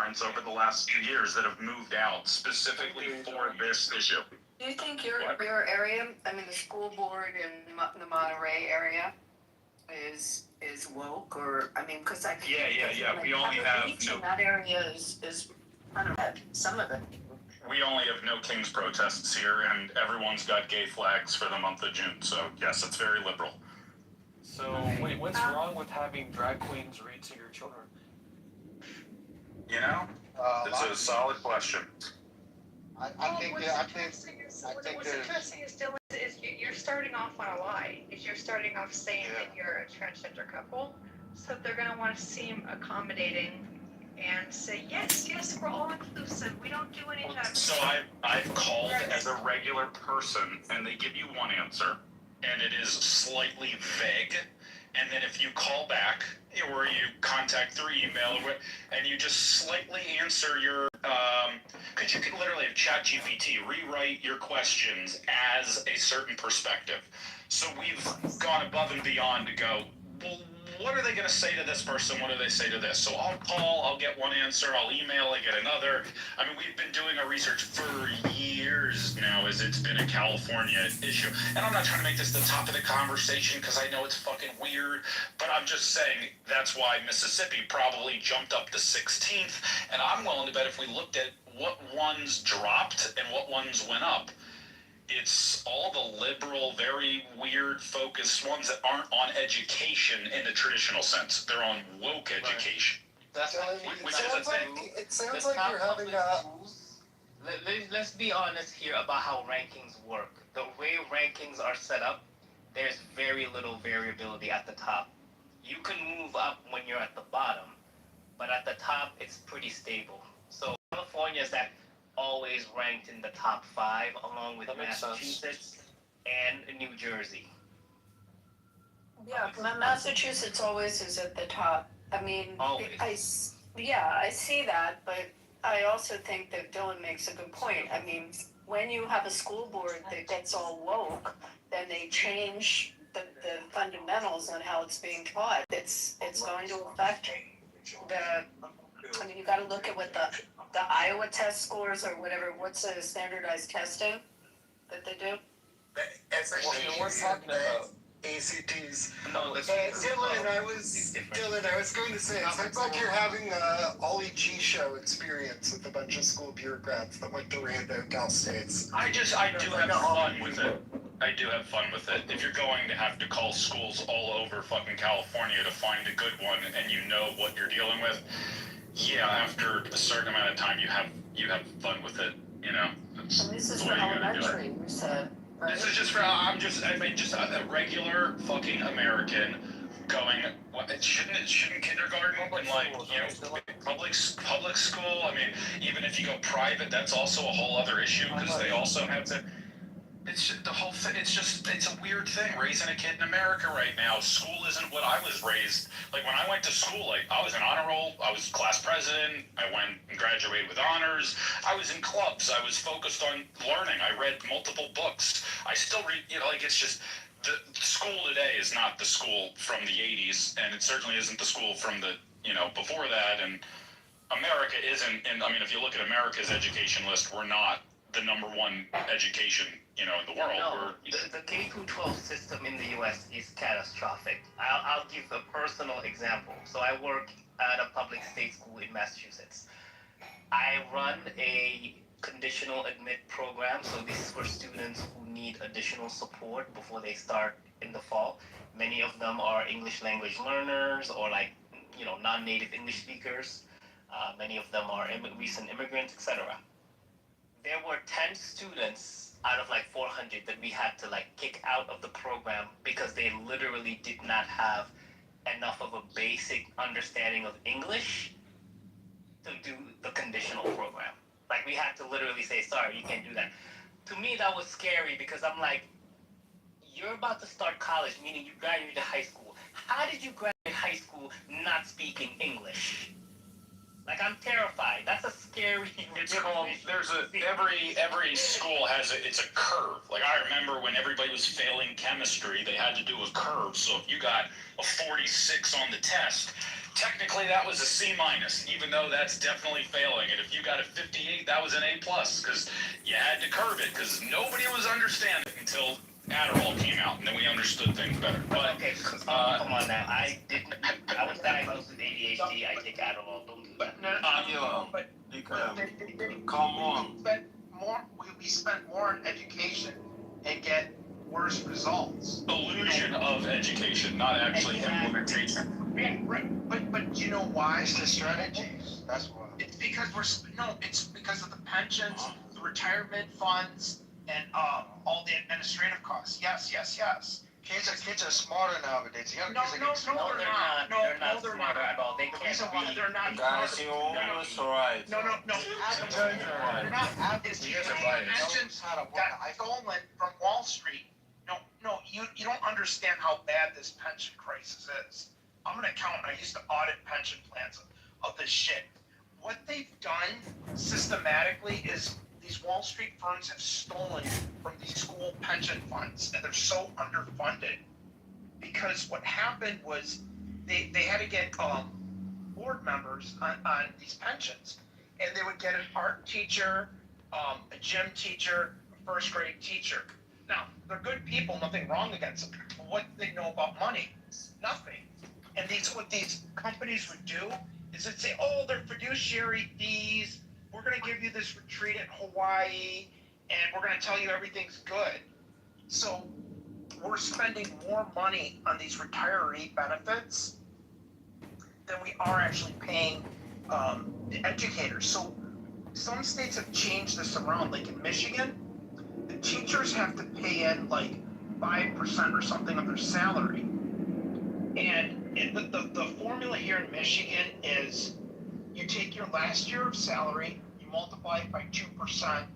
parents over the last few years that have moved out specifically for this issue. Do you think your area, I mean, the school board in the Monterey area is woke, or, I mean, because I think Yeah. We only have no. That area is I don't know, some of it. We only have no King's protests here, and everyone's got gay flags for the month of June. So yes, it's very liberal. So wait, what's wrong with having drag queens read to your children? You know, it's a solid question. What's interesting is, Dylan, is you're starting off on a lie. You're starting off saying that you're a transgender couple, so they're going to want to seem accommodating and say, yes, we're all inclusive. We don't do any judgment. So I've called as a regular person, and they give you one answer, and it is slightly vague. And then if you call back, or you contact through email, and you just slightly answer your, because you can literally have ChatGPT rewrite your questions as a certain perspective. So we've gone above and beyond to go, well, what are they going to say to this person? What do they say to this? So I'll call, I'll get one answer, I'll email, I get another. I mean, we've been doing our research for years now, as it's been a California issue. And I'm not trying to make this the top of the conversation because I know it's fucking weird, but I'm just saying that's why Mississippi probably jumped up to 16th. And I'm willing to bet if we looked at what ones dropped and what ones went up, it's all the liberal, very weird focused ones that aren't on education in the traditional sense. They're on woke education. That's It sounds like you're having Let's be honest here about how rankings work. The way rankings are set up, there's very little variability at the top. You can move up when you're at the bottom, but at the top, it's pretty stable. So California is that always ranked in the top 5, along with Massachusetts and New Jersey. Yeah, Massachusetts always is at the top. I mean, always. I see that, but I also think that Dylan makes a good point. I mean, when you have a school board that gets all woke, then they change the fundamentals on how it's being taught. It's going to affect I mean, you got to look at what the Iowa test scores or whatever. What's the standardized testing that they do? We're talking about ACTs. No, Dylan, I was going to say, it sounds like you're having a Ollie G show experience with a bunch of school bureaucrats that went to rando Cal States. I do have fun with it. I do have fun with it. If you're going to have to call schools all over fucking California to find a good one and you know what you're dealing with, yeah, after a certain amount of time you have fun with it, you know. And this is for elementary, you said, right? This is just for, I mean, just a regular fucking American going, shouldn't kindergarten and like, you know, public school, I mean, even if you go private, that's also a whole other issue because they also have to, it's just, the whole thing, it's a weird thing, raising a kid in America right now. School isn't what I was raised, like when I went to school, like I was an honor roll, I was class president, I went and graduated with honors, I was in clubs, I was focused on learning, I read multiple books, I still read, you know, like it's just, the school today is not the school from the 80s, and it certainly isn't the school from the, you know, before that, and America isn't, and I mean, if you look at America's education list, we're not the number one education, you know, in the world. No, the K-12 system in the U.S. is catastrophic. I'll give a personal example. So I work at a public state school in Massachusetts. I run a conditional admit program, so this is for students who need additional support before they start in the fall. Many of them are English language learners or like, you know, non-native English speakers. Many of them are recent immigrants, etc. There were 10 students out of like 400 that we had to like kick out of the program because they literally did not have enough of a basic understanding of English to do the conditional program. Like we had to literally say, sorry, you can't do that. To me, that was scary because I'm like, you're about to start college, meaning you graduated high school. How did you graduate high school not speaking English? Like, I'm terrified. That's a scary... It's called, every school has it's a curve. Like, I remember when everybody was failing chemistry, they had to do a curve. So if you got a 46 on the test, technically that was a C minus, even though that's definitely failing. And if you got a 58, that was an A plus, because you had to curb it, because nobody was understanding until Adderall came out, and then we understood things better. But Okay, come on now. I was diagnosed with ADHD. I take Adderall. Don't do that. Come on. We spent more on education and get worse results. illusion of education, not actually implementation. Yeah, right. But you know why? It's the strategies. That's why. It's because it's because of the pensions, the retirement funds, and all the administrative costs. Yes. Kids are smarter nowadays. Young No, kids are no, getting no, smarter. they're not. No, They're not they're smart not. at all. They The can't reason why read. they're not Guys, smart. you're almost right. No. They're not. It's You guys are because biased. pensions got stolen from Wall Street. No, you don't understand how bad this pension crisis is. I'm an accountant. I used to audit pension plans of this shit. What they've done systematically is these Wall Street firms have stolen from these school pension funds, and they're so underfunded. Because what happened was they had to get board members on these pensions, and they would get an art teacher, a gym teacher, a first grade teacher. Now they're good people, nothing wrong against them. But what do they know about money? Nothing. And what these companies would do is they'd say, "Oh, they're fiduciary fees. We're going to give you this retreat in Hawaii, and we're going to tell you everything's good." So we're spending more money on these retiree benefits than we are actually paying the educators. So some states have changed this around. Like in Michigan, the teachers have to pay in like 5% or something of their salary. And the formula here in Michigan is you take your last year of salary, you multiply it by 2%,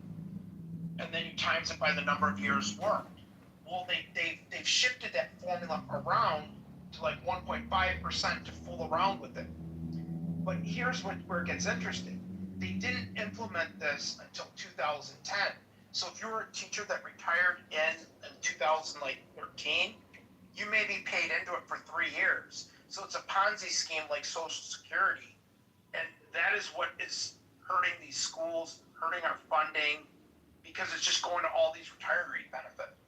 and then you times it by the number of years worked. Well, they've shifted that formula around to like 1.5% to fool around with it. But here's where it gets interesting. They didn't implement this until 2010. So if you were a teacher that retired in 2013, you may be paid into it for 3 years. So it's a Ponzi scheme like Social Security. And that is what is hurting these schools, hurting our funding, because it's just going to all these retiree benefits.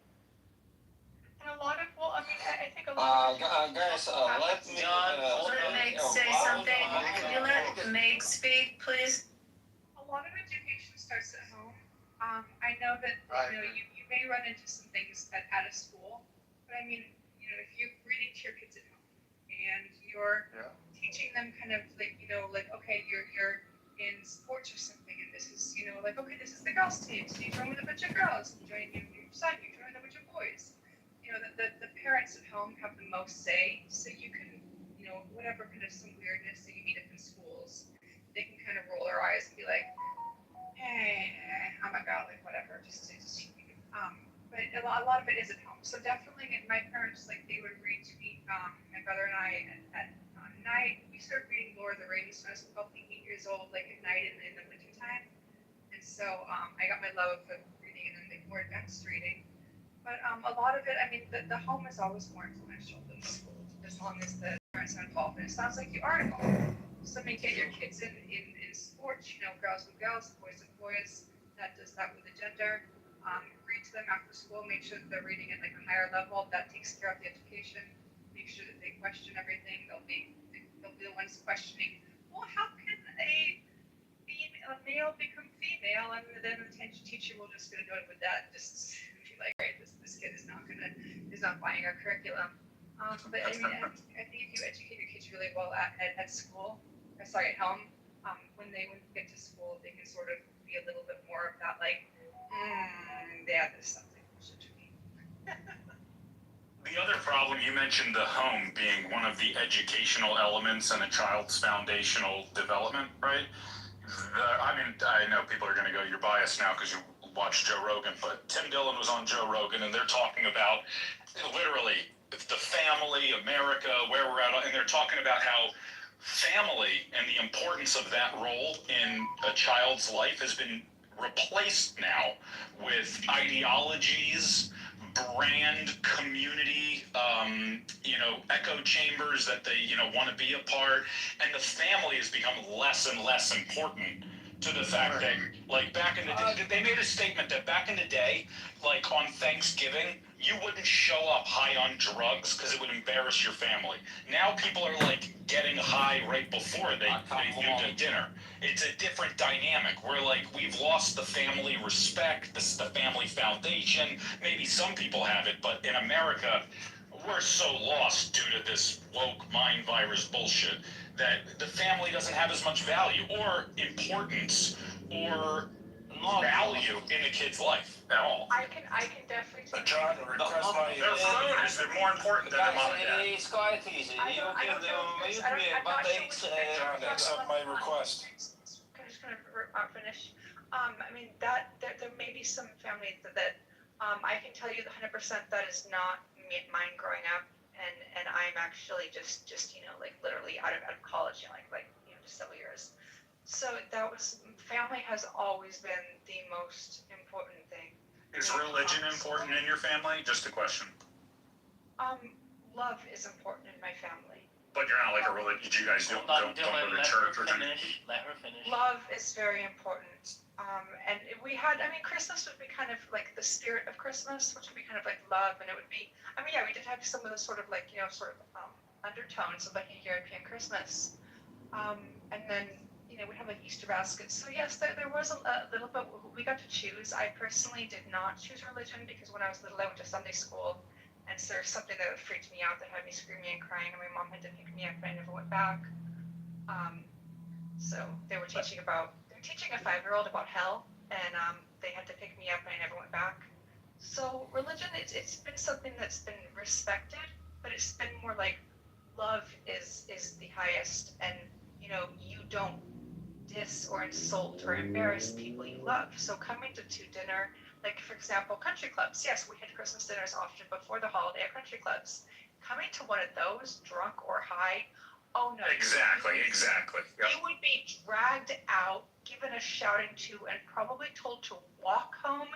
And a lot of, I think a lot of. Guys, let me. Meg, say something. Could you let Meg speak, please? A lot of education starts at home. I know that, you may run into some things at a school, but I mean, if you're reading to your kids at home and you're teaching them kind of like, okay, you're in sports or something, and this is, okay, this is the girls' team, so you join with a bunch of girls, you join your son, you join with a bunch of boys. The parents at home have the most say, so you can, whatever kind of some weirdness that you meet up in schools, they can kind of roll their eyes and be like, hey, oh my god, like whatever, but a lot of it is at home. So definitely, my parents, like, they would read to me, my brother and I, at night. We started reading Lord of the Rings when I was probably 8 years old, like at night in the winter time. And so I got my love of reading and then like more advanced reading. But a lot of it, I mean, the home is always more influential than the school, as long as the parents are involved. And it sounds like you are involved. So get your kids in sports, girls with girls, boys with boys. That does that with the gender. Read to them after school, make sure that they're reading at like a higher level. That takes care of the education. Make sure that they question everything. They'll be the ones questioning, well, how can a male become female? And then the teacher will just gonna go with that, just be like, right, this kid is not buying our curriculum. But I mean, I think if you educate your kids really well at school, at home, when they get to school, they can sort of be a little bit more of that, like, yeah, there's something to me. The other problem, you mentioned the home being one of the educational elements in a child's foundational development, right? I know people are going to go, you're biased now because you watch Joe Rogan, but Tim Dillon was on Joe Rogan, and they're talking about literally the family, America, where we're at, and they're talking about how family and the importance of that role in a child's life has been replaced now with ideologies, brand community, echo chambers that they, want to be a part, and the family has become less and less important to the fact that, like, back in the day, they made a statement that back in the day, like, on Thanksgiving, you wouldn't show up high on drugs because it would embarrass your family. Now people are, like, getting high right before they do the dinner. It's a different dynamic. We're like, we've lost the family respect, the family foundation. Maybe some people have it, but in America, we're so lost due to this woke mind virus bullshit that the family doesn't have as much value or importance or value in the kid's life at all. I can definitely take. John, request my. Their food is more important than their mom and dad. It's quite easy. I You don't can know if mute there's- me, I'm but not sure it's John, accept my request. I'm just gonna finish. I mean there may be some families that I can tell you 100% that is not mine growing up, and I'm actually just like literally out of college, like just several years. So family has always been the most important thing. Is religion important in your family? Just a question. Love is important in my family. But you're not like a religion. You guys don't go to church or anything. Let her finish. Love is very important. And Christmas would be kind of like the spirit of Christmas, which would be kind of like love, and it would be, we did have some of the sort of like, undertones of like a European Christmas. And then, we have like Easter baskets. So yes, there was a little bit, we got to choose. I personally did not choose religion because when I was little, I went to Sunday school. And so there's something that freaked me out that had me screaming and crying, and my mom had to pick me up, and I never went back. So they were teaching a 5-year-old about hell, and they had to pick me up, and I never went back. So religion, it's been something that's been respected, but it's been more like love is the highest, and you don't diss or insult or embarrass people you love. So coming to dinner, like for example, country clubs. Yes, we had Christmas dinners often before the holiday at country clubs. Coming to one of those, drunk or high, oh no. Exactly. Yep. You would be dragged out, given a shouting to, and probably told to walk home,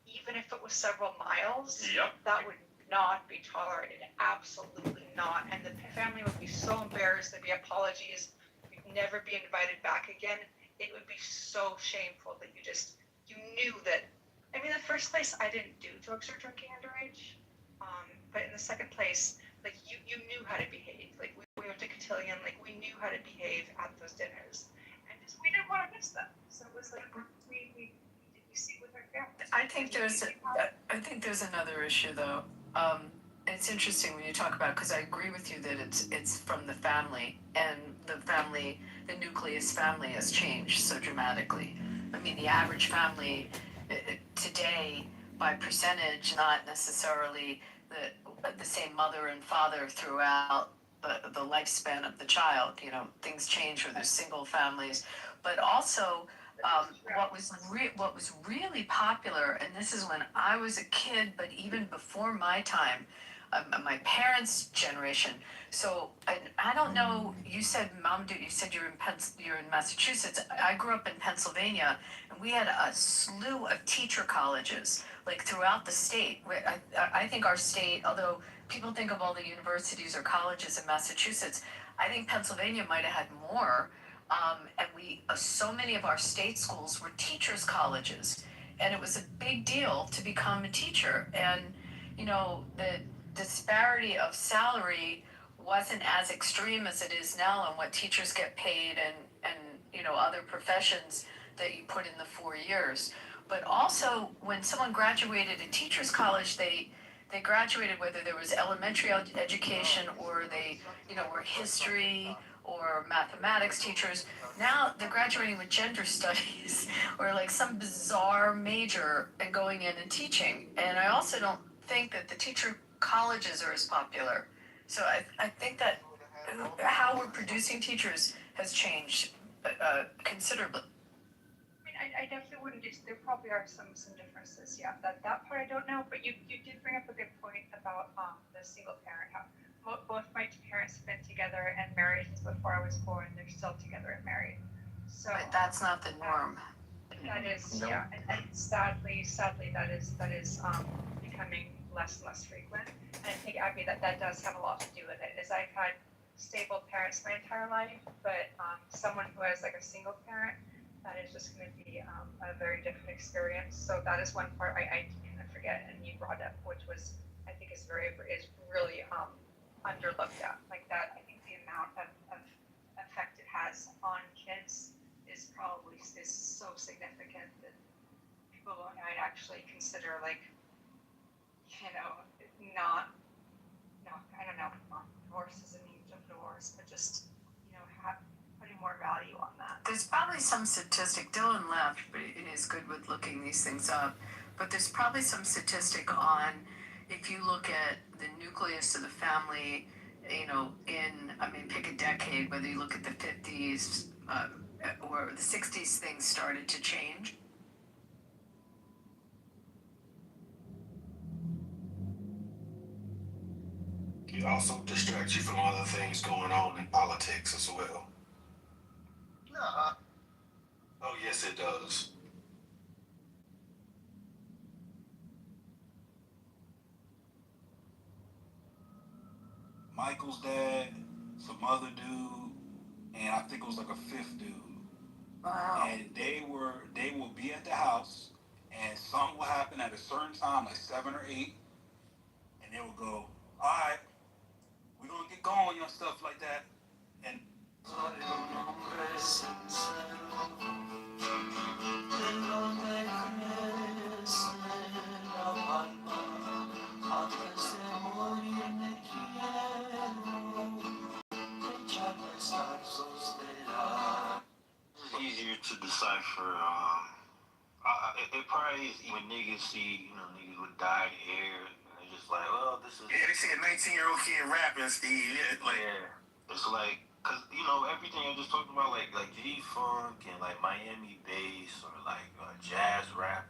even if it was several miles. Yep. That would not be tolerated. Absolutely not. And the family would be so embarrassed. There'd be apologies. You'd never be invited back again. It would be so shameful that you knew that. In the first place, I didn't do drugs or drinking underage. But in the second place, like you knew how to behave. Like we went to cotillion, like we knew how to behave at those dinners, and we didn't want to miss them. So it was like we see with our family. I think there's another issue though. It's interesting when you talk about, because I agree with you that it's from the family, and the nucleus family has changed so dramatically. The average family today, by percentage, not necessarily the same mother and father throughout the lifespan of the child. Things change where there's single families, but also what was really popular, and this is when I was a kid, but even before my time, my parents' generation. So I don't know. You said, Mom, you said you're in Massachusetts. I grew up in Pennsylvania, and we had a slew of teacher colleges like throughout the state. I think our state, although people think of all the universities or colleges in Massachusetts, I think Pennsylvania might have had more. And so many of our state schools were teachers' colleges, and it was a big deal to become a teacher. And the disparity of salary wasn't as extreme as it is now on what teachers get paid and other professions that you put in the 4 years. But also when someone graduated at teachers college, they graduated whether there was elementary education or they were history or mathematics teachers. Now they're graduating with gender studies or like some bizarre major and going in and teaching. And I also don't think that the teacher colleges are as popular. So I think that how we're producing teachers has changed considerably. I definitely wouldn't. There probably are some differences. Yeah, that part I don't know. But you did bring up a good point about the single parent. How both my parents have been together and married since before I was born. They're still together and married. So But that's not the norm. That is, yeah, and sadly that is becoming less and less frequent. And I think, Abby, that does have a lot to do with it, is I've had stable parents my entire life, but someone who has like a single parent, that is just going to be a very different experience. So that is one part I can't forget, and you brought up, which was, I think is really underlooked at. Like that, I think the amount of effect it has on kids is so significant that people might actually consider, like, not I don't know, not divorce as a means of divorce, but just putting more value on that. There's probably some statistic, Dylan left, but it is good with looking these things up. But there's probably some statistic on, if you look at the nucleus of the family, pick a decade, whether you look at the 50s or the 60s, things started to change. It also distracts you from other things going on in politics as well. Nuh-uh. Oh, yes, it does. Michael's dad, some other dude, and I think it was like a fifth dude. Wow. And they will be at the house, and something will happen at a certain time, like 7 or 8, and they will go, all right, we're going to get going, stuff like that. And it's easier to decipher. It probably is when niggas see, niggas with dyed hair, and they're just like, oh, this is. Yeah, they see a 19-year-old kid rapping, Steve. Yeah, it's like, cause everything I just talked about, like G-Funk and like Miami bass or like jazz rap,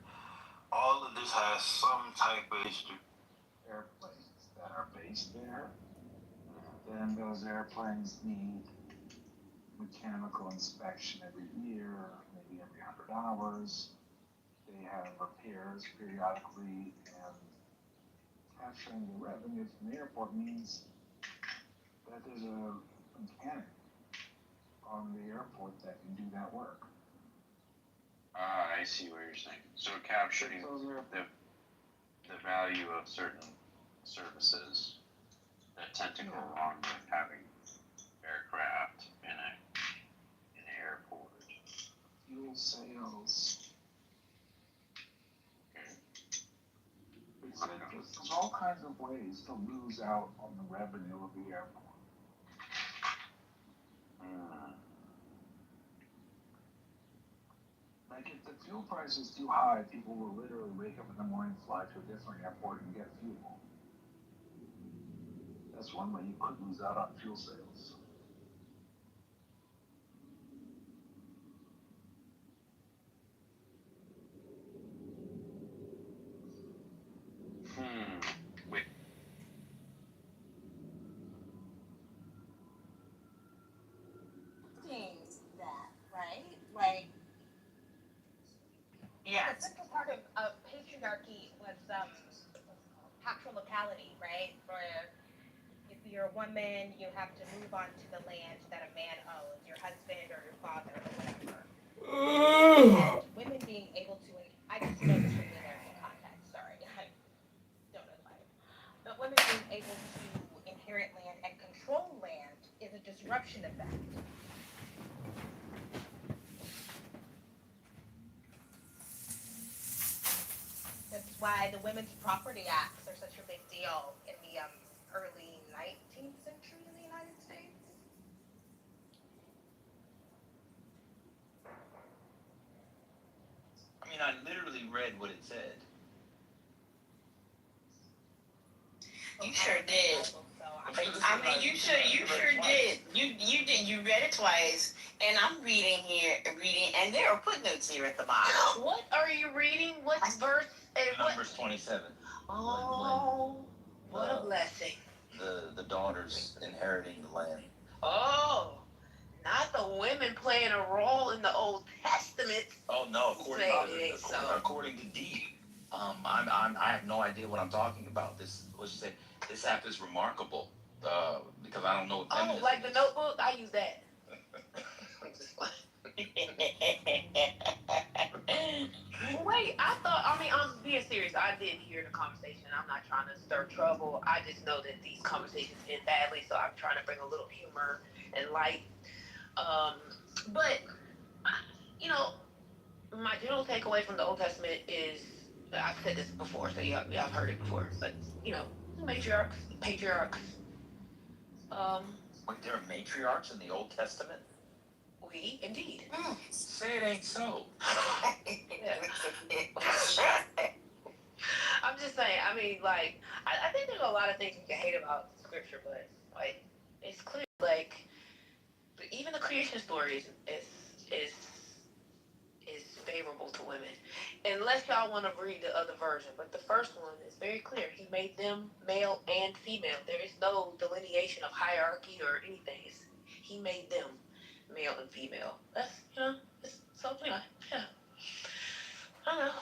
all of this has some type of history. Airplanes that are based there, then those airplanes need mechanical inspection every year, maybe every 100 hours. They have repairs periodically, and capturing the revenue from the airport means that there's a mechanic on the airport that can do that work. I see what you're saying. So capturing the value of certain services that tend to go along with having aircraft in an airport. Fuel sales. There's all kinds of ways to lose out on the revenue of the airport. Like if the fuel price is too high, people will literally wake up in the morning, fly to a different airport and get fuel. That's one way you could lose out on fuel sales. Wait. That, right? Like, Yeah. the simple part of patriarchy was patriarchality, right? Where if you're a woman, you have to move on to the land that a man owns, your husband or your father or whatever. And women being able to, I just know this from the American context, sorry, I don't know why. But women being able to inherit land and control land is a disruption event. That's why the Women's Property Acts are such a big deal in the early 19th century in the United States. I mean, I literally read what it said. You sure did. You sure did. You did. You read it twice, and I'm reading, and there are footnotes here at the bottom. What are you reading? What's verse? Numbers 27. Oh, what a blessing. The daughters inheriting the land. Oh, not the women playing a role in the Old Testament. Oh no, according to So. according to D. I have no idea what I'm talking about. What you say? This app is remarkable, because I don't know what feminism like the is. Notebook. I use that. Wait, I'm being serious. I did hear the conversation. I'm not trying to stir trouble. I just know that these conversations end badly, so I'm trying to bring a little humor and light. But, you know, my general takeaway from the Old Testament is, I've said this before, so y'all have heard it before, but, you know, matriarchs, patriarchs. Wait, there are matriarchs in the Old Testament? We, indeed. Say it ain't so. I'm just saying, I mean, like, I think there's a lot of things you can hate about scripture, but, like, it's clear, like, even the creation story is favorable to women. Unless y'all want to read the other version, but the first one is very clear. He made them male and female. There is no delineation of hierarchy or anything. He made them male and female. That's, you know, it's so, anyway, yeah. I don't know.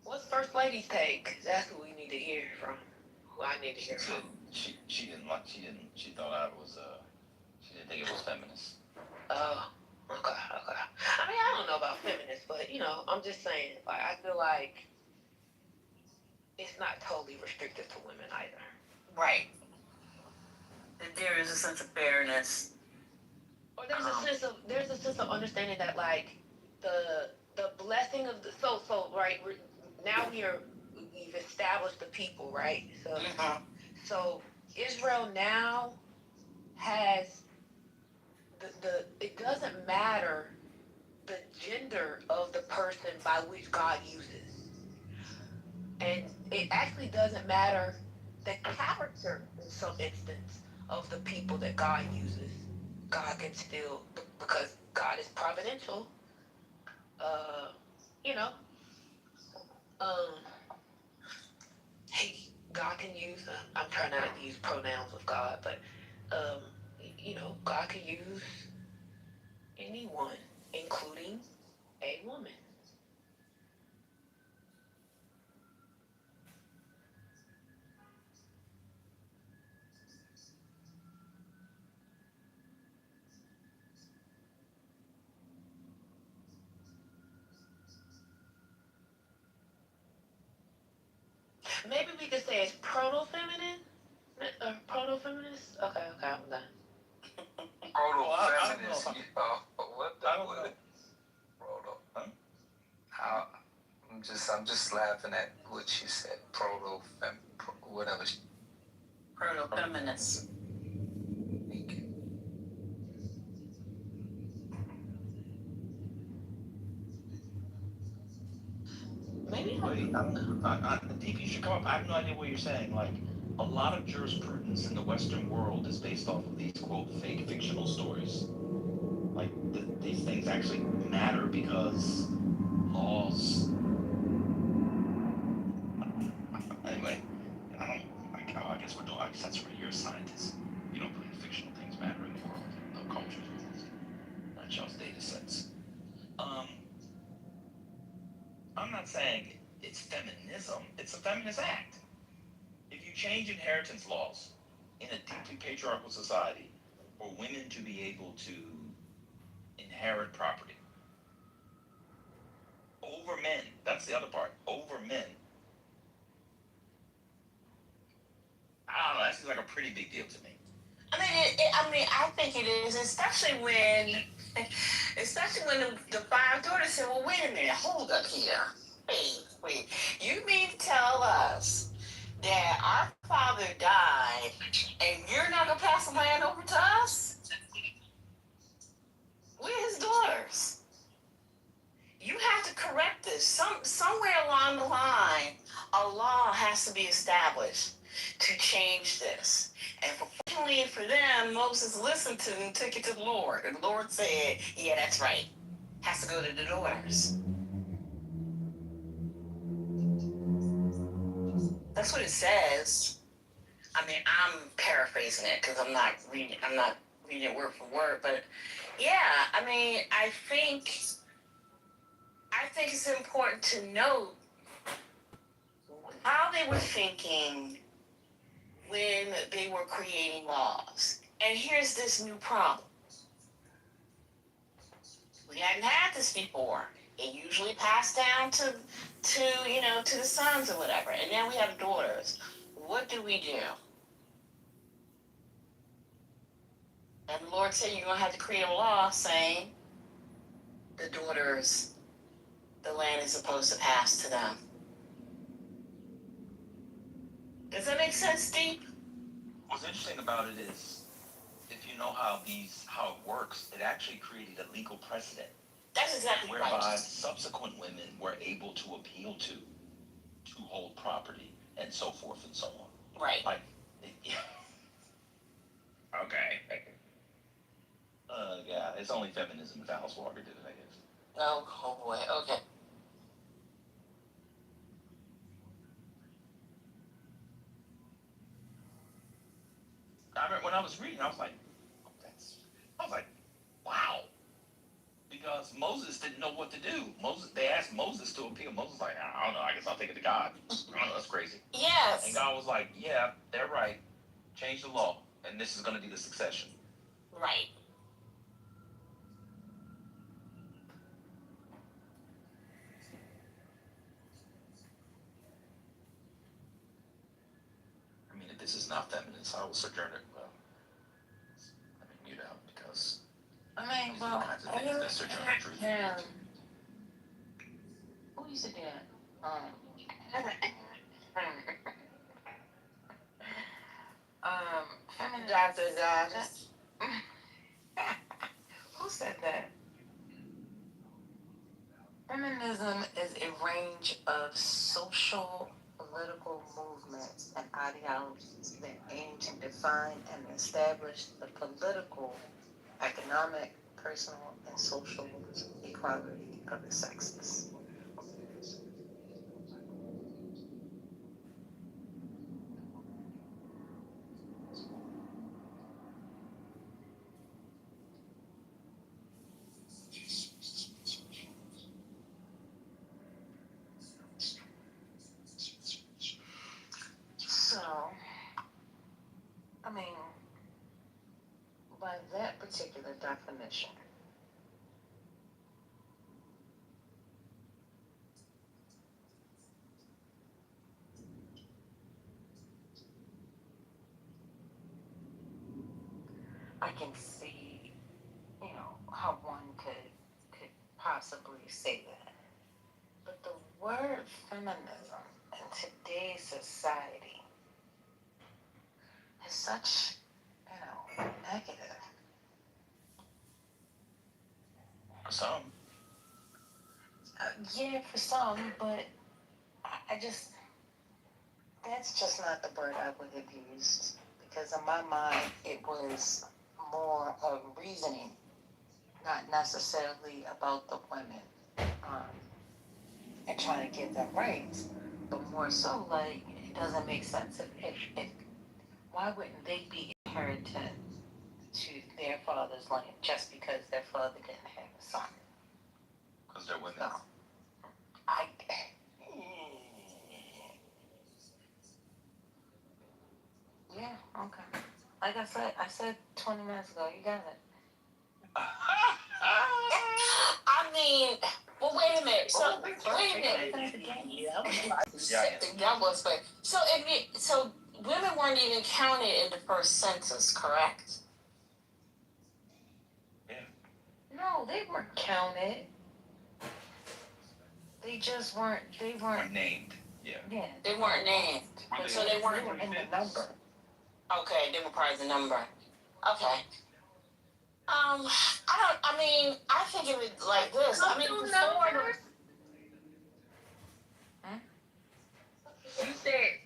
What's First Lady's take? That's who we need to hear from. Who I need to hear from. She thought I was, she didn't think it was feminist. Oh, okay. I mean, I don't know about feminists, but, you know, I'm just saying, like, I feel like it's not totally restricted to women either. Right. There is a sense of fairness. Or there's a sense of understanding that, like, the blessing of the so right, we've established the people, right? So so Israel now has it doesn't matter the gender of the person by which God uses. And it actually doesn't matter the character in some instance of the people that God uses. God can still, because God is providential, you know, God can use, I'm trying not to use pronouns of God, but, you know, God can use anyone, including a woman. Maybe we could say it's proto-feminine? Proto-feminist? Okay, I'm done. Proto-feminist, what the what? Proto. I'm just laughing at what she said. Whatever. Proto-feminist. Thank you. Maybe. Wait, Deep, you should come up. I have no idea what you're saying. Like, a lot of jurisprudence in the Western world is based off of these, quote, fake fictional stories. Like, these things actually matter because laws. Anyway, I guess that's where you're a scientist. You don't believe fictional things matter in the world, no culture, not y'all's data sets. I'm not saying it's feminism, it's a feminist act. If you change inheritance laws in a deeply patriarchal society for women to be able to inherit property over men, that's the other part, over men. I don't know, that seems like a pretty big deal to me. I think it is, especially when the five daughters said, well, wait a minute, hold up here. Wait. You mean to tell us that our father died and you're not going to pass the land over to us? We're his daughters. You have to correct this. Somewhere along the line, a law has to be established to change this. And fortunately did for them, Moses listened to them and took it to the Lord. And the Lord said, yeah, that's right. Has to go to the daughters. That's what it says. I mean, I'm paraphrasing it because I'm not reading it word for word, but yeah, I mean, I think it's important to note how they were thinking when they were creating laws. And here's this new problem. We hadn't had this before. It usually passed down to the sons or whatever. And now we have daughters. What do we do? And the Lord said you're going to have to create a law saying the daughters, the land is supposed to pass to them. Does that make sense, Steve? What's interesting about it is, if you know how it works, it actually created a legal precedent. That's exactly right. Whereby subsequent women were able to appeal to hold property and so forth and so on. Right. Like, okay. Yeah, it's only feminism if Alice Walker did it, I guess. Oh boy, okay. I remember when I was reading, I was like, wow. Because Moses didn't know what to do. They asked Moses to appeal. Moses was like, I don't know, I guess I'll take it to God. I don't know, that's crazy. Yes. And God was like, yeah, they're right. Change the law, and this is going to be the succession. Right. I mean, if this is not feminist, I will sojourn it. Well, let me mute out because these are the kinds of things that sojourner truth. Yeah. Who used to do that? Dr. Who said that? Feminism is a range of social, political movements and ideologies that aim to define and establish the political, economic, personal, and social equality of the sexes. So, I mean, by that particular definition, I can see, how one could possibly say that. But the word feminism in today's society is such, negative. For some. Yeah, for some, but I just, that's just not the word I would have used. Because in my mind, it was more of reasoning, not necessarily about the women and trying to give them rights, but more so like it doesn't make sense. If why wouldn't they be inherited to their father's land just because their father didn't have a son? Because they're women. No. Yeah, okay. Like I said 20 minutes ago, you got it. I mean, well, wait a minute. So, wait a minute. That was great. So women weren't even counted in the first census, correct? Yeah. No, they weren't counted. They just weren't. They weren't named. Yeah. Yeah. They weren't named. So they weren't in the number. Okay, they were part of the number. Okay. I think it was like this. I mean, before.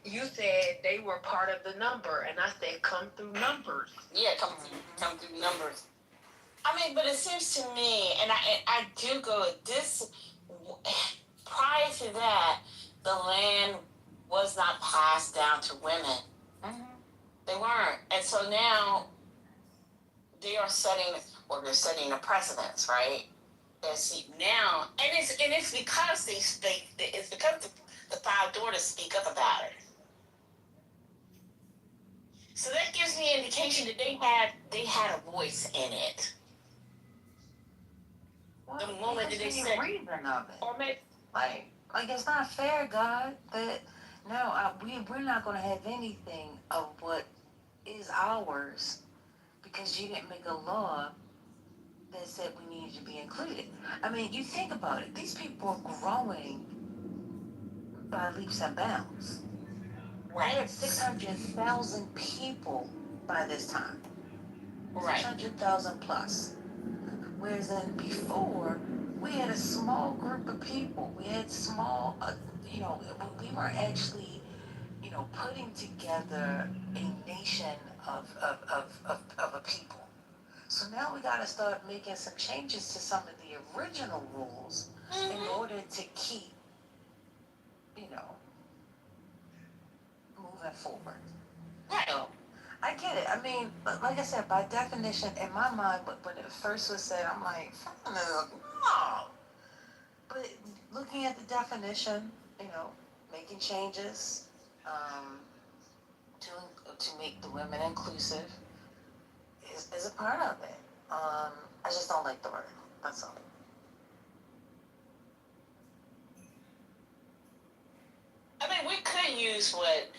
You said they were part of the number, and I said come through numbers. Yeah, come through numbers. I mean, but it seems to me, and I do go this. Prior to that, the land was not passed down to women. Mm-hmm. They weren't, and so now they are setting, or they're setting a precedence, right? See now, and it's because it's because the five daughters speak up about it. So that gives me an indication that they had a voice in it. The moment that they said reason of it, or maybe like it's not fair, God. That no, we're not going to have anything of what is ours because you didn't make a law that said we needed to be included. I mean, you think about it. These people are growing by leaps and bounds. Right. There are 600,000 people by this time. Right. 600,000 plus. Whereas then before, we had a small group of people. We had small, we weren't actually, putting together a nation of a people. So now we got to start making some changes to some of the original rules in order to keep, moving forward. Right. So, I get it. I mean, but like I said, by definition, in my mind, when it first was said, I'm like, no. But looking at the definition, making changes to make the women inclusive is a part of it. I just don't like the word. That's all. I mean, we could use what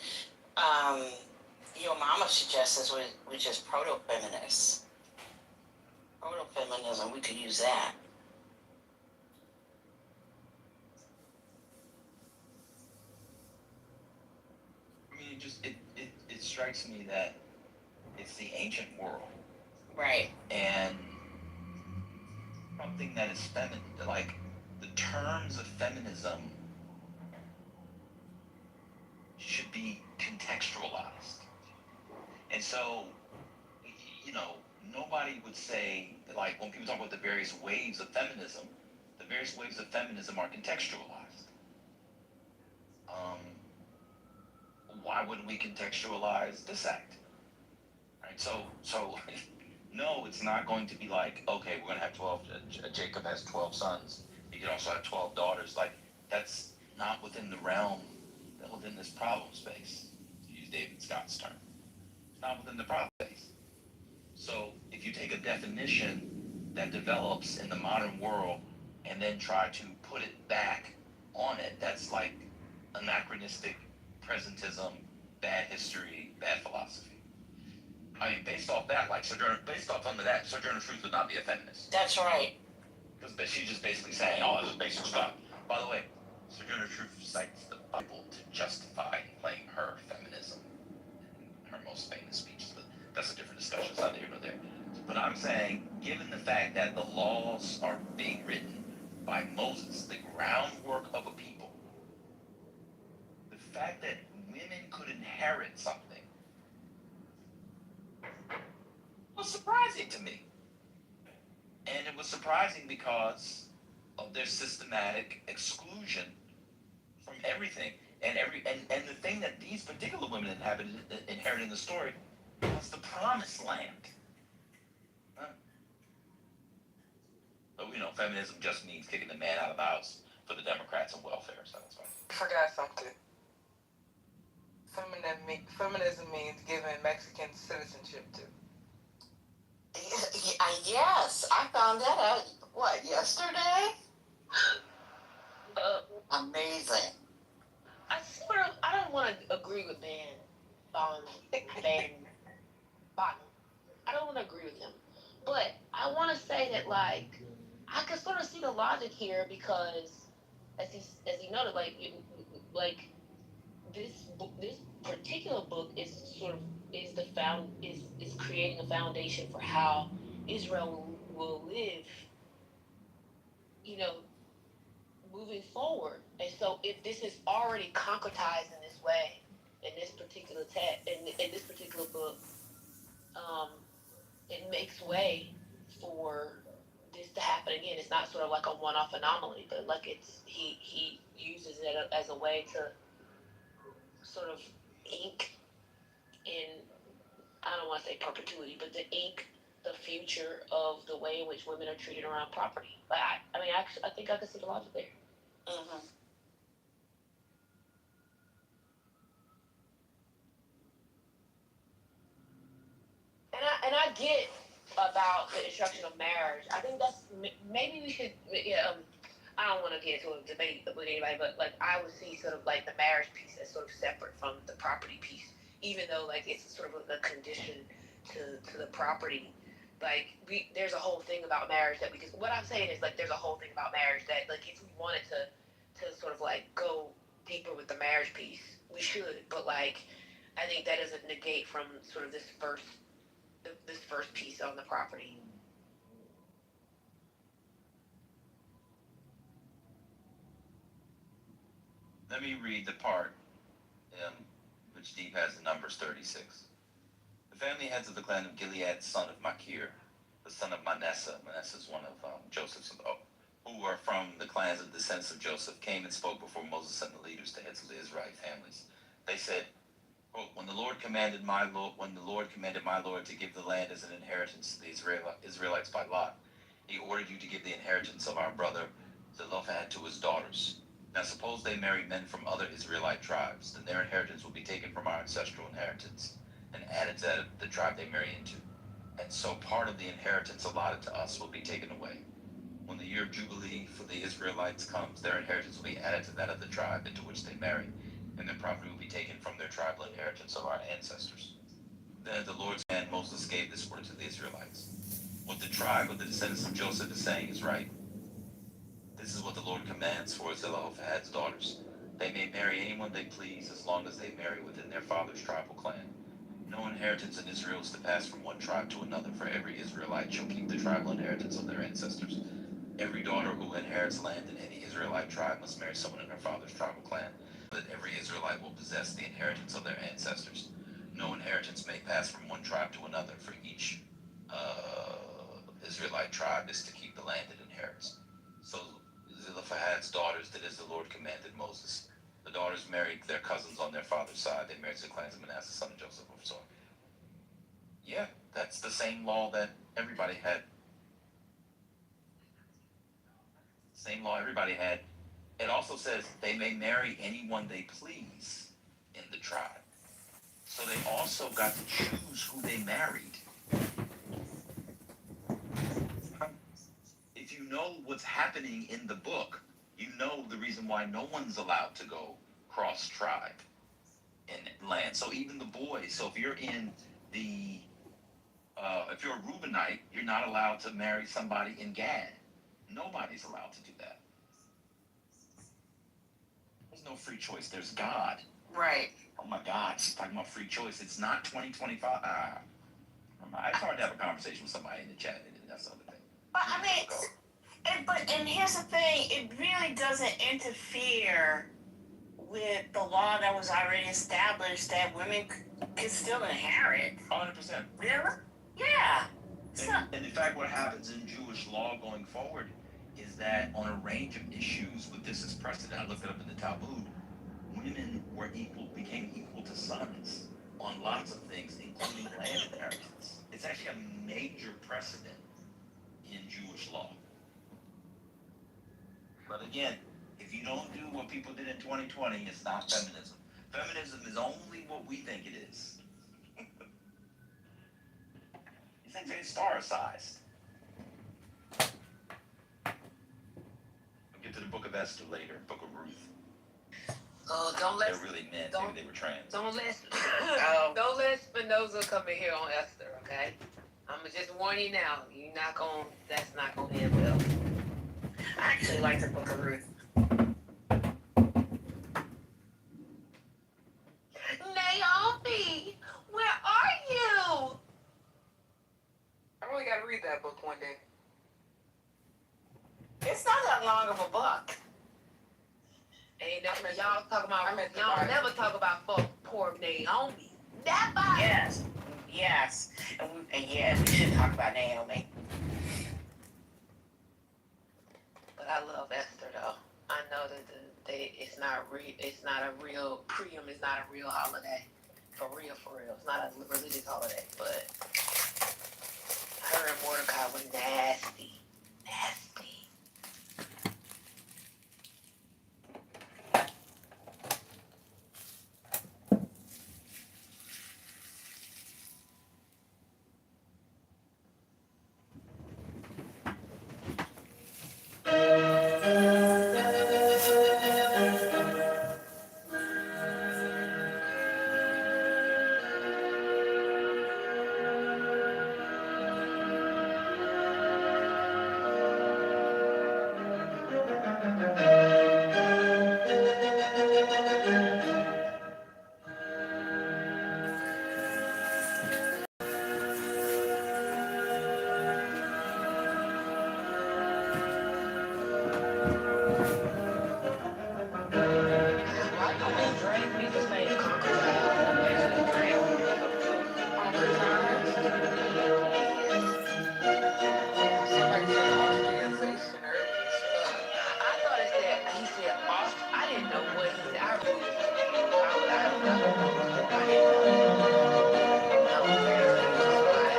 your mama suggests, which is proto-feminist. Proto-feminism, we could use that. I mean, it strikes me that it's the ancient world. Right. And something that is feminine, like the terms of feminism should be contextualized. And so, nobody would say, like, when people talk about the various waves of feminism, the various waves of feminism are contextualized. Why wouldn't we contextualize this act? Right? So no, it's not going to be like, okay, we're going to have 12, Jacob has 12 sons, he can also have 12 daughters. Like, that's not within the realm, within this problem space, to use David Scott's term. It's not within the problem space. So if you take a definition that develops in the modern world and then try to put it back on it, that's like anachronistic presentism, bad history, bad philosophy. I mean, based off that, Sojourner Truth would not be a feminist. That's right. Because she's just basically saying, oh, this is basic stuff. By the way, Sojourner Truth cites the Bible to justify and claim her feminism in her most famous speeches, but that's a different discussion. It's not here nor there. But I'm saying, given the fact that the laws are being written by Moses, the groundwork of a people, the fact that women could inherit something was surprising to me. And it was surprising because of their systematic exclusion from everything. And the thing that these particular women inherited in the story was the promised land. Huh? But feminism just means kicking the man out of the house for the Democrats and welfare, so that's fine. I forgot something. Feminism means giving Mexicans citizenship too. Yes, I found that out, yesterday? Amazing. I don't want to agree with Van Bottom. I don't want to agree with him. But I want to say that, like, I can sort of see the logic here because, as he noted, this particular book is creating a foundation for how Israel will live, moving forward. And so if this is already concretized in this way. In this particular in this particular book, it makes way for this to happen again. It's not sort of like a one-off anomaly, but like he uses it as a way to sort of ink in, I don't want to say perpetuity, but to ink the future of the way in which women are treated around property. Like I think I can see the logic there. Mm-hmm. And I get about the instruction of marriage. I think that's maybe we should. Yeah, I don't want to get into a debate with anybody, but like I would see sort of like the marriage piece as sort of separate from the property piece, even though like it's sort of a condition to the property. Like there's a whole thing about marriage that because what I'm saying is like there's a whole thing about marriage that like if we wanted to sort of like go deeper with the marriage piece, we should. But like I think that doesn't negate from sort of this first piece on the property. Let me read the part which Steve has in Numbers 36. The family heads of the clan of Gilead, son of Machir, the son of Manasseh. Manasseh is one of Joseph's, who are from the clans of the descendants of Joseph, came and spoke before Moses and the leaders, the heads of the Israelite families. They said, quote, when the Lord commanded my Lord to give the land as an inheritance to the Israelites by lot, he ordered you to give the inheritance of our brother Zelophehad to his daughters. Now suppose they marry men from other Israelite tribes, then their inheritance will be taken from our ancestral inheritance and added to the tribe they marry into. And so part of the inheritance allotted to us will be taken away. When the year of Jubilee for the Israelites comes, their inheritance will be added to that of the tribe into which they marry, and their property will be taken from their tribal inheritance of our ancestors. Then the Lord's man Moses gave this word to the Israelites. What the tribe of the descendants of Joseph is saying is right. This is what the Lord commands for Zelophehad's daughters. They may marry anyone they please as long as they marry within their father's tribal clan. No inheritance in Israel is to pass from one tribe to another, for every Israelite shall keep the tribal inheritance of their ancestors. Every daughter who inherits land in any Israelite tribe must marry someone in her father's tribal clan, that every Israelite will possess the inheritance of their ancestors. No inheritance may pass from one tribe to another, for each Israelite tribe is to keep the land it inherits. So Zelophehad's daughters did as the Lord commanded Moses. The daughters married their cousins on their father's side. They married the clans of Manasseh, son of Joseph. So, yeah, that's the same law that everybody had. Same law everybody had. It also says they may marry anyone they please in the tribe. So they also got to choose who they married. If you know what's happening in the book, you know the reason why no one's allowed to go cross tribe in land. So even the boys, so if you're in the, if you're a Reubenite, you're not allowed to marry somebody in Gad. Nobody's allowed to do that. There's no free choice. There's God. Right. Oh my God, she's talking about free choice. It's not 2025. It's hard to have a conversation with somebody in the chat. That's the other thing. But I mean, and here's the thing, it really doesn't interfere with the law that was already established that women can still inherit. 100%. Really? Yeah. And in fact, what happens in Jewish law going forward is that on a range of issues with this as precedent, I looked it up in the Talmud, women became equal to sons on lots of things, including land inheritance. It's actually a major precedent in Jewish law. But again, if you don't do what people did in 2020, it's not feminism. Feminism is only what we think it is. These things ain't star-sized. We'll get to the Book of Esther later, Book of Ruth. Oh, don't let. They're really men. Maybe they were trans. Don't let. Don't let Spinoza come in here on Esther, okay? I'm just warn you now. You're not gonna. That's not gonna end well. I actually like the Book of Ruth. Naomi, where are you? I really gotta read that book one day. It's not that long of a book. Ain't never, y'all talk about, y'all never talk about poor Naomi. Never! Yes. Yes. And yeah, we should talk about Naomi. But I love Esther though. I know that it's not a real Purim is not a real holiday. For real. It's not a religious holiday, but her and Mordecai were nasty. Why don't we drink? We just made conquer I thought it said, he said off. I didn't know what he said. I really didn't. I don't know. I didn't know. I was very confused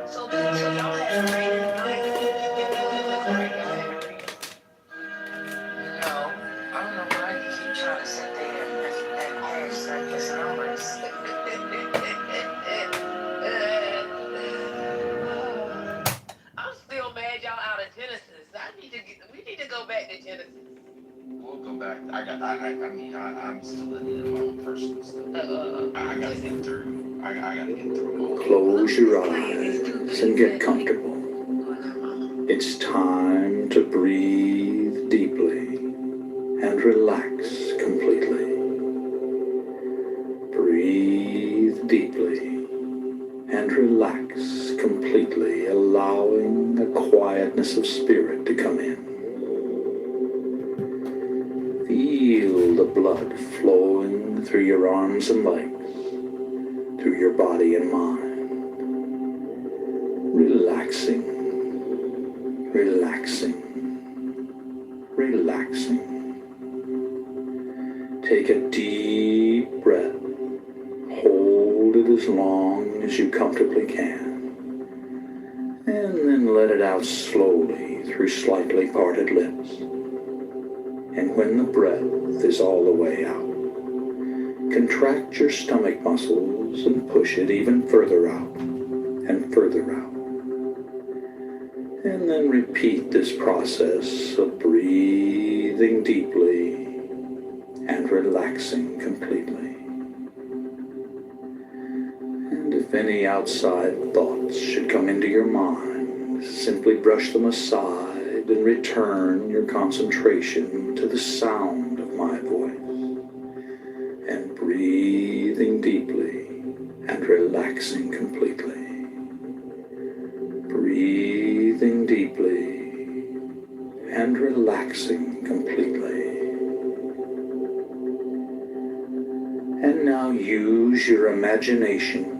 So y'all had rain tonight? It doesn't look like y'all had rain. No, I don't know why you keep trying to sit there and hashtag his numbers. I'm still mad y'all out of Genesis. We need to go back to Genesis. We'll go back. I'm still in my own personal stuff. I gotta get through. I gotta get through. Close your eyes and get comfortable. It's time to breathe deeply and relax completely. Breathe deeply and relax completely, allowing a quietness of spirit to come in. Feel the blood flowing through your arms and legs, through your body and mind. Relaxing, relaxing, relaxing. Take a deep breath. Hold it as long as you comfortably can. And then let it out slowly through slightly parted lips. And when the breath is all the way out, contract your stomach muscles and push it even further out and further out. And then repeat this process of breathing deeply and relaxing completely. And if any outside thoughts should come into your mind, simply brush them aside and return your concentration to the sound of my voice. And breathing deeply and relaxing completely. Breathing deeply and relaxing completely. And now use your imagination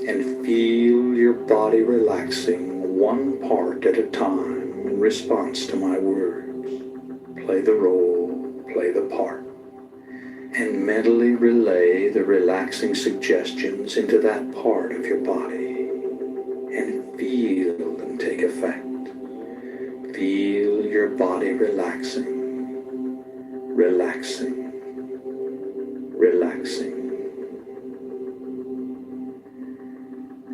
and feel your body relaxing one part at a time in response to my words. Play the role, play the part, and mentally relay the relaxing suggestions into that part of your body and feel them take effect. Feel your body relaxing, relaxing, relaxing.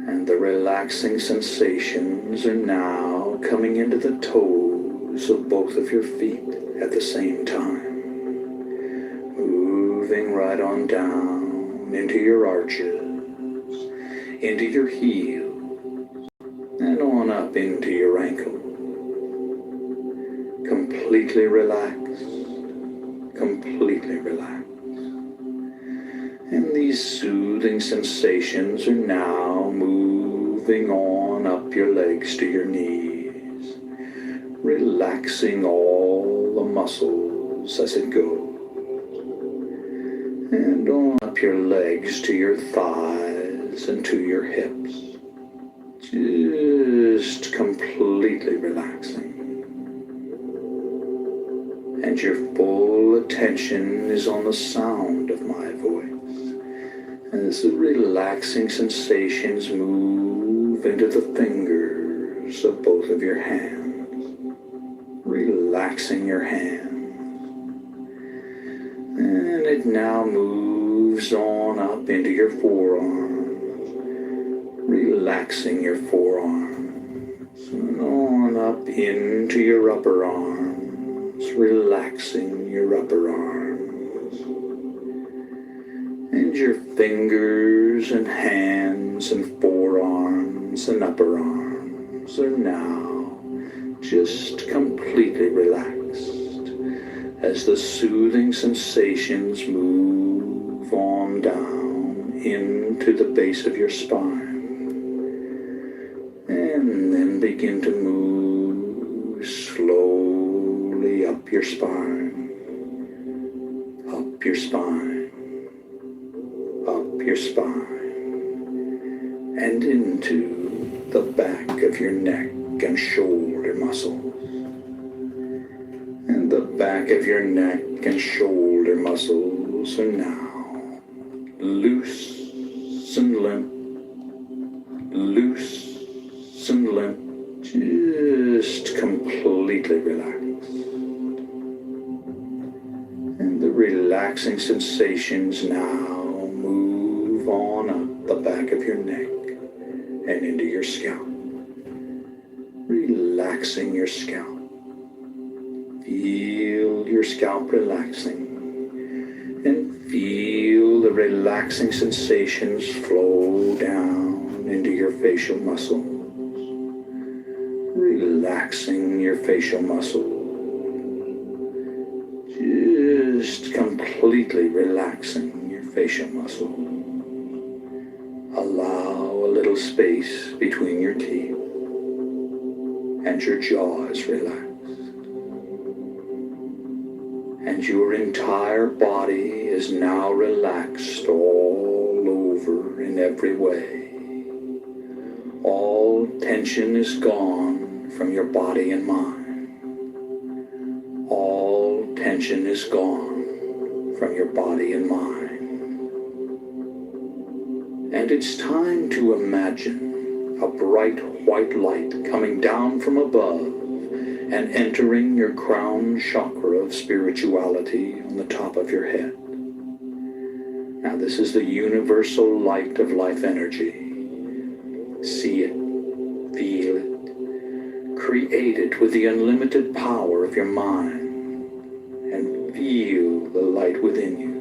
And the relaxing sensations are now coming into the toes of both of your feet at the same time. Moving moving right on down into your arches, into your heels, and on up into your ankles. Completely relaxed, completely relaxed. And these soothing sensations are now moving on up your legs to your knees, relaxing all the muscles as it goes. And on up your legs to your thighs and to your hips, just completely relaxing. And your full attention is on the sound of my voice as the relaxing sensations move into the fingers of both of your hands, relaxing your hands. And it now moves on up into your forearms, relaxing your forearms, and on up into your upper arms, relaxing your upper arms. And your fingers and hands and forearms and upper arms are now just completely relaxed as the soothing sensations move on down into the base of your spine, and then begin to move slowly up your spine, up your spine, up your spine, and into the back of your neck and shoulder muscles. And the back of your neck and shoulder muscles are now loose and limp, loose and limp, just completely relaxed. And the relaxing sensations now move on up the back of your neck and into your scalp, relaxing your scalp. Feel your scalp relaxing, and feel the relaxing sensations flow down into your facial muscles, relaxing your facial muscles, just completely relaxing your facial muscles. Allow a little space between your teeth, and your jaw is relaxed. And your entire body is now relaxed all over in every way. All tension is gone from your body and mind. All tension is gone from your body and mind. And it's time to imagine a bright white light coming down from above and entering your crown chakra of spirituality on the top of your head. Now this is the universal light of life energy. See it, feel it, create it with the unlimited power of your mind, and feel the light within you,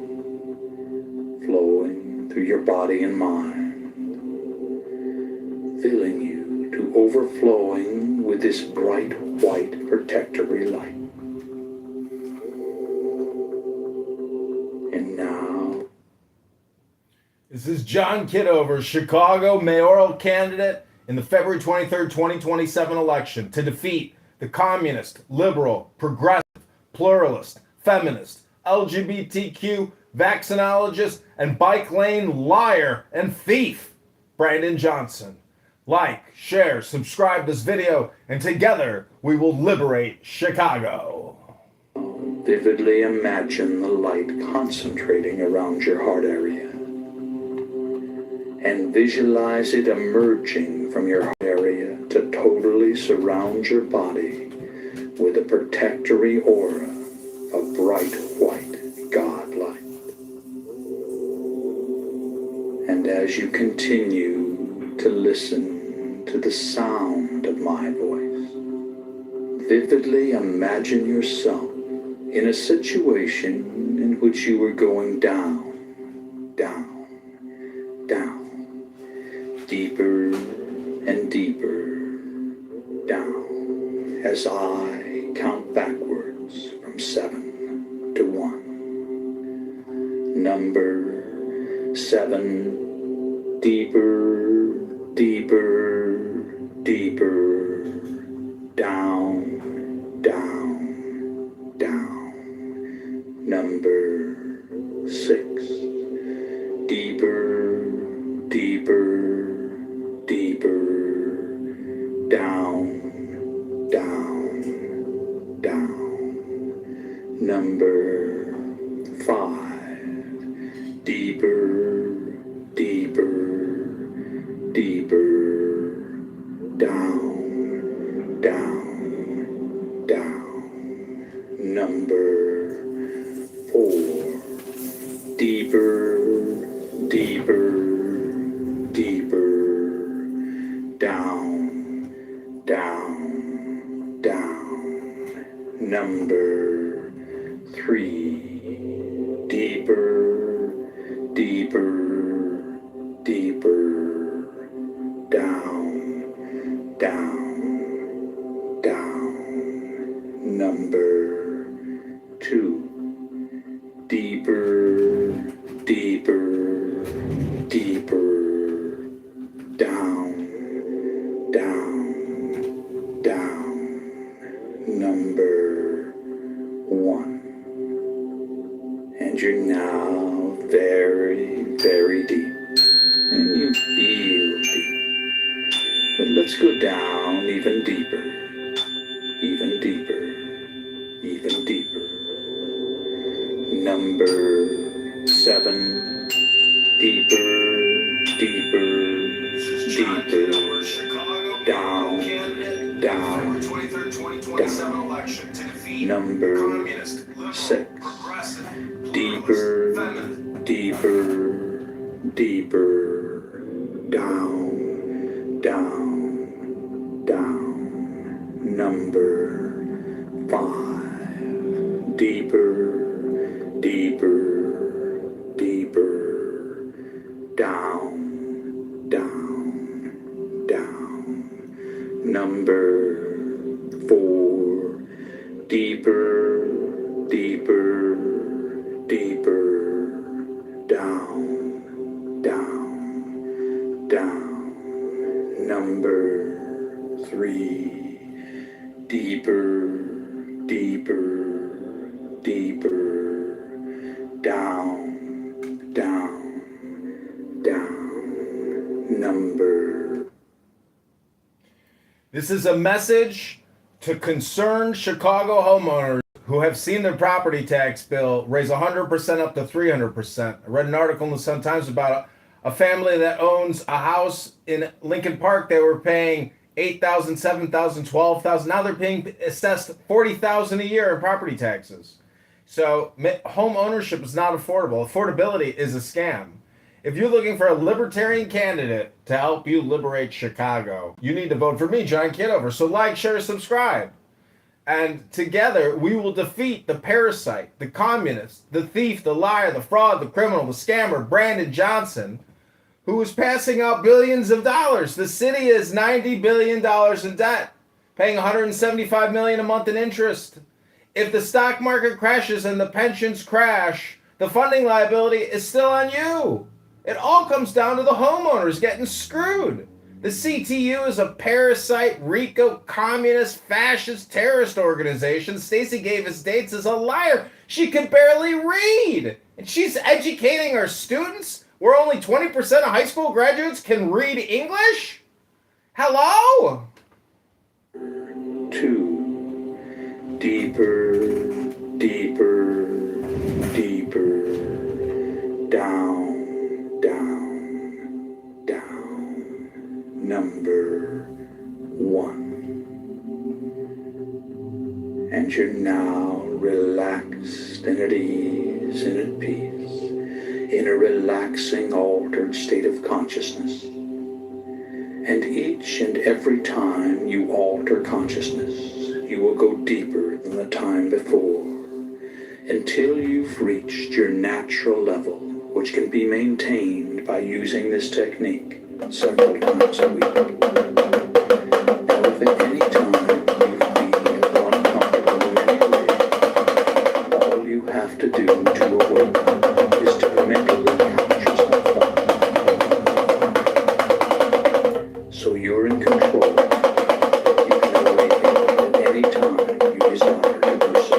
flowing through your body and mind, filling you to overflowing with this bright white protectory light. And now, this is John Kitover, Chicago mayoral candidate in the February 23rd, 2027 election to defeat the communist, liberal, progressive, pluralist, feminist, LGBTQ, vaccinologist, and bike lane liar and thief, Brandon Johnson. Like, share, subscribe this video, and together we will liberate Chicago. Vividly imagine the light concentrating around your heart area, and visualize it emerging from your heart area to totally surround your body with a protectory aura of bright white God light. And as you continue to listen to the sound of my voice, vividly imagine yourself in a situation in which you were going down, down, down, deeper and deeper down, as I count backwards from 7 to 1. Number 7, deeper, deeper, deeper, down, down, down. Number 6, deeper, deeper, deeper, down, down, down. Number 5, deeper, deeper, deeper, down, down, down. Number 4, deeper, deeper, deeper, down, down, down. Number 3, deeper, deeper, deeper, down, down, down. Number 2, deeper, deeper, deeper, down, down, down. Number 1. And you're now very, very deep. And you feel deep. But let's go down even deeper, even deeper, even deeper. Number 7, deeper, deeper, deeper, down, down, down. Number 6, deeper, deeper, deeper, down, down, down. Number 5, deeper, deeper, deeper, down, down, down. Number 4, deeper, deeper, deeper, down, down, down. Number 3, deeper, deeper, deeper, down, down, down. Number. This is a message to concerned Chicago homeowners who have seen their property tax bill raise 100% up to 300%. I read an article in the Sun-Times about a family that owns a house in Lincoln Park. They were paying $8,000, $7,000, $12,000. Now they're paying assessed $40,000 a year in property taxes. So home ownership is not affordable. Affordability is a scam. If you're looking for a libertarian candidate to help you liberate Chicago, you need to vote for me, John Kitover. So like, share, subscribe. And together we will defeat the parasite, the communist, the thief, the liar, the fraud, the criminal, the scammer, Brandon Johnson, who is passing out billions of dollars. The city is $90 billion in debt, paying $175 million a month in interest. If the stock market crashes and the pensions crash, the funding liability is still on you. It all comes down to the homeowners getting screwed. The CTU is a parasite, RICO, communist, fascist, terrorist organization. Stacey gave us dates as a liar. She could barely read. And she's educating our students where only 20% of high school graduates can read English? Hello? 2, deeper, deeper, deeper, down, down, down. Number 1. And you're now relaxed and at ease and at peace, in a relaxing, altered state of consciousness. And each and every time you alter consciousness, you will go deeper than the time before. until you've reached your natural level, which can be maintained by using this technique several times a week. Now, if at any time you feel uncomfortable in any way, all you have to do to awaken is to mentally count yourself up. So you're in control. You can awaken at any time you desire to do so.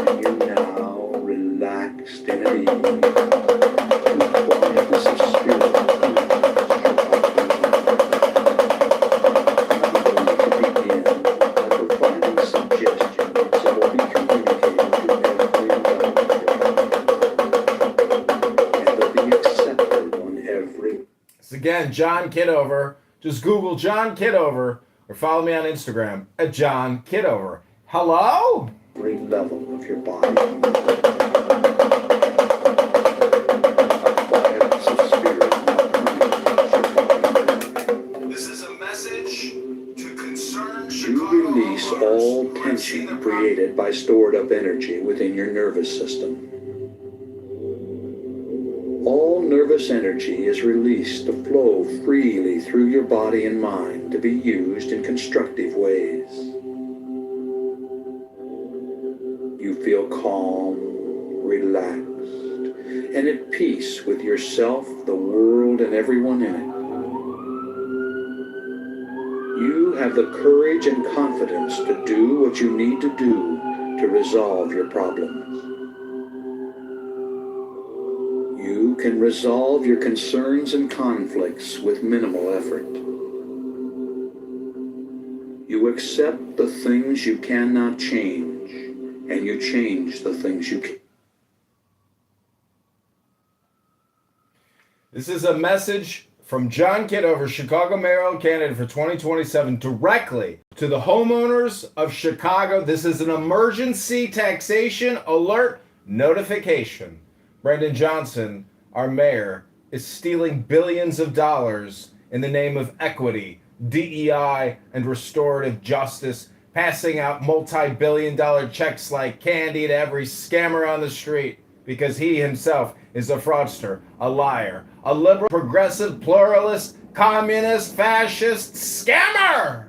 And you're now relaxed and at ease. Quietness of spirit. Again, John Kitover. Just Google John Kitover or follow me on Instagram at John Kitover. Hello? Every level of your body. This is a message to concerned You Chicago release all tension created by stored up energy within your nervous system. All nervous energy is released to flow freely through your body and mind to be used in constructive ways. You feel calm, relaxed, and at peace with yourself, the world, and everyone in it. You have the courage and confidence to do what you need to do to resolve your problems. You can resolve your concerns and conflicts with minimal effort. You accept the things you cannot change, and you change the things you can. This is a message from John Kitover, Chicago mayoral candidate for 2027, directly to the homeowners of Chicago. This is an emergency taxation alert notification. Brendan Johnson, our mayor, is stealing billions of dollars in the name of equity, DEI, and restorative justice, passing out multi-billion-dollar checks like candy to every scammer on the street because he himself is a fraudster, a liar, a liberal, progressive, pluralist, communist, fascist scammer!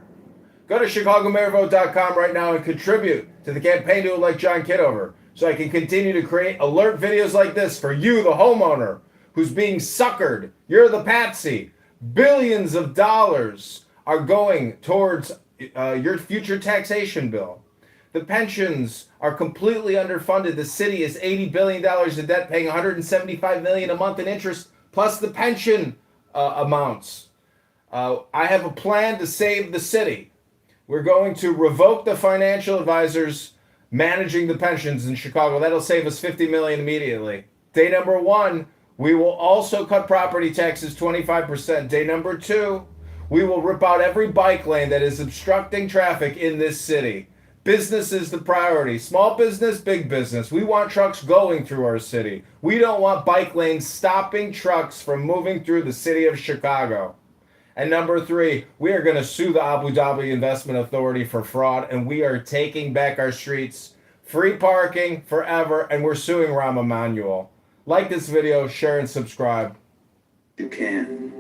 Go to ChicagoMayorVote.com right now and contribute to the campaign to elect John Kitover, so I can continue to create alert videos like this for you, the homeowner, who's being suckered. You're the patsy. Billions of dollars are going towards your future taxation bill. The pensions are completely underfunded. The city is $80 billion in debt, paying $175 million a month in interest, plus the pension amounts. I have a plan to save the city. We're going to revoke the financial advisors managing the pensions in Chicago. That'll save us $50 million immediately. Day number one, we will also cut property taxes 25%. Day number two, we will rip out every bike lane that is obstructing traffic in this city. Business is the priority. Small business, big business. We want trucks going through our city. We don't want bike lanes stopping trucks from moving through the city of Chicago. And number three, we are going to sue the Abu Dhabi Investment Authority for fraud, and we are taking back our streets. Free parking forever, and we're suing Rahm Emanuel. Like this video, share, and subscribe. You can.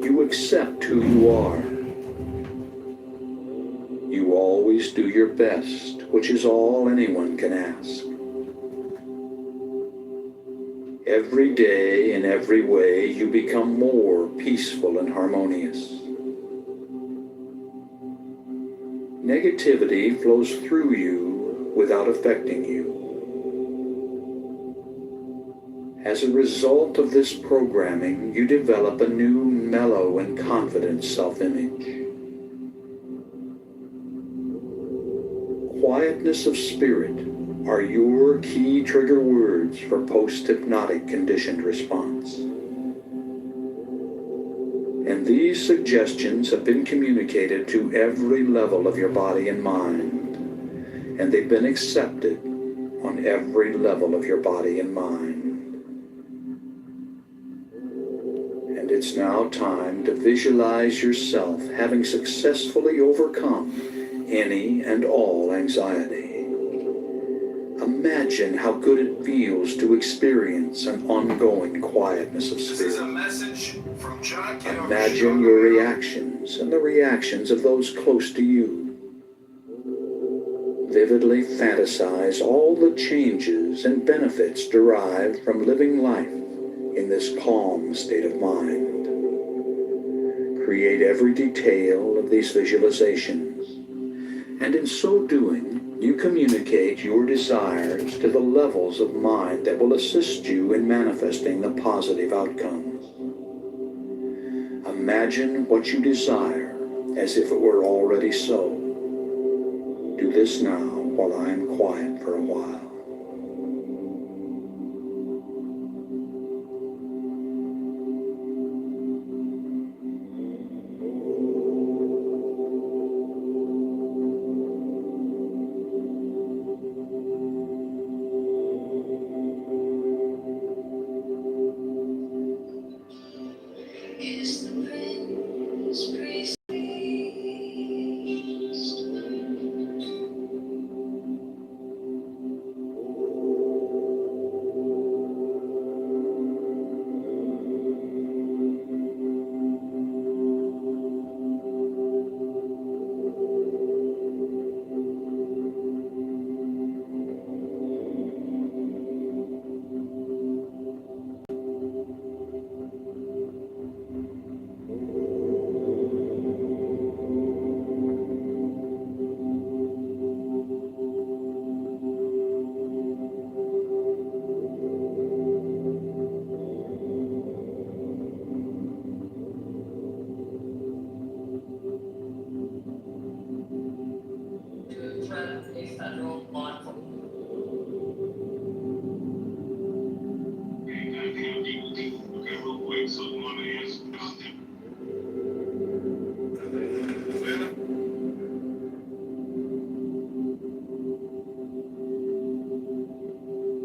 You accept who you are. You always do your best, which is all anyone can ask. Every day, in every way, you become more peaceful and harmonious. Negativity flows through you without affecting you. As a result of this programming, you develop a new, mellow, and confident self-image. Quietness of spirit are your key trigger words for post-hypnotic conditioned response. And these suggestions have been communicated to every level of your body and mind, and they've been accepted on every level of your body and mind. And it's now time to visualize yourself having successfully overcome any and all anxiety. Imagine how good it feels to experience an ongoing quietness of This is a spirit. message from John Kitover. Imagine your reactions and the reactions of those close to you. Vividly fantasize all the changes and benefits derived from living life in this calm state of mind. Create every detail of these visualizations, and in so doing, you communicate your desires to the levels of mind that will assist you in manifesting the positive outcomes. Imagine what you desire as if it were already so. Do this now while I am quiet for a while. Is the prince priest?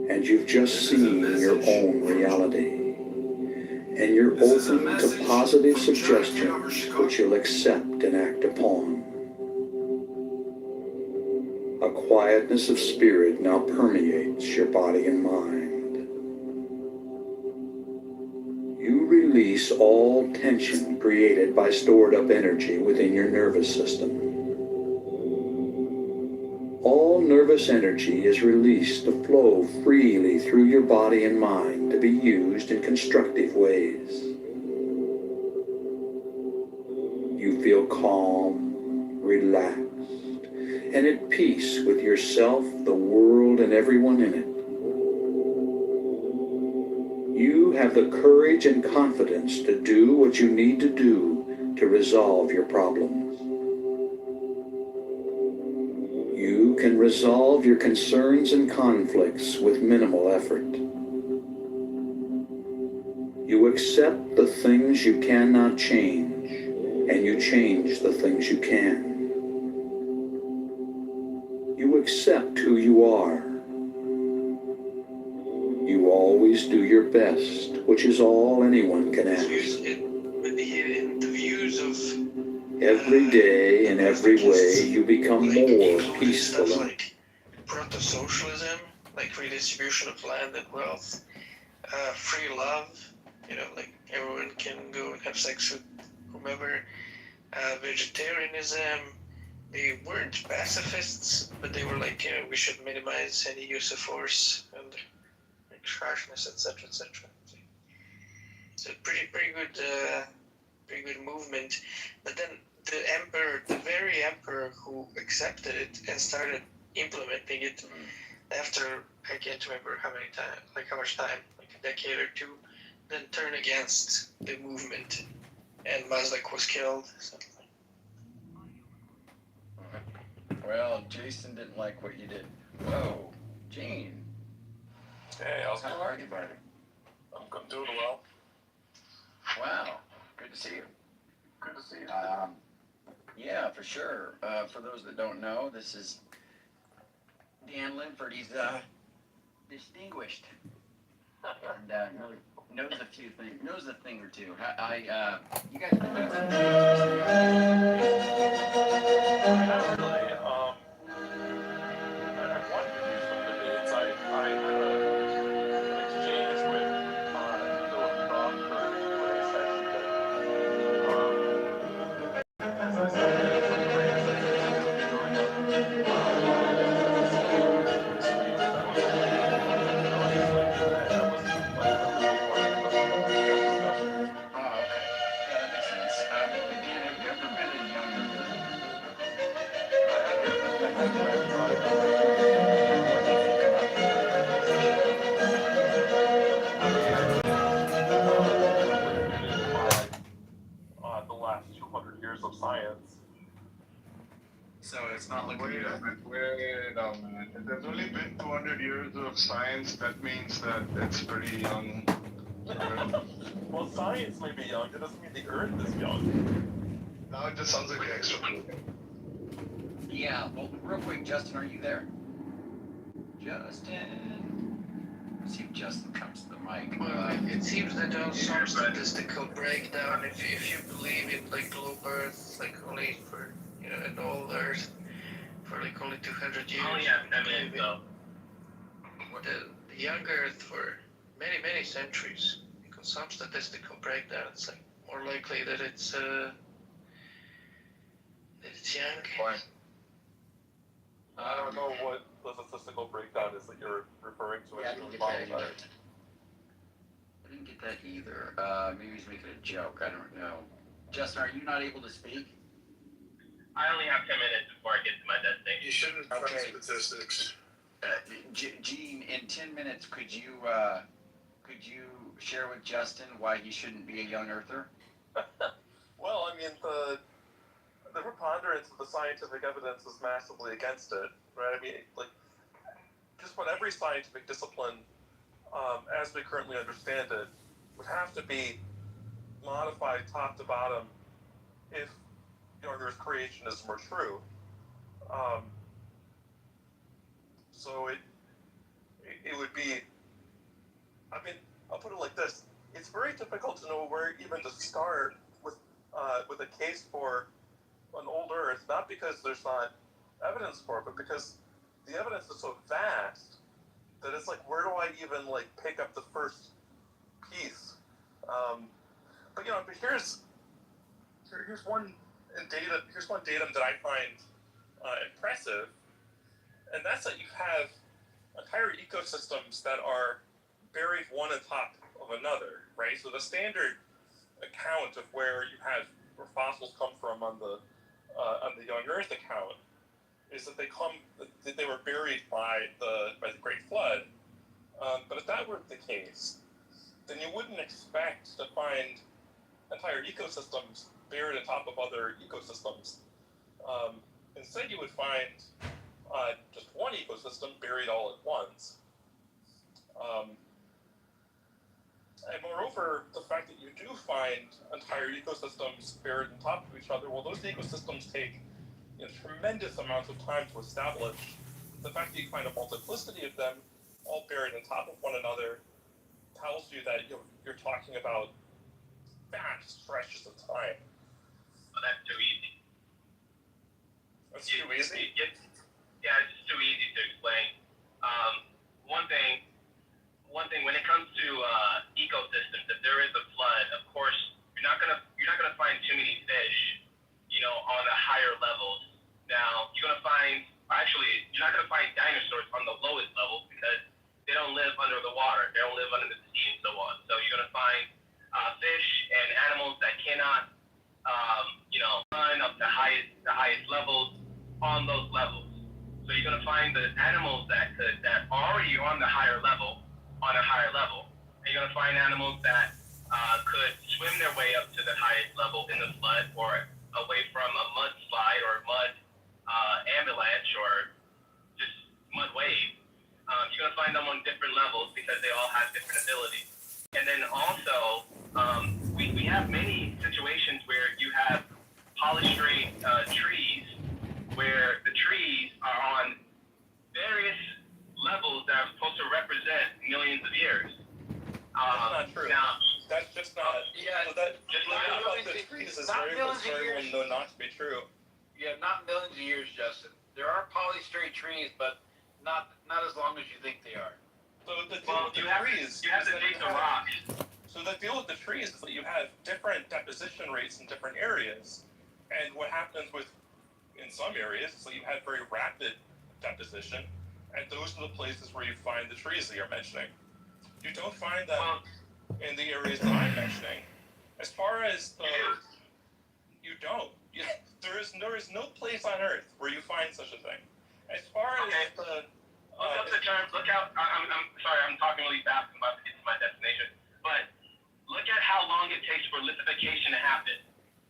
And you've just seen your own reality. And you're open to positive suggestions which you'll accept and act upon. A quietness of spirit now permeates your body and mind. You release all tension created by stored up energy within your nervous system. All nervous energy is released to flow freely through your body and mind to be used in constructive ways. You feel calm, relaxed, and at peace with yourself, the world, and everyone in it. You have the courage and confidence to do what you need to do to resolve your problems. You can resolve your concerns and conflicts with minimal effort. You accept the things you cannot change, and you change the things you can. You accept who you are. You always do your best, which is all anyone can ask. With the interviews of Every day, in every way, you become more peaceful. stuff like proto-socialism, like redistribution of land and wealth, free love, like everyone can go and have sex with whomever, vegetarianism. They weren't pacifists, but they were like, we should minimize any use of force and harshness, etc., etc. So pretty good movement. But then the very emperor who accepted it and started implementing it after, I can't remember how much time, like a decade or two, then turned against the movement, and Mazdak was killed. So. Well, Jason didn't like what you did. Whoa, Gene. Hey, How are you, buddy? I'm doing well. Wow, good to see you. Good to see you. Yeah, for sure. For those that don't know, this is Dan Linford. He's distinguished. And really knows a few things, knows a thing or two. You guys Not really. I wanted to do some debates. I had an exchange with Philip Trump for a Q&A session that, as I said, it's like great sessions that have been going on. That wasn't like a really part of the discussion. Oh, okay. Yeah, that makes sense. Dan, have you ever met a younger? I had met what do you think about the limited by the last 200 years of science. So it's not like Wait a minute. If there's only been 200 years of science, that means that it's pretty young. Well, science may be young, it doesn't mean the Earth is young. Now it just sounds like extra cool. Yeah, well, real quick, Justin, are you there? Justin. Let's see if Justin comes to the mic. It seems that there was some statistical breakdown if you believe in like globe Earth, like only for an old Earth for like only 200 years. Oh yeah, I mean so. The young Earth for many centuries. Because some statistical breakdown, it's like more likely that it's young. Fine. I don't know what the statistical breakdown is that you're referring to. Yeah, I didn't get that either. I didn't get that either. Maybe he's making a joke. I don't know. Justin, are you not able to speak? I only have 10 minutes before I get to my destination. You shouldn't trust statistics. Gene, in 10 minutes, could you share with Justin why he shouldn't be a young earther? Well, I mean, the preponderance of the scientific evidence is massively against it, right? I mean, like, just about every scientific discipline, as we currently understand it, would have to be modified top to bottom if Earth's creationism were true. So it would be, I mean, I'll put it like this: it's very difficult to know where even to start with a case for an old Earth, not because there's not evidence for it, but because the evidence is so vast that it's like, where do I even like pick up the first piece? But here's one datum that I find impressive, and that's that you have entire ecosystems that are buried one on top of another, right? So the standard account of where fossils come from on the young Earth account is that they were buried by the Great Flood. But if that were the case, then you wouldn't expect to find entire ecosystems buried on top of other ecosystems. Instead, you would find just one ecosystem buried all at once. And moreover, the fact that you do find entire ecosystems buried on top of each other, well, those ecosystems take tremendous amounts of time to establish. The fact that you find a multiplicity of them all buried on top of one another tells you that you're talking about vast stretches of time. Well, that's too easy. That's too easy? Yeah, it's just too easy to explain. One thing, when it comes to ecosystems, if there is a flood, of course, you're not gonna find too many fish, on the higher levels. Now, you're not gonna find dinosaurs on the lowest levels because they don't live under the water. They don't live under the sea and so on. So you're gonna find fish and animals that cannot, run up the highest levels on those levels. So you're gonna find the animals that already on the higher level, and you're gonna find animals that could swim their way up to the highest level in the flood or away from a mudslide or mud avalanche or just mud wave. You're gonna find them on different levels because they all have different abilities. And then also, we have many situations where you have polystrate trees, where the trees are on various levels that are supposed to represent millions of years. That's not true. Now, trees is Not very millions of well years. known not to be true. Yeah, not millions of years, Justin. There are polystrate trees, but not as long as you think they are. So the deal with the trees, you have to date the rocks. So the deal with the trees is that you have different deposition rates in different areas, and what happens in some areas is that you have very rapid deposition, and those are the places where you find the trees that you're mentioning. You don't find them in the areas that I'm mentioning. As far as you don't. There is no place on Earth where you find such a thing. As far as look up the term. Look out. I'm sorry. I'm talking really fast. I'm about to get to my destination. But look at how long it takes for lithification to happen.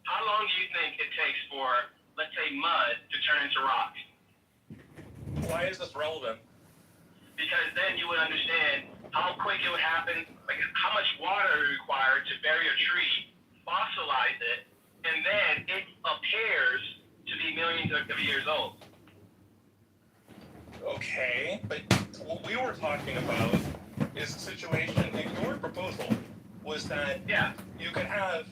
How long do you think it takes for, let's say, mud to turn into rocks? Why is this relevant? Because then you would understand how quick it would happen, like how much water is required to bury a tree, fossilize it, and then it appears to be millions of years old. Okay, but what we were talking about is a situation, like your proposal was that you could have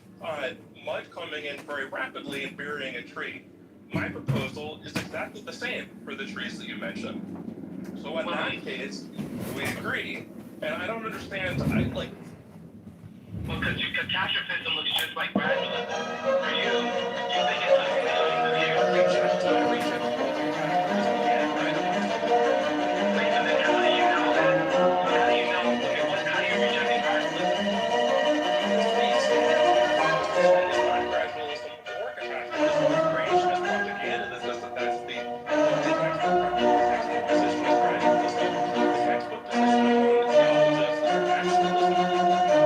mud coming in very rapidly and burying a tree. My proposal is exactly the same for the trees that you mentioned. So in that case, we agree, and I don't understand, Well, because your catastrophism looks just like gradualism. For you think it took millions of years. I reject both your catastrophism and gradualism. Wait, so then how do you know that? How do you know? Okay, how do you reject gradualism? Because the gradualism is not gradualism or catastrophism. It's creationist propaganda that says that that's the textbook position of gradualism. The textbook position of one of the theologists is rationalism,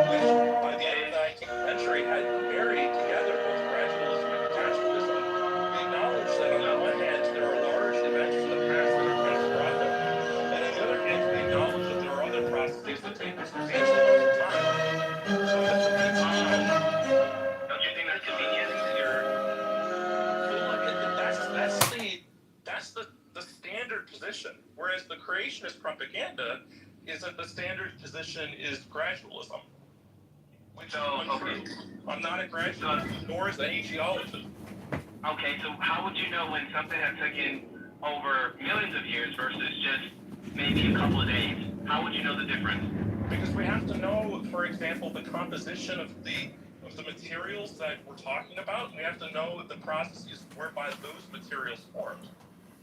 which by the end of the 19th century had married together both gradualism and catastrophism. We acknowledge that on the one hand there are large events in the past that are catastrophic, and on the other hand we acknowledge that there are other processes that take a substantial amount of time. So this depends on. Don't you think that's convenient? That's the standard position. Whereas the creationist propaganda is that the standard position is gradualism. Which is untrue. I'm not a gradualist, nor is any geologist. Okay, so how would you know when something had taken over millions of years versus just maybe a couple of days? How would you know the difference? Because we have to know, for example, the composition of the materials that we're talking about. We have to know the processes whereby those materials formed.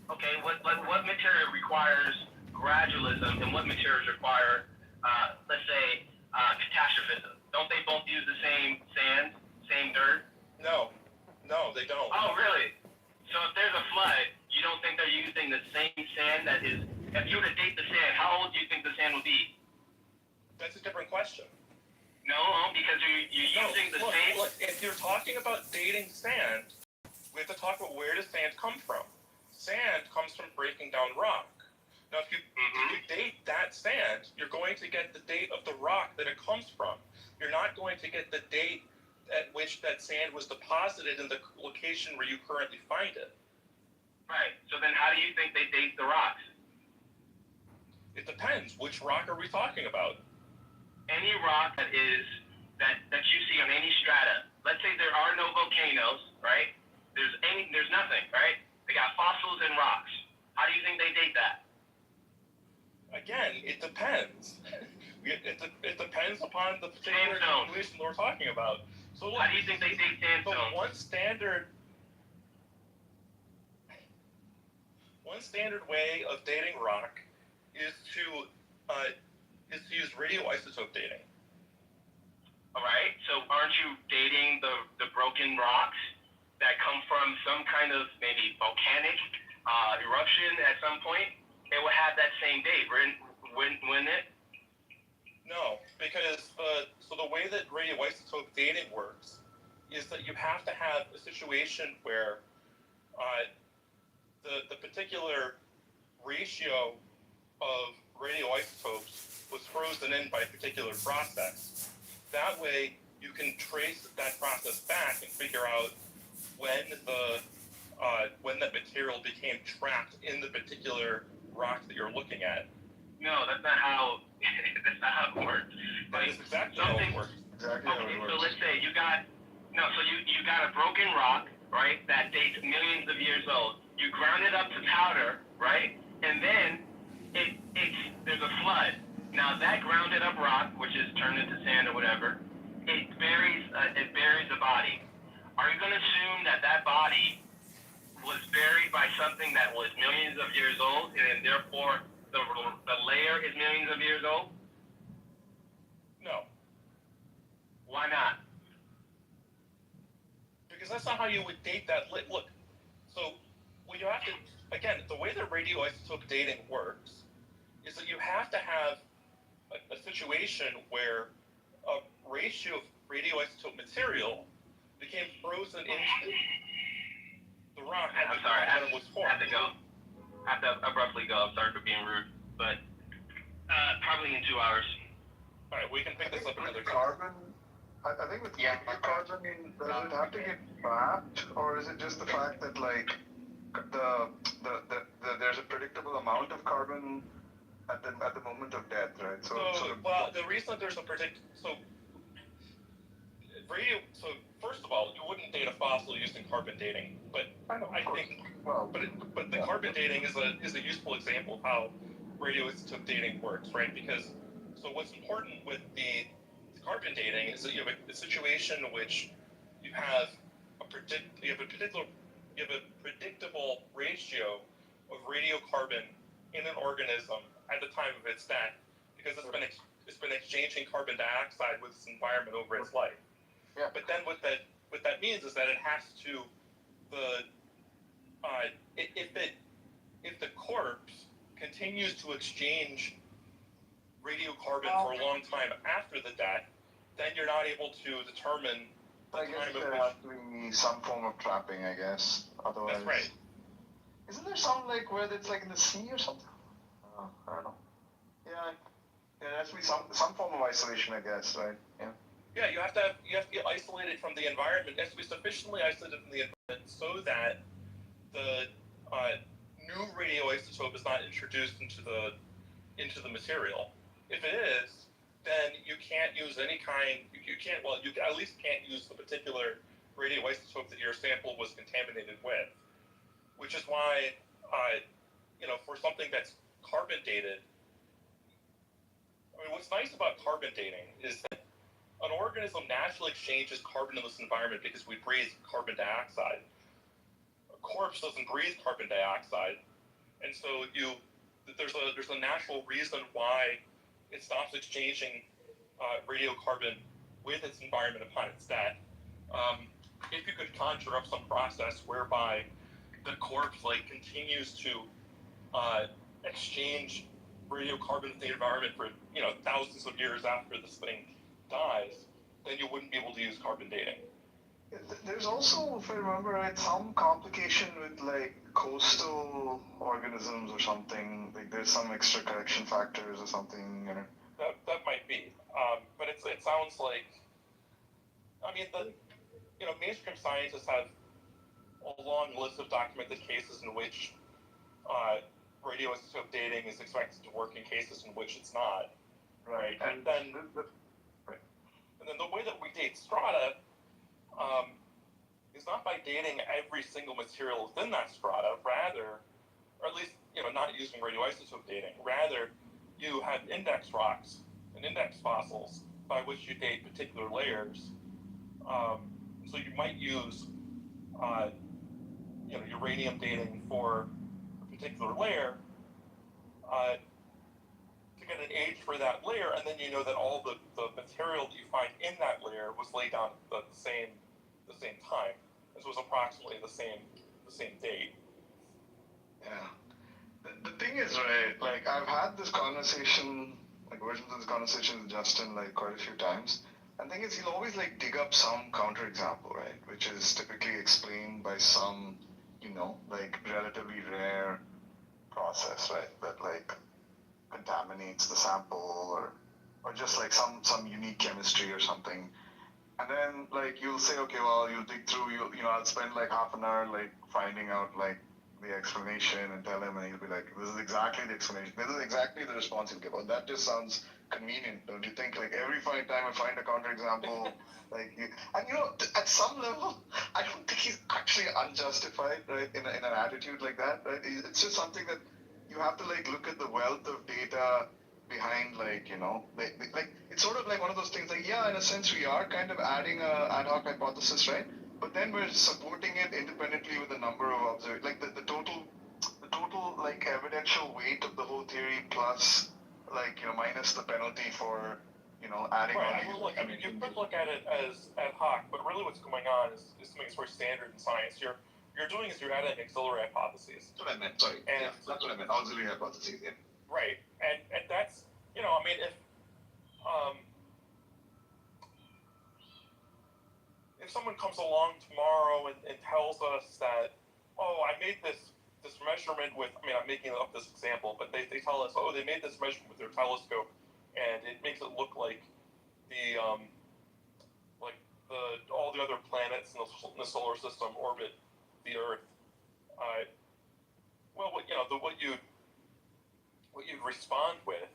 Okay, what material requires gradualism and what materials require, let's say, catastrophism? Don't they both use the same sand, same dirt? No, they don't. Oh, really? So if there's a flood, you don't think they're using the same sand that is, if you were to date the sand, how old do you think the sand would be? That's a different question. No, because you're using the same... Look, if you're talking about dating sand, we have to talk about where does sand come from. Sand comes from breaking down rock. Now, if you date that sand, you're going to get the date of the rock that it comes from. You're not going to get the date at which that sand was deposited in the location where you currently find it. Right. So then how do you think they date the rocks? It depends. Which rock are we talking about? Any rock that you see on any strata. Let's say there are no volcanoes, right? There's nothing, right? They got fossils and rocks. How do you think they date that? Again, it depends. It depends upon the particular situation we're talking about. So look, how do you think they date sandstone? One standard way of dating rock is to use radioisotope dating. All right. So aren't you dating the broken rocks that come from some kind of maybe volcanic eruption at some point? It would have that same date, wouldn't it? No, because so the way that radioisotope dating works is that you have to have a situation where the particular ratio of radioisotopes was frozen in by a particular process. That way, you can trace that process back and figure out when that material became trapped in the particular rock that you're looking at. No, that's not how it works. That is exactly how it works. Okay, so let's say you got No, so you got a broken rock, right, that dates millions of years old. You ground it up to powder, right, and then there's a flood. Now that grounded up rock, which is turned into sand or whatever, it buries a body. Are you going to assume that that body was buried by something that was millions of years old, and therefore the layer is millions of years old? No, Why not? because that's not how you would date that. Look, so what you have to, again, the way that radioisotope dating works is that you have to have a situation where a ratio of radioisotope material became frozen into the rock I'm sorry, when it was formed. I have to go. I have to abruptly go. I'm sorry for being rude, but probably in 2 hours. All right, we can pick this up another time. Carbon, I think with carbon, does it have to get trapped, or is it just the fact that like the there's a predictable amount of carbon at the moment of death, right? So the reason that there's a so first of all, you wouldn't date a fossil using carbon dating, but but the carbon dating is a useful example of how radioisotope dating works, right? Because so what's important with the carbon dating is that you have a situation in which you have a predictable ratio of radiocarbon in an organism at the time of its death, because it's been exchanging carbon dioxide with its environment over its life. Yeah. But then what that means is that it has to if the corpse continues to exchange radiocarbon for a long time after the death, then you're not able to determine the I guess time there at has to be some form of trapping, I guess. Otherwise, That's right. Isn't there some like where it's like in the sea or something? I don't know. Yeah, there has to be some form of isolation, I guess, right? Yeah. Yeah, you have to get isolated from the environment. It has to be sufficiently isolated from the environment so that the new radioisotope is not introduced into the material. If it is, then you can't use any kind. You at least can't use the particular radioisotope that your sample was contaminated with. Which is why, for something that's carbon dated, I mean, what's nice about carbon dating is that an organism naturally exchanges carbon in this environment because we breathe carbon dioxide. A corpse doesn't breathe carbon dioxide, and so there's a natural reason why it stops exchanging radiocarbon with its environment upon its death. If you could conjure up some process whereby the corpse continues to exchange radiocarbon with the environment for thousands of years after this thing dies, then you wouldn't be able to use carbon dating. There's also, if I remember right, some complication with coastal organisms or something. Like there's some extra correction factors or something. That might be, but it sounds like, I mean, mainstream scientists have a long list of documented cases in which radioisotope dating is expected to work in cases in which it's not. Right. And then the way that we date strata is not by dating every single material within that strata, rather, or at least not using radioisotope dating. Rather, you have index rocks and index fossils by which you date particular layers. So you might use uranium dating for a particular layer to get an age for that layer, and then you know that all the material that you find in that layer was laid down at the same time. This was approximately the same date. Yeah. The thing is, right, I've had this conversation, versions of this conversation with Justin quite a few times. And the thing is, he'll always dig up some counterexample, right, which is typically explained by some, relatively rare process, right, that contaminates the sample or just some unique chemistry or something. And then you'll say, okay, well, you'll dig through, I'll spend half an hour finding out the explanation and tell him, and he'll be like, this is exactly the explanation. This is exactly the response he'll give. Oh, that just sounds convenient, don't you think? Like every time I find a counterexample, at some level, I don't think he's actually unjustified, right? In an attitude like that, right? It's just something that you have to look at the wealth of data behind, it's sort of like one of those things. Like, yeah, in a sense, we are kind of adding a ad hoc hypothesis, right? But then we're supporting it independently with a number of observations, the total evidential weight of the whole theory plus minus the penalty for adding Right. on. Look, I mean, you could look at it as ad hoc, but really what's going on is something that's very standard in science. You're doing is you're adding auxiliary hypotheses. That's what I meant. Sorry. And that's what I meant. Auxiliary hypotheses. Yeah. Right. And that's I mean, if someone comes along tomorrow and tells us that, oh, I made this measurement with, I mean, I'm making up this example, but they tell us, oh, they made this measurement with their telescope, and it makes it look like all the other planets in the solar system orbit the Earth. Well, what you'd respond with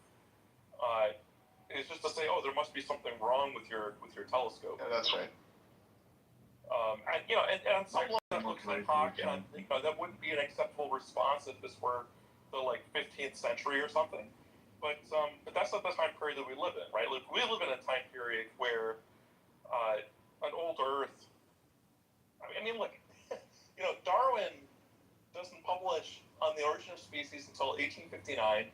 is just to say, oh, there must be something wrong with your telescope. Yeah, that's right. And on some level that looks like hawk, and that wouldn't be an acceptable response if this were the 15th century or something. But that's not the time period that we live in, right? Like, we live in a time period where an old Earth. I mean, look, Darwin doesn't publish on the Origin of Species until 1859,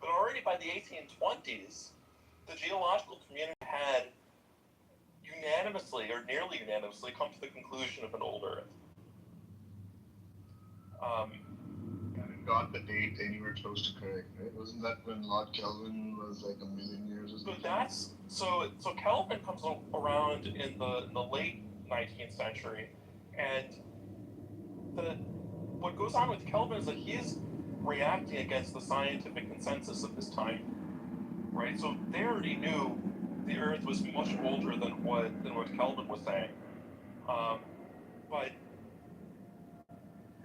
but already by the 1820s, the geological community had unanimously, or nearly unanimously, come to the conclusion of an old Earth. Haven't got the date anywhere close to correct, right? Wasn't that when Lord Kelvin was like a million years or something? So Kelvin comes around in the late 19th century, and what goes on with Kelvin is that he's reacting against the scientific consensus of his time, right? So they already knew the Earth was much older than what Kelvin was saying,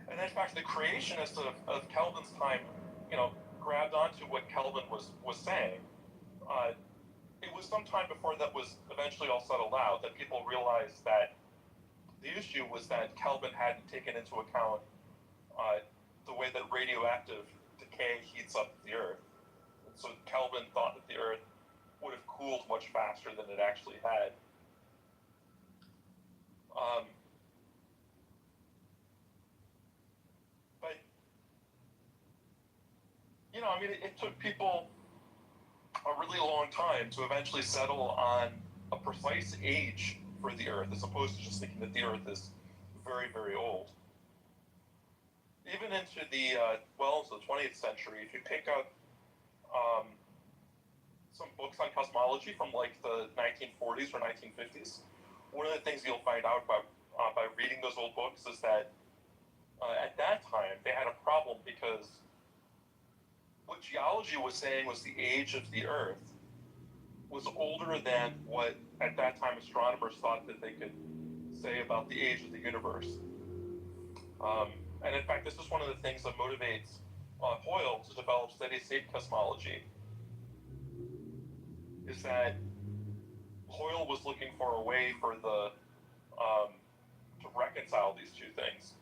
and in fact, the creationists of Kelvin's time, grabbed onto what Kelvin was saying. It was some time before that was eventually all settled out that people realized that the issue was that Kelvin hadn't taken into account the way that radioactive decay heats up the Earth. And so Kelvin thought that the Earth would have cooled much faster than it actually had. But I mean, it took people a really long time to eventually settle on a precise age for the Earth, as opposed to just thinking that the Earth is very, very old. Even into the 20th century, if you pick up some books on cosmology from the 1940s or 1950s, one of the things you'll find out by reading those old books is that at that time they had a problem because what geology was saying was the age of the Earth was older than what at that time astronomers thought that they could say about the age of the universe. And in fact, this is one of the things that motivates Hoyle to develop steady-state cosmology, is that Hoyle was looking for a way for to reconcile these two things: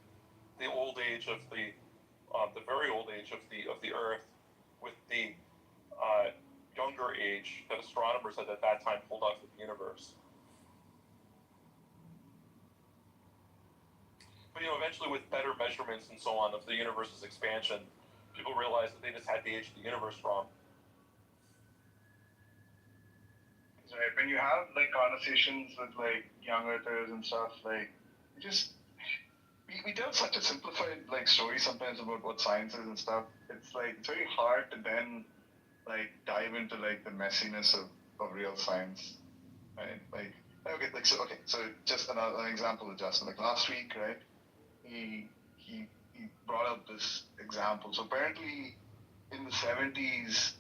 the old age of the very old age of the Earth with the younger age that astronomers at that time pulled out of the universe. But eventually, with better measurements and so on of the universe's expansion, people realized that they just had the age of the universe wrong. Right. When you have conversations with young earthers and stuff, we tell such a simplified story sometimes about what science is and stuff. It's it's very hard to then dive into the messiness of real science, right? So just an example of Justin. Last week, right? He brought up this example. So apparently, in the 70s,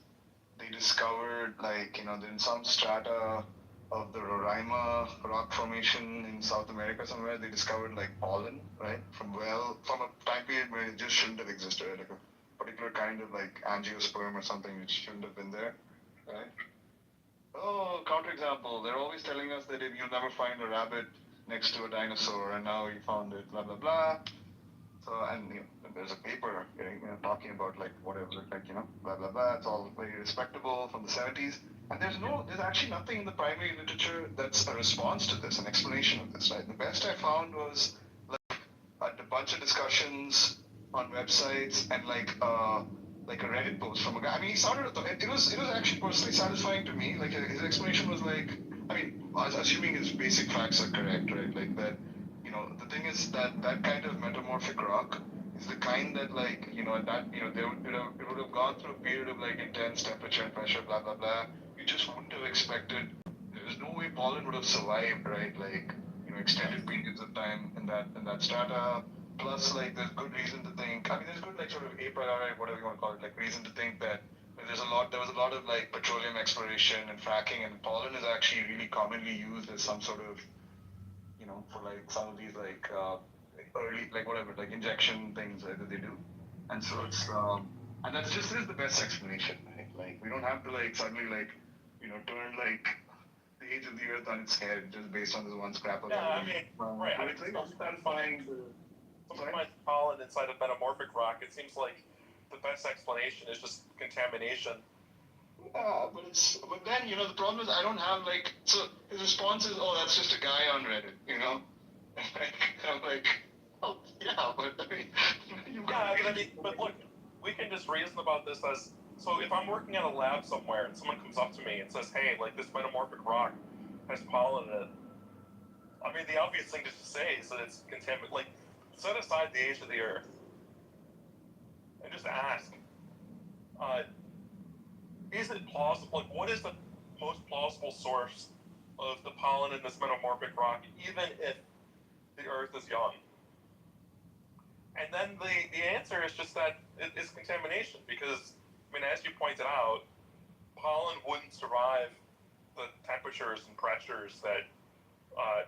they discovered in some strata the Roraima rock formation in South America somewhere. They discovered like pollen, right, from a time period where it just shouldn't have existed, like a particular kind of like angiosperm or something which shouldn't have been there, right? Oh, counterexample. They're always telling us that if you'll never find a rabbit next to a dinosaur, and now you found it, blah blah blah. So, and there's a paper talking about like whatever, like blah blah blah. It's all very respectable from the 70s, and there's actually nothing in the primary literature that's a response to this, an explanation of this. Right? The best I found was like a bunch of discussions on websites and like a Reddit post from a guy. I mean, he sounded it was actually personally satisfying to me. Like his explanation was like, I mean, assuming his basic facts are correct, right? Like that, the thing is that that kind of metamorphic rock is the kind that like it would have gone through a period of like intense temperature and pressure, blah blah blah. You just wouldn't have expected. There's no way pollen would have survived, right? Like extended periods of time in that strata. Plus, like, there's good reason to think. I mean, there's good, like, sort of a priori, whatever you want to call it, like, reason to think that there was a lot of, like, petroleum exploration and fracking, and pollen is actually really commonly used as some sort of, for, like, some of these, like, early, like, whatever, like, injection things that they do. And so it's, and that's just is the best explanation, right? Like, we don't have to, like, suddenly, like, turn, like, the age of the earth on its head just based on this one scrap of evidence. Right. I mean, it's like satisfying sometimes pollen inside a metamorphic rock. It seems like the best explanation is just contamination. Yeah, but then the problem is I don't have like so his response is, oh, that's just a guy on Reddit, I'm like, oh yeah, but I mean but look, we can just reason about this as so if I'm working at a lab somewhere and someone comes up to me and says, hey, like this metamorphic rock has pollen in it. I mean, the obvious thing to say is that it's contaminated. Like, set aside the age of the Earth and just ask, is it plausible? Like, what is the most plausible source of the pollen in this metamorphic rock, even if the Earth is young? And then the answer is just that it is contamination, because, I mean, as you pointed out, pollen wouldn't survive the temperatures and pressures that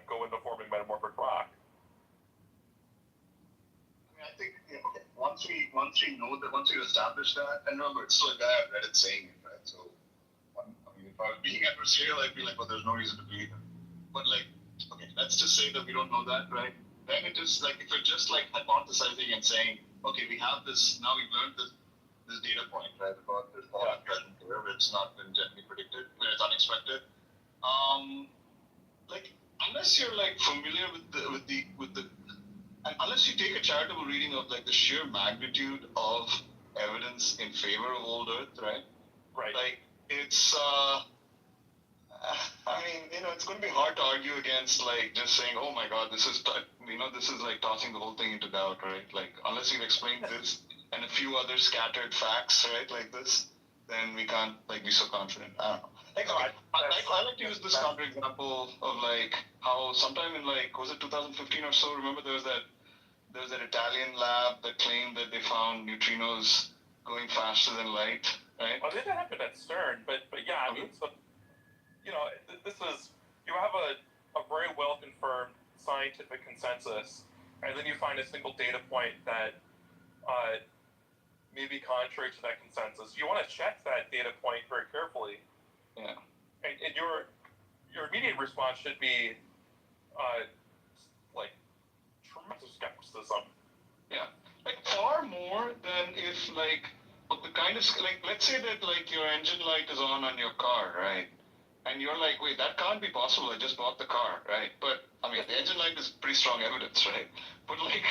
go into forming metamorphic rock. I think once we know that, once we establish that, and remember, it's still a guy on Reddit saying it, right? So, I mean, if I was being adversarial, I'd be like, well, there's no reason to believe him. But like, okay, let's just say that we don't know that, right? Then it is like, if you're just like hypothesizing and saying, okay, we have this, now we've learned this data point, right, about this pollen present here, it's not been generally predicted, where it's unexpected. Like, unless you're like familiar with the and unless you take a charitable reading of like the sheer magnitude of evidence in favor of old Earth, right? Right. Like it's, I mean, it's going to be hard to argue against like just saying, oh my God, this is like tossing the whole thing into doubt, right? Like unless you've explained this and a few other scattered facts, right, like this, then we can't like be so confident. I don't know. Like, I like to use this counterexample of like how sometime in like, was it 2015 or so? Remember there was that Italian lab that claimed that they found neutrinos going faster than light, right? Well, it didn't happen at CERN, but yeah, I mean, so, this is, you have a very well confirmed scientific consensus, and then you find a single data point that may be contrary to that consensus. You want to check that data point very carefully. Yeah. And your immediate response should be like tremendous skepticism. Yeah. Like far more than if like the kind of like let's say that like your engine light is on your car, right? And you're like, wait, that can't be possible. I just bought the car, right? But I mean, the engine light is pretty strong evidence, right? But like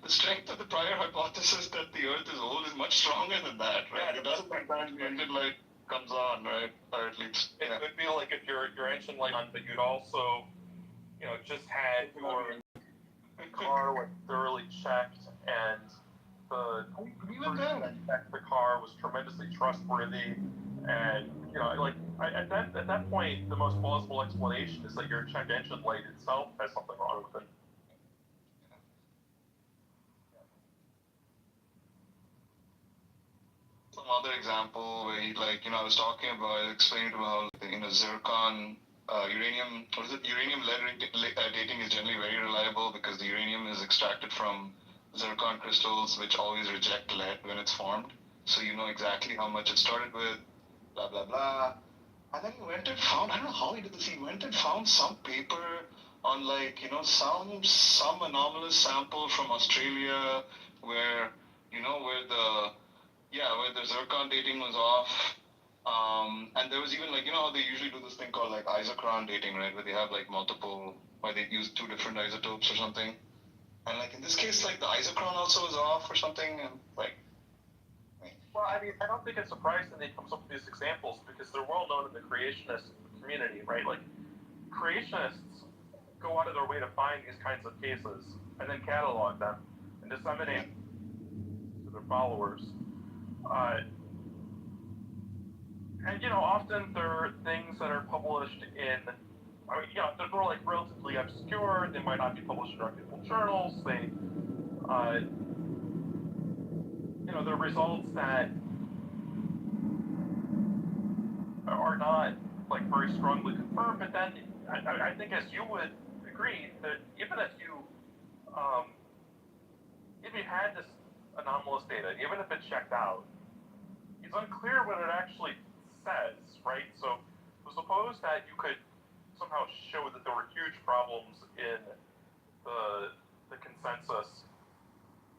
the strength of the prior hypothesis that the Earth is old is much stronger than that, right? It doesn't sometimes the engine light comes on, right? Or at least it would be like if your engine light on, but you'd also, just had your car like thoroughly checked, and the car was tremendously trustworthy, and at that point, the most plausible explanation is that your check engine light itself has something wrong with it. other example where he, like, I was talking about, explaining to him how, zircon, uranium, what is it? Uranium-lead dating is generally very reliable because the uranium is extracted from zircon crystals, which always reject lead when it's formed. So you know exactly how much it started with, blah, blah, blah. And then he went and found, I don't know how he did this, he went and found some paper on, like, some anomalous sample from Australia where, where the zircon dating was off. And there was even, like, how they usually do this thing called, like, isochron dating, right? Where they have, like, where they use 2 different isotopes or something. And, like, in this case, like, the isochron also was off or something, and, like... Well, I mean, I don't think it's surprising that he comes up with these examples because they're well known in the creationist community, right? Like, creationists go out of their way to find these kinds of cases and then catalog them and disseminate to their followers. And, often they're things that are published in, they're more like relatively obscure. They might not be published in reputable journals. They're results that are not, like, very strongly confirmed. But then I think, as you would agree, that even if you had this anomalous data, even if it checked out, it's unclear what it actually says, right? So suppose that you could somehow show that there were huge problems in the consensus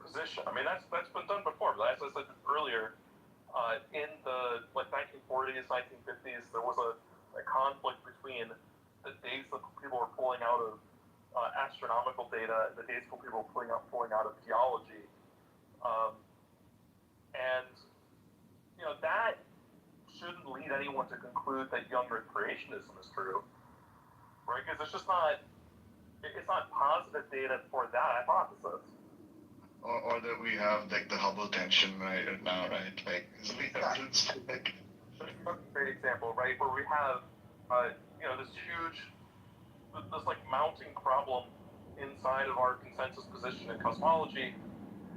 position. I mean, that's been done before. But as I said earlier, in the 1940s, 1950s, there was a conflict between the dates that people were pulling out of astronomical data and the dates that people were pulling out of geology. And that shouldn't lead anyone to conclude that young Earth creationism is true, right? Because it's not positive data for that hypothesis. Or that we have, like, the Hubble tension right now, right? Like, is the evidence, like... That's a great example, right? Where we have, this like mounting problem inside of our consensus position in cosmology.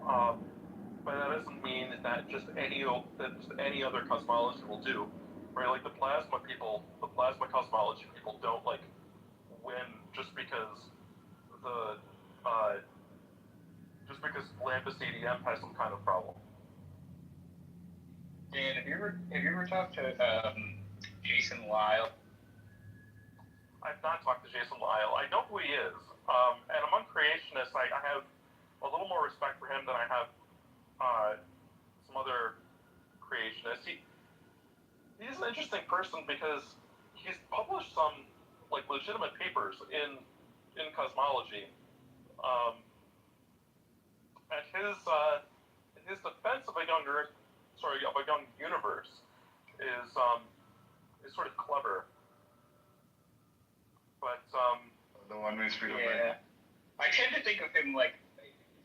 But that doesn't mean that just any other cosmology will do, right? Like the plasma cosmology people don't, like, win just because Lampus ADM has some kind of problem. Dan, have you ever talked to Jason Lyle? I've not talked to Jason Lyle. I know who he is. And among creationists, I have a little more respect for him than I have some other creationists. He's an interesting person because he's published some, like, legitimate papers in cosmology. And his defense of a young universe is sort of clever. But the one-way street of yeah, I tend to think of him, like,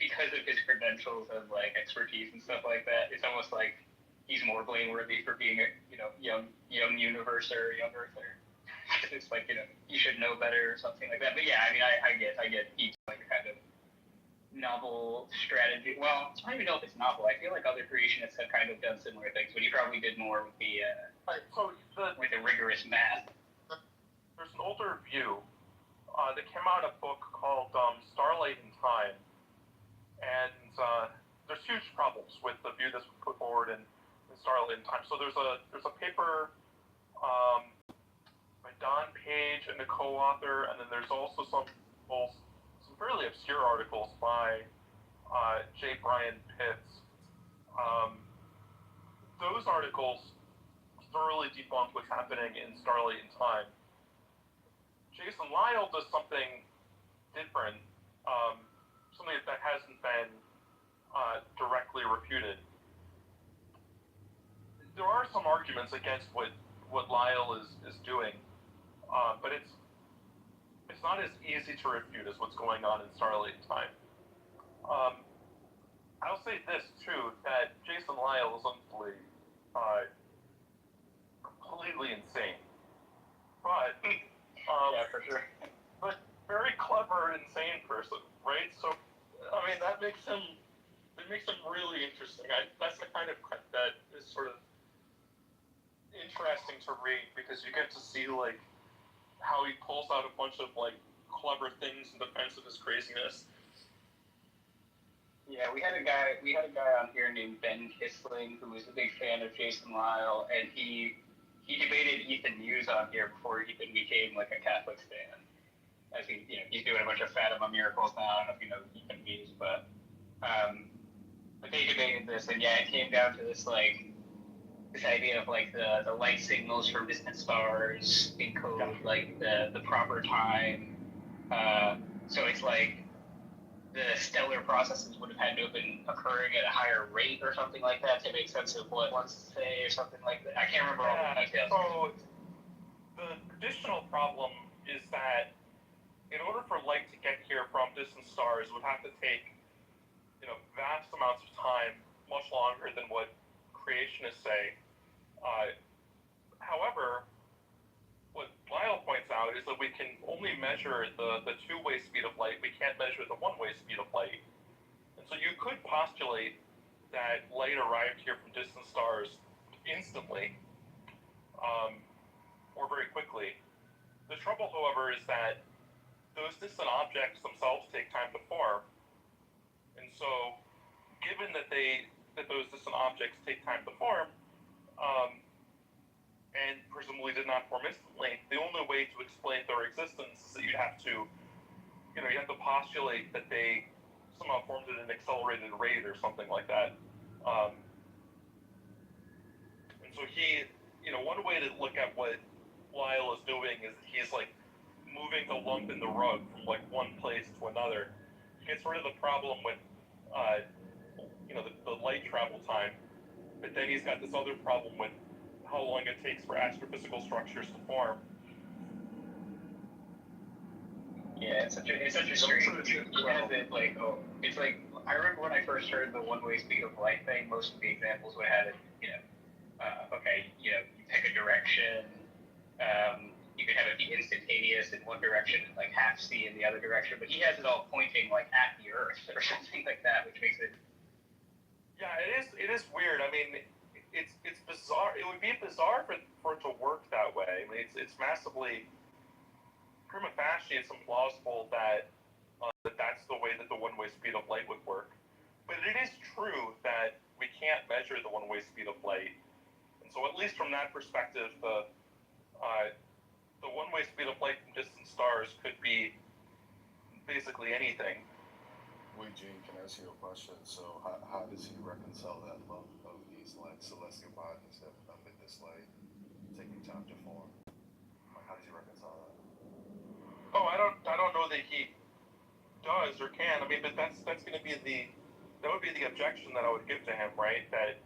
because of his credentials and, like, expertise and stuff like that. It's almost like he's more blameworthy for being a young universer, young earther. It's like, you should know better or something like that. But yeah, I mean, I get each, like, kind of novel strategy. Well, I don't even know if it's novel. I feel like other creationists have kind of done similar things, but he probably did more with with the rigorous math. There's an older view that came out of a book called Starlight in Time, and there's huge problems with the view that's put forward in Starlight in Time. So there's a paper by Don Page and a co-author, and then there's also some fairly obscure articles by J. Brian Pitts. Those articles thoroughly debunk what's happening in Starlight in Time. Jason Lyle does something different, something that hasn't been directly refuted. There are some arguments against what Lyle is doing, but it's not as easy to refute as what's going on in Starlight in Time. I'll say this too, that Jason Lyle is ultimately completely insane, but yeah, for sure. But very clever, insane person, right? So, I mean, that makes him makes them really interesting. That's the kind of that is sort of interesting to read because you get to see like how he pulls out a bunch of like clever things in defense of his craziness. Yeah, we had a guy on here named Ben Kissling who was a big fan of Jason Lyle, and he debated Ethan Hughes on here before he became like a Catholic fan. As he's doing a bunch of Fatima miracles now. I don't know if you know Ethan Hughes, but they debated this, and yeah, it came down to this idea of like the light signals from distant stars encode like the proper time. So it's like the stellar processes would have had to have been occurring at a higher rate or something like that to make sense of what it wants to say or something like that. I can't remember all the details. So the traditional problem is that in order for light to get here from distant stars, it would have to take vast amounts of time, much longer than what creationists say. However, what Lyle points out is that we can only measure the two-way speed of light. We can't measure the one-way speed of light. And so you could postulate that light arrived here from distant stars instantly, or very quickly. The trouble, however, is that those distant objects themselves take time to form. And so, given that those distant objects take time to form, and presumably did not form instantly, the only way to explain their existence is that you'd have to postulate that they somehow formed at an accelerated rate or something like that. And so one way to look at what Lyle is doing is he's like moving the lump in the rug from like one place to another. He gets rid of the problem with, the light travel time, but then he's got this other problem with how long it takes for astrophysical structures to form. Yeah, it's such a strange. It's like I remember when I first heard the one-way speed of light thing. Most of the examples would have it. You pick a direction. You could have it be instantaneous in one direction and like half C in the other direction. But he has it all pointing like at the Earth or something like that, which makes it. Yeah, it is weird. I mean, it's bizarre. It would be bizarre for it to work that way. I mean, it's massively prima facie. It's implausible that that's the way that the one-way speed of light would work. But it is true that we can't measure the one-way speed of light, and so at least from that perspective, the one-way speed of light from distant stars could be basically anything. Wait, Gene, can I ask you a question? So how does he reconcile that love of these like celestial bodies that emit this light taking time to form? Like, how does he reconcile that? Oh, I don't know that he does or can. I mean, but that's going to be that would be the objection that I would give to him, right? That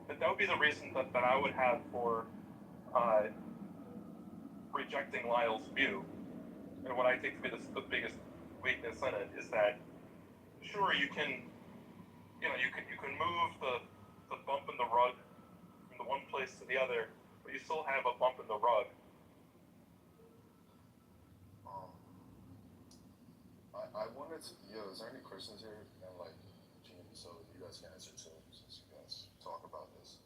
would be the reason that I would have for rejecting Lyle's view. And what I think to be the biggest weakness in it is that sure you can move the bump in the rug from the one place to the other, but you still have a bump in the rug. I wanted to, is there any questions here? And like, Gene, so you guys can answer too, since you guys talk about this.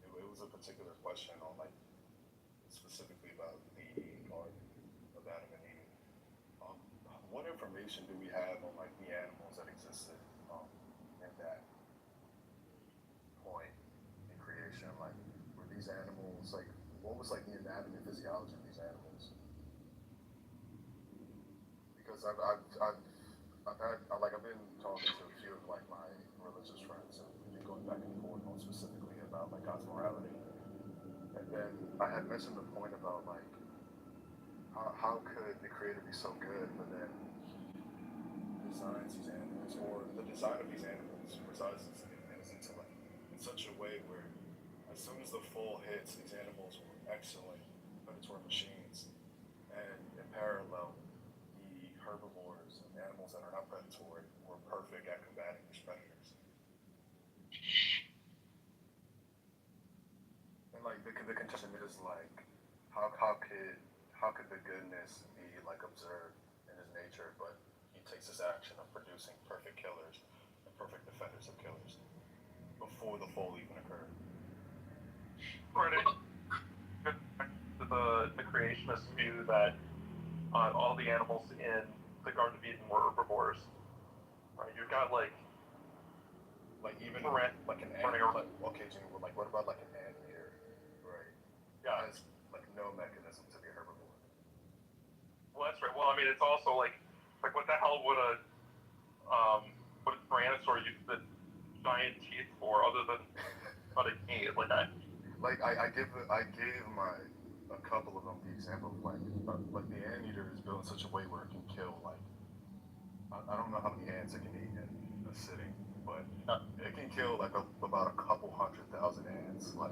It was a particular question on like, specifically about the Garden of Adam and Eve. What information do we have on like the animals that existed at that point in creation? Like, were these animals like, what was like the anatomy and physiology of these animals? Because I've been talking to a few of like my religious friends and we've been going back and forth on specifically about like God's morality. And then I had mentioned the point about like how could the creator be so good, but then he designs these animals, or the design of these animals resides in his intellect in such a way where as soon as the fall hits, these animals were excellent predatory machines, and in parallel, the herbivores and animals that are not predatory were perfect at combating these predators. And like the contention is like, how could the goodness be like observed in his nature, but he takes this action of producing perfect killers and perfect defenders of killers before the fall even occurred. Right. The creationists view that all the animals in the Garden of Eden were herbivores. Right? You've got like even rat like an running ant. around. Okay, Jimmy, like what about like an anteater, right? Yeah. It has like no mechanism to be a herbivore. Well, that's right. Well, I mean, it's also like what the hell would a tyrannosaur use the giant teeth for other than cutting meat? I gave a couple of them the example of like the anteater is built in such a way where it can kill like I don't know how many ants it can eat in a sitting, but it can kill like about a couple 100,000 ants like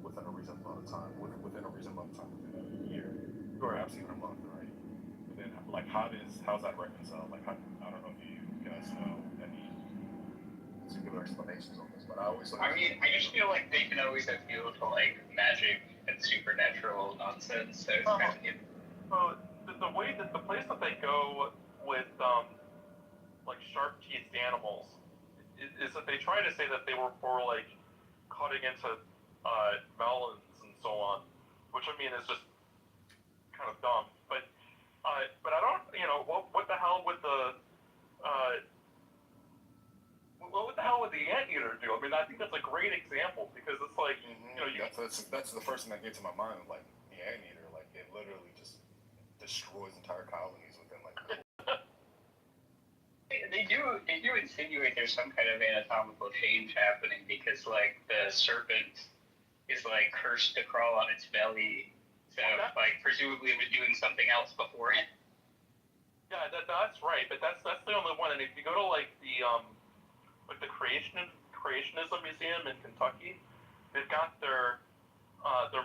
within a reasonable amount of time, within a a year, or perhaps even a month, right? But then like how's that reconciled? Like I don't know if you guys know any particular explanations on this, but I just feel like they can always appeal to like magic and supernatural nonsense. So it's kind of the way that the place that they go with like sharp-teethed animals is that they try to say that they were for like cutting into melons and so on, which I mean is just kind of dumb. But I don't, what the hell would what the hell would the anteater do? I mean, I think that's a great example because it's like, that's the first thing that came to my mind. Like the anteater, like it literally just destroys entire colonies within like. They do insinuate there's some kind of anatomical change happening because like the serpent is like cursed to crawl on its belly, so like presumably it was doing something else before it. Yeah, that's right, but that's the only one. And if you go to like the Creationism Museum in Kentucky, they've got their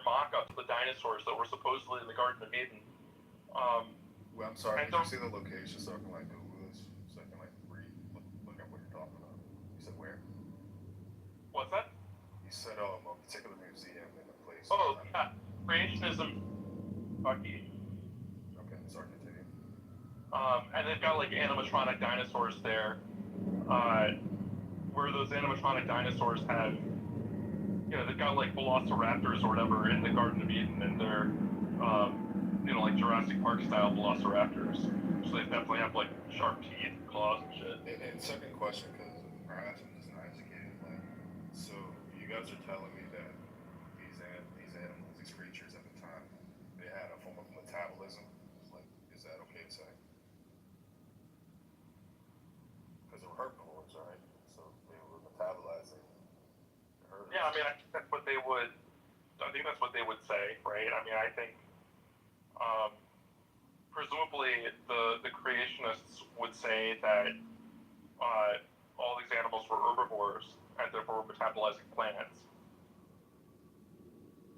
mock-ups of the dinosaurs that were supposedly in the Garden of Eden. Well, I'm sorry. Did you see the location so I can like Google this? So I can like look at what you're talking about. You said where? What's that? You said a particular museum in a place. Oh, yeah, Creationism, Kentucky. Okay, sorry, continue. And they've got like animatronic dinosaurs there, where those animatronic dinosaurs have, they've got like velociraptors or whatever in the Garden of Eden, and they're, like Jurassic Park style velociraptors. So they definitely have like sharp teeth, claws, and shit. And second question, because perhaps I'm just not educated. Like, so you guys are telling me that these animals, these creatures at the time, they had a form of metabolism. Like, is that okay to say? Because they were herbivores, right? So they were metabolizing herbs. Yeah, I mean, I think that's what they would say, right? I mean, I think, presumably the creationists would say that all these animals were herbivores and therefore were metabolizing plants.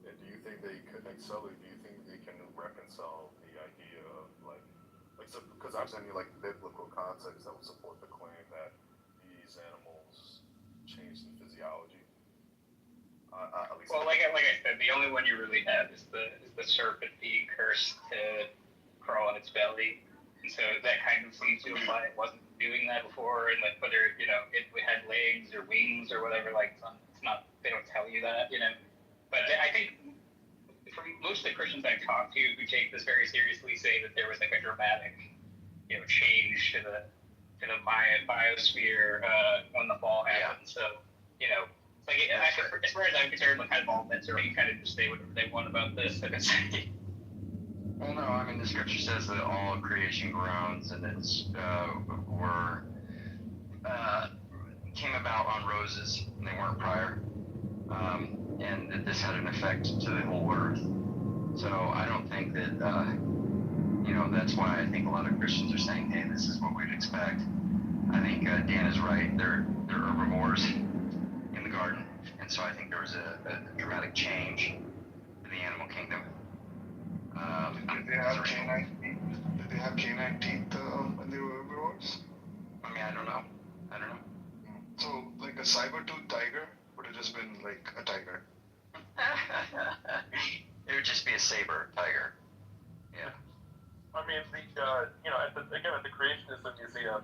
And do you think they could, like, Sully, do you think they can reconcile the idea of so, because I'm saying like biblical context that would support the claim that these animals changed in physiology? At least. Well, like I said, the only one you really have is the serpent being cursed to crawl on its belly, and so that kind of seems to imply it wasn't doing that before, and like whether it had legs or wings or whatever, like it's not, they don't tell you that, But I think from most of the Christians I've talked to who take this very seriously say that there was like a dramatic, change to the biosphere when the fall happened. So, like as far as I'm concerned, like kind of all bets are kind of just say whatever they want about this. Well, no, I mean the scripture says that all creation groans and it's came about on roses and they weren't prior, and that this had an effect to the whole earth. So I don't think that that's why I think a lot of Christians are saying, hey, this is what we'd expect. I think Dan is right. They're herbivores in the garden, and so I think there was a dramatic change in the animal kingdom. Did they have canine teeth? Did they have canine teeth when they were herbivores? I mean, I don't know. So, like a saber-toothed tiger would have just been like a tiger. It would just be a saber tiger. Yeah. I mean, at the Creationism Museum,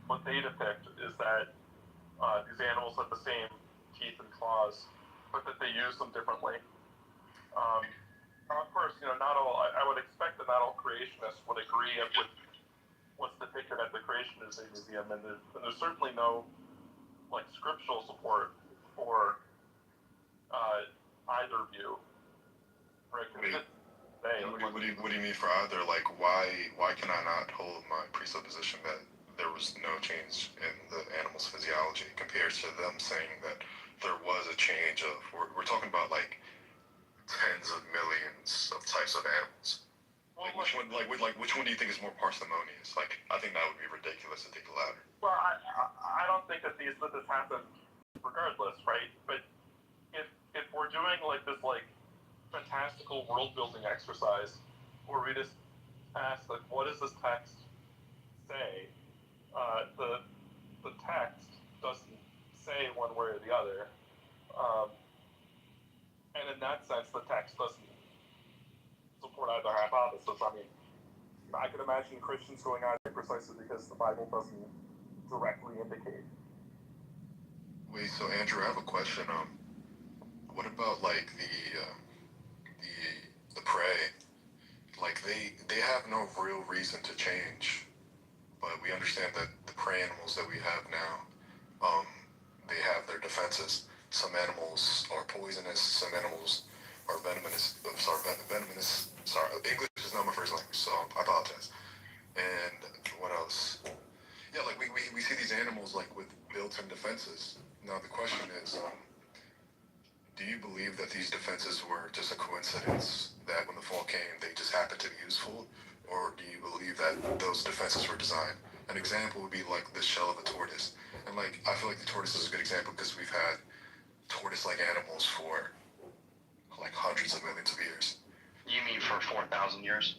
what they depict is that these animals have the same teeth and claws, but that they use them differently. Of course, not all. I would expect that not all creationists would agree with what's depicted at the Creationist Museum, and there's certainly no scriptural support for either view. Right? What do you mean for either? Like, why can I not hold my presupposition that there was no change in the animal's physiology compared to them saying that there was a change of? We're talking about like tens of millions of types of animals. Which one do you think is more parsimonious? Like, I think that would be ridiculous to take the latter. Well, I don't think that this happens regardless, right? But if we're doing this fantastical world building exercise where we just ask what does this text say? The text doesn't say one way or the other, and in that sense, the text doesn't support either hypothesis. I mean, I can imagine Christians going either precisely because the Bible doesn't directly indicate. Wait, so Andrew, I have a question. What about like the prey? Like they have no real reason to change, but we understand that the prey animals that we have now, they have their defenses. Some animals are poisonous. Some animals are venomous. Venomous. Sorry, English is not my first language, so I apologize. And what else? Yeah, like we see these animals like with built-in defenses. Now the question is, do you believe that these defenses were just a coincidence, that when the fall came, they just happened to be useful? Or do you believe that those defenses were designed? An example would be like the shell of a tortoise. And like, I feel like the tortoise is a good example because we've had tortoise-like animals for like hundreds of millions of years. You mean for 4,000 years?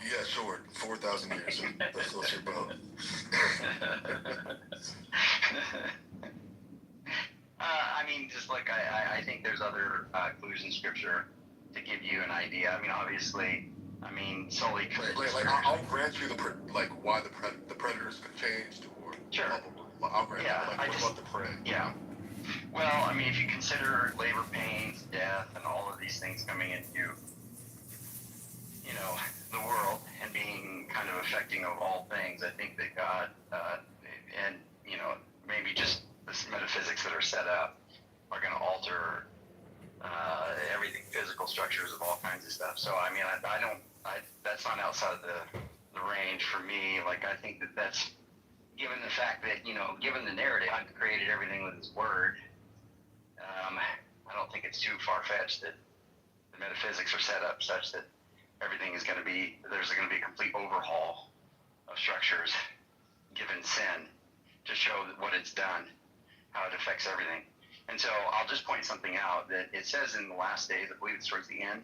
Yeah, sure. 4,000 years. That's what you're about. I mean, just like I think there's other clues in scripture to give you an idea. I mean, obviously, solely. I'll grant you why the predators could change or sure. I'll grant you. What about the prey? Yeah. Well, I mean, if you consider labor pains, death, and all of these things coming into, the world and being kind of affecting of all things, I think that God, and, maybe just the metaphysics that are set up are going to alter everything, physical structures of all kinds of stuff. So, I mean, that's not outside of the range for me. Like, I think that's, given the fact that, given the narrative, God created everything with His Word, I don't think it's too far-fetched that the metaphysics are set up such that everything is there's going to be a complete overhaul of structures given sin to show what it's done, how it affects everything. And so I'll just point something out that it says in the last days, I believe it's towards the end,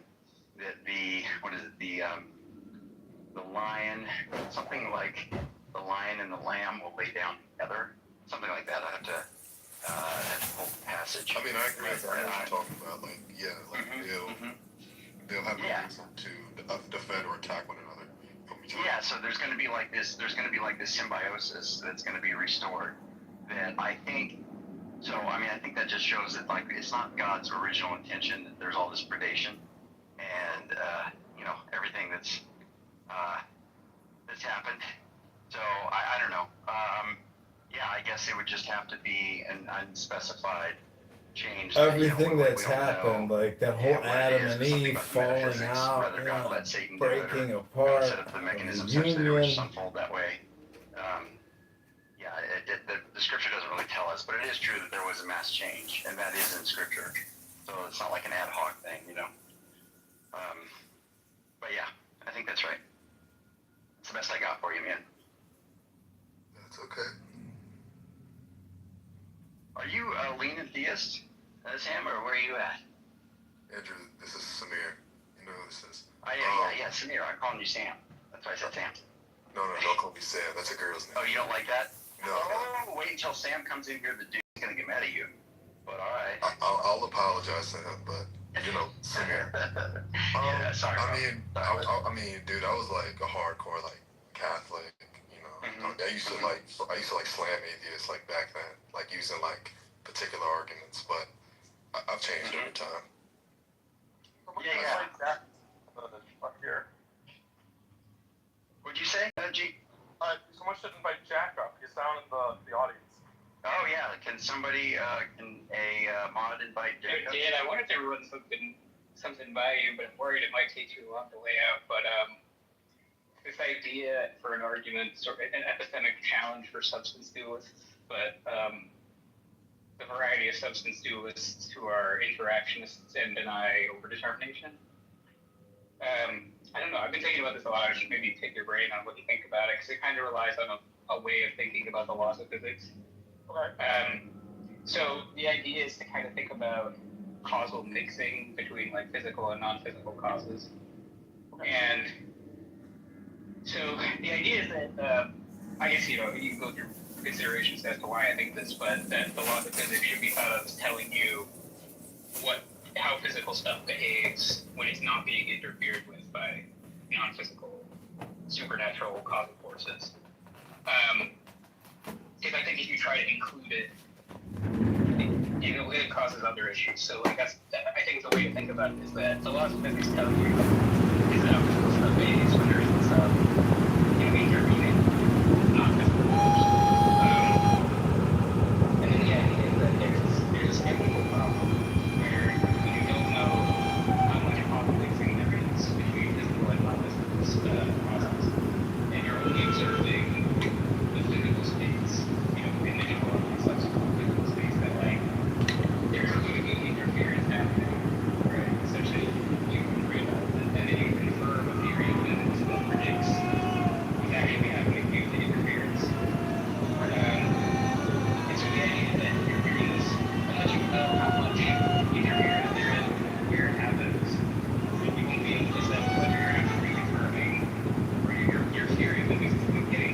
that the lion, something like the lion and the lamb will lay down together, something like that. I have to pull the passage. I mean, I agree with what you're talking about. They'll have no reason to defend or attack one another from each other. Yeah, so there's going to be like this symbiosis that's going to be restored. That I think. So I think that just shows that it's not God's original intention that there's all this predation and everything that's happened. So I don't know. I guess it would just have to be an unspecified change. Everything that's happened, like that whole Adam and Eve falling out, breaking apart, the union. That way. The scripture doesn't really tell us, but it is true that there was a mass change, and that is in scripture. So it's not like an ad hoc thing, But yeah, I think that's right. It's the best I got for you, man. That's okay. Are you a leaning theist, Sam, or where are you at? Andrew, this is Samir. You know who this is. Yeah, Samir. I'm calling you Sam. That's why I said Sam. No, don't call me Sam. That's a girl's name. Oh, you don't like that? No. Oh, wait until Sam comes in here. The dude's gonna get mad at you. But all right. I'll apologize to him, but Samir. Yeah, sorry. I mean, dude, I was like a hardcore Catholic. I used to like slam atheists like back then, like using like particular arguments, but I've changed over time. Yeah. Up here. What'd you say, G? Someone should invite Jack up. He's down in the audience. Oh yeah, can somebody can a mod invite Jack? I did. I wanted to run something by you, but I'm worried it might take too long to lay out. But this idea for an argument, sort of an epistemic challenge for substance dualists, but the variety of substance dualists who are interactionists and deny overdetermination. I don't know. I've been thinking about this a lot. I should maybe take your brain on what you think about it, because it kind of relies on a way of thinking about the laws of physics. Okay. So the idea is to kind of think about causal mixing between like physical and non-physical causes. And so the idea is that, I guess, you can go through considerations as to why I think this, but that the laws of physics should be thought of as telling you how physical stuff behaves when it's not being interfered with by non-physical, supernatural causal forces. Because I think if you try to include it, it causes other issues. So like I think the way to think about it is that the laws of physics tell you is how physical stuff behaves when there isn't some intervening non-physical force. And then the idea is that there's a skeptical problem where you don't know how much causal mixing there is between physical and non-physical processes, and you're only observing the physical states, initial and subsequent physical states that like there's going to be interference happening, right? Essentially, you can realize that, and then you confirm a theory of physics that predicts what's actually happening due to interference. And so the idea that interference, unless you know how much interference there is, where it happens, you won't be able to say whether you're actually confirming or your theory of physics is getting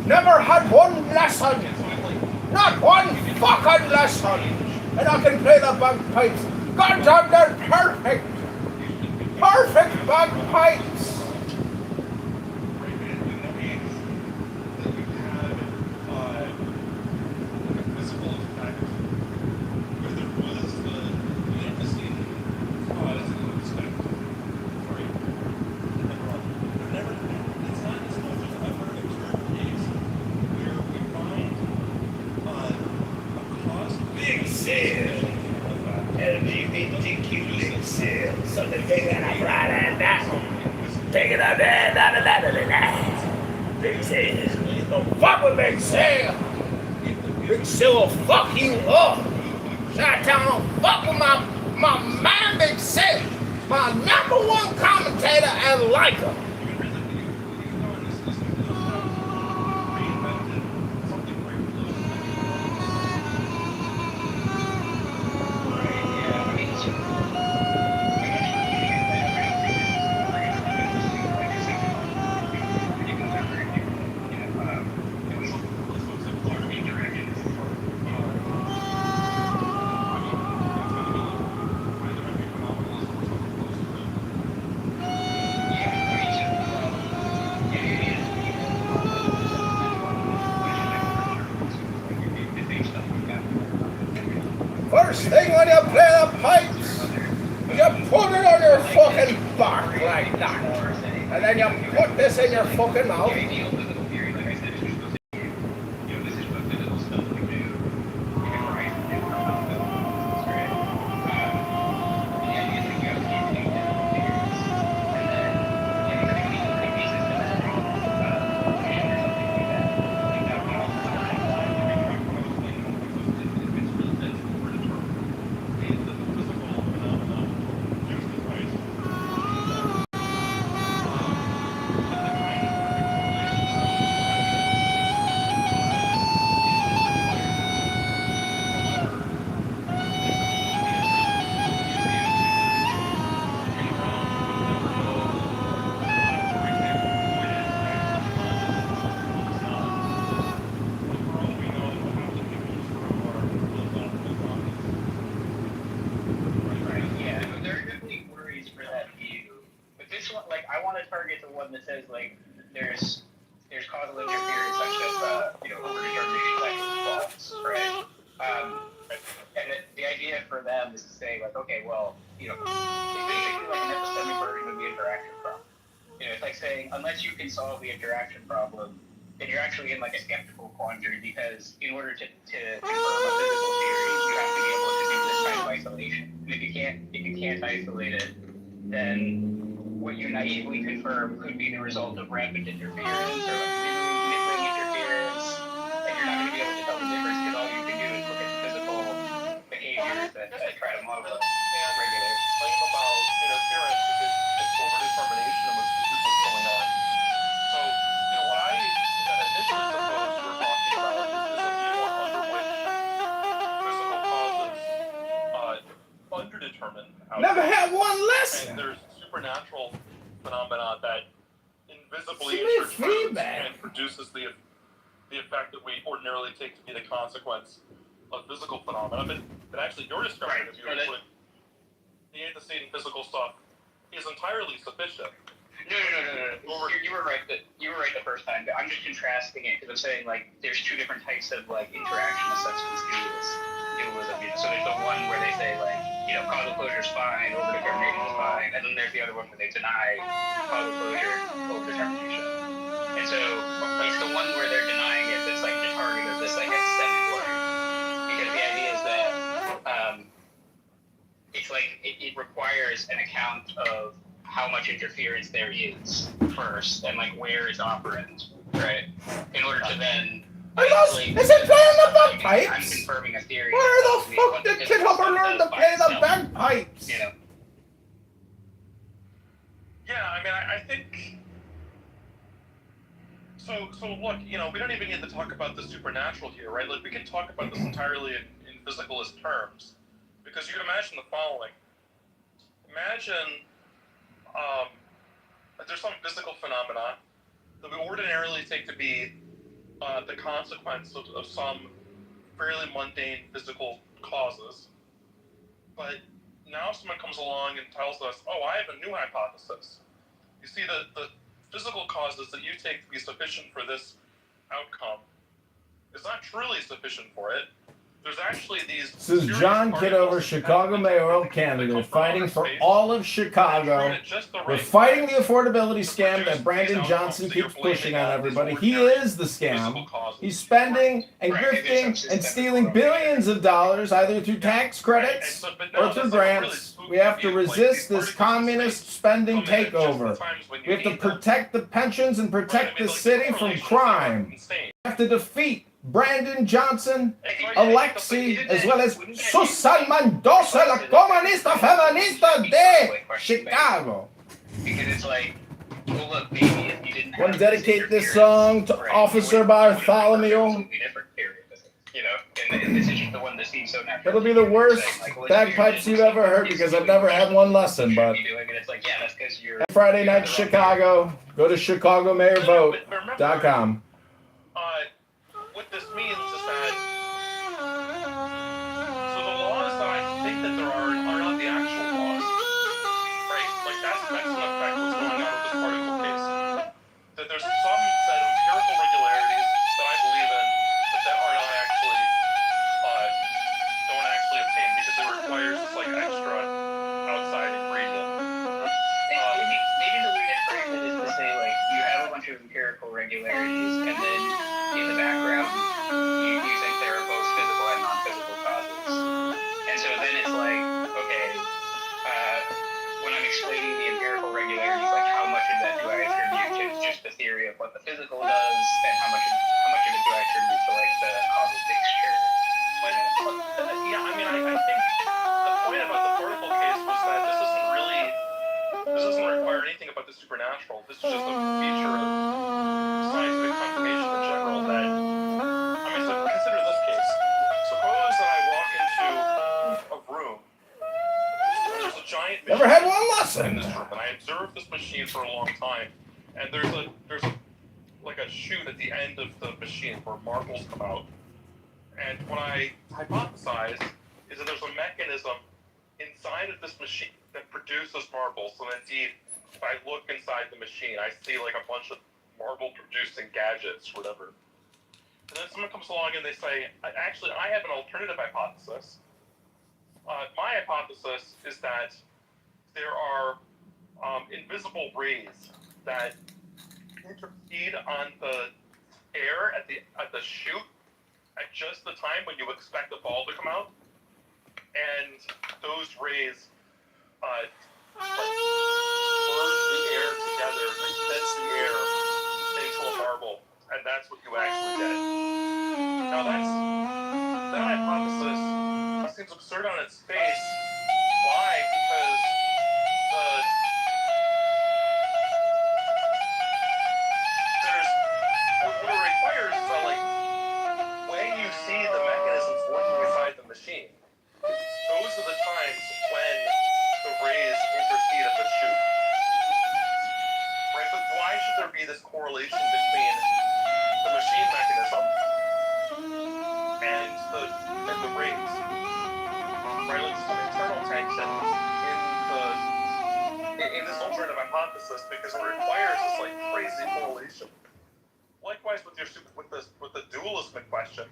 never had one lesson. Not one fucking lesson. And I can play the bagpipes. Goddamn, they're perfect. Perfect bagpipes. Big sale. LGBTQ big sale. Something big and I'm riding down. Take it up there, Big sale. Don't fuck with Big Sale. Big Sale will fuck you up. Chi-Town don't fuck with my man Big Sale. My #1 commentator and liker. First thing when you play the pipes, you put it on your fucking bark like that. And then you put this in your fucking mouth. I want to target the one that says like there's causal interference such as overdetermination type of response, right? And the idea for them is to say like, okay, well, it's basically like an epistemic version of the interaction problem. It's like saying unless you can solve the interaction problem, then you're actually in like a skeptical quandary because in order to confirm a physical theory, you have to be able to do this kind of isolation. And if you can't isolate it, then what you naively confirm could be the result of rampant interference or like middling interference, and you're not going to be able to tell the difference because all you can do is look at physical behaviors that try to model it. Regulate. Claim about interference because it's overdetermination of what's going on. So, what I initially supposed we're talking about is a view under which physical causes underdetermine outcomes. Never had one lesson. And there's supernatural phenomena that invisibly Feedback. interferes and produces the effect that we ordinarily take to be the consequence of physical phenomena. But actually, your discovery of the antecedent physical stuff is entirely sufficient. No. You were right. You were right the first time. I'm just contrasting it because I'm saying like there's two different types of like interaction with substance dualism. So there's the one where they say like causal closure is fine, overdetermination is fine, and then there's the other one where they deny causal closure, overdetermination. And so it's the one where they're denying it that's like the target of this like epistemic work, because the idea is that it's like it requires an account of how much interference there is first, and like where it's operant, right? In order to then isolate. Is it playing the bagpipes? I'm confirming a theory. Where the fuck did Kitover learn to play the bagpipes? Yeah, I mean, I think. So look, we don't even need to talk about the supernatural here, right? Like we can talk about this entirely in physicalist terms, because you can imagine the following. Imagine that there's some physical phenomena that we ordinarily take to be the consequence of some fairly mundane physical causes. But now someone comes along and tells us, oh, I have a new hypothesis. You see, the physical causes that you take to be sufficient for this outcome is not truly sufficient for it. There's actually these... This is John Kitover, Chicago mayoral candidate, fighting for all of Chicago. We're fighting the affordability scam that Brandon Johnson keeps pushing on everybody. He is the scam. He's spending and grifting and stealing billions of dollars, either through tax credits or through grants. We have to resist this communist spending takeover. We have to protect the pensions and protect the city from crime. We have to defeat Brandon Johnson, Alexi, as well as Susan Mendoza, la comunista feminista de Chicago. Because it's like, well, look, maybe if you didn't have... Want to dedicate this song to Officer Bartholomew. You know, and this is just the one that seems so natural. It'll be the worst bagpipes you've ever heard because I've never had one lesson, but Friday night Chicago, go to ChicagoMayorVote.com. What this means is that, so the laws that I think that there are not the actual laws, right? Like that's in effect what's going on with this particle case. That there's some set of empirical regularities that I believe in that are not actually, don't actually obtain because it requires this like extra outside ingredient. Maybe the way to frame it is to say like you have a bunch of empirical regularities and then in the background, you think there are both physical and non-physical causes. And so then it's like, okay, when I'm explaining the empirical regularities, like how much of that do I attribute to just the theory of what the physical does, and how much of it do I attribute to like the causal mixture? But yeah, I mean, I think the point about the particle case was that this doesn't require anything about the supernatural. This is just a feature of scientific confirmation in general that, I mean, so consider this case. Suppose that I walk into a room, there's a giant machine. Never had one lesson. In this room, and I observe this machine for a long time, and there's like a chute at the end of the machine where marbles come out. And what I hypothesize is that there's a mechanism inside of this machine that produces marbles, and indeed, if I look inside the machine, I see like a bunch of marble-producing gadgets, whatever. And then someone comes along and they say, actually, I have an alternative hypothesis. My hypothesis is that there are invisible rays that intercede on the air at the chute at just the time when you expect the ball to come out. And those rays merge the air together, they condense the air into a marble, and that's what you actually get. Now that hypothesis seems absurd on its face. Why? Because what it requires is that, like, when you see the mechanisms working inside the machine, those are the times when the rays intercede at the chute. Right? But why should there be this correlation between the machine mechanism and the rays? Right? Like some internal tension in this alternative hypothesis because it requires this like crazy correlation. Likewise with the dualismic question,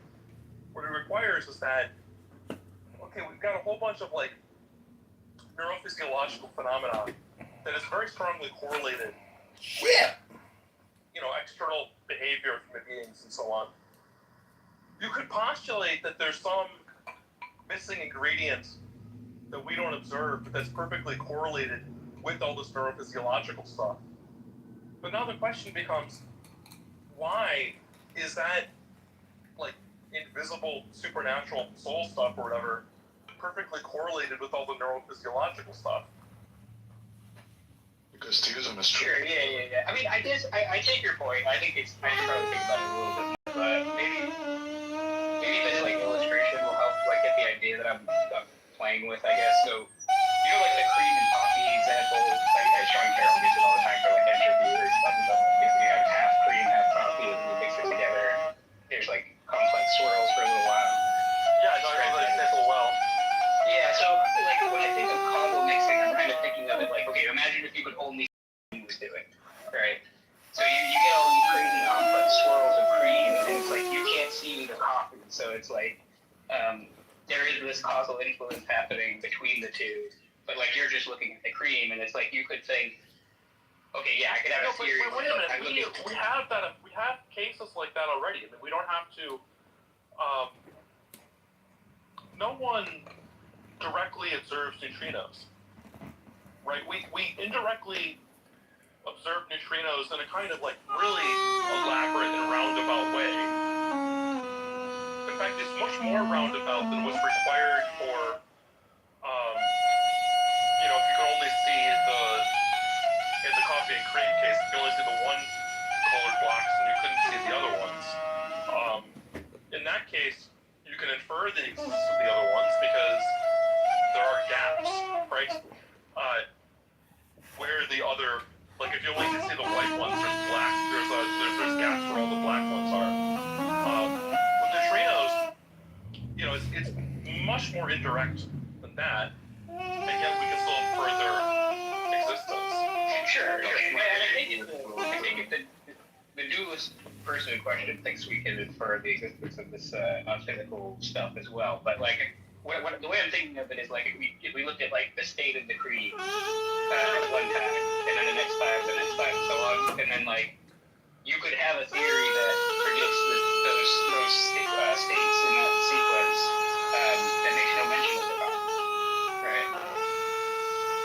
what it requires is that we've got a whole bunch of like neurophysiological phenomena that is very strongly correlated with, external behavior of human beings and so on. You could postulate that there's some missing ingredient that we don't observe, but that's perfectly correlated with all this neurophysiological stuff. But now the question becomes, why is that like invisible supernatural soul stuff or whatever perfectly correlated with all the neurophysiological stuff? Because theism is true. Sure, yeah. I mean, I guess I take your point. I think I should probably think about it a little bit, but maybe this like illustration will help like get the idea that I'm playing with, I guess. So like the cream and coffee example, like Sean Carroll uses it all the time for like entropy or stuff. If you have half cream, half coffee, and you mix it together, coffee. So it's like there is this causal influence happening between the two, but like you're just looking at the cream, and it's like you could think, okay, yeah, I could have a theory. But wait a minute, we have that. We have cases like that already. I mean, we don't have to. No one directly observes neutrinos, right? We indirectly observe neutrinos in a kind of like really elaborate and roundabout way. In fact, it's much more roundabout than what's required for, you know, if you can only see in the coffee and cream case, you can only see the one colored blocks and you couldn't see the other ones. In that case, you can infer the existence of the other ones because there are gaps, right? Where the other, like if you only can see the white ones, there's black, there's gaps where all the black ones are. With neutrinos, you know, it's much more indirect than that, and yet we can still infer their existence. Sure. I think if the dualist person in question thinks we can infer the existence of this non-physical stuff as well, but like the way I'm thinking of it is like if we looked at like the state of the cream at one time, and then the next time, and so on, and then like you could have a theory that predicts those states in that sequence that makes no mention of the bond, right?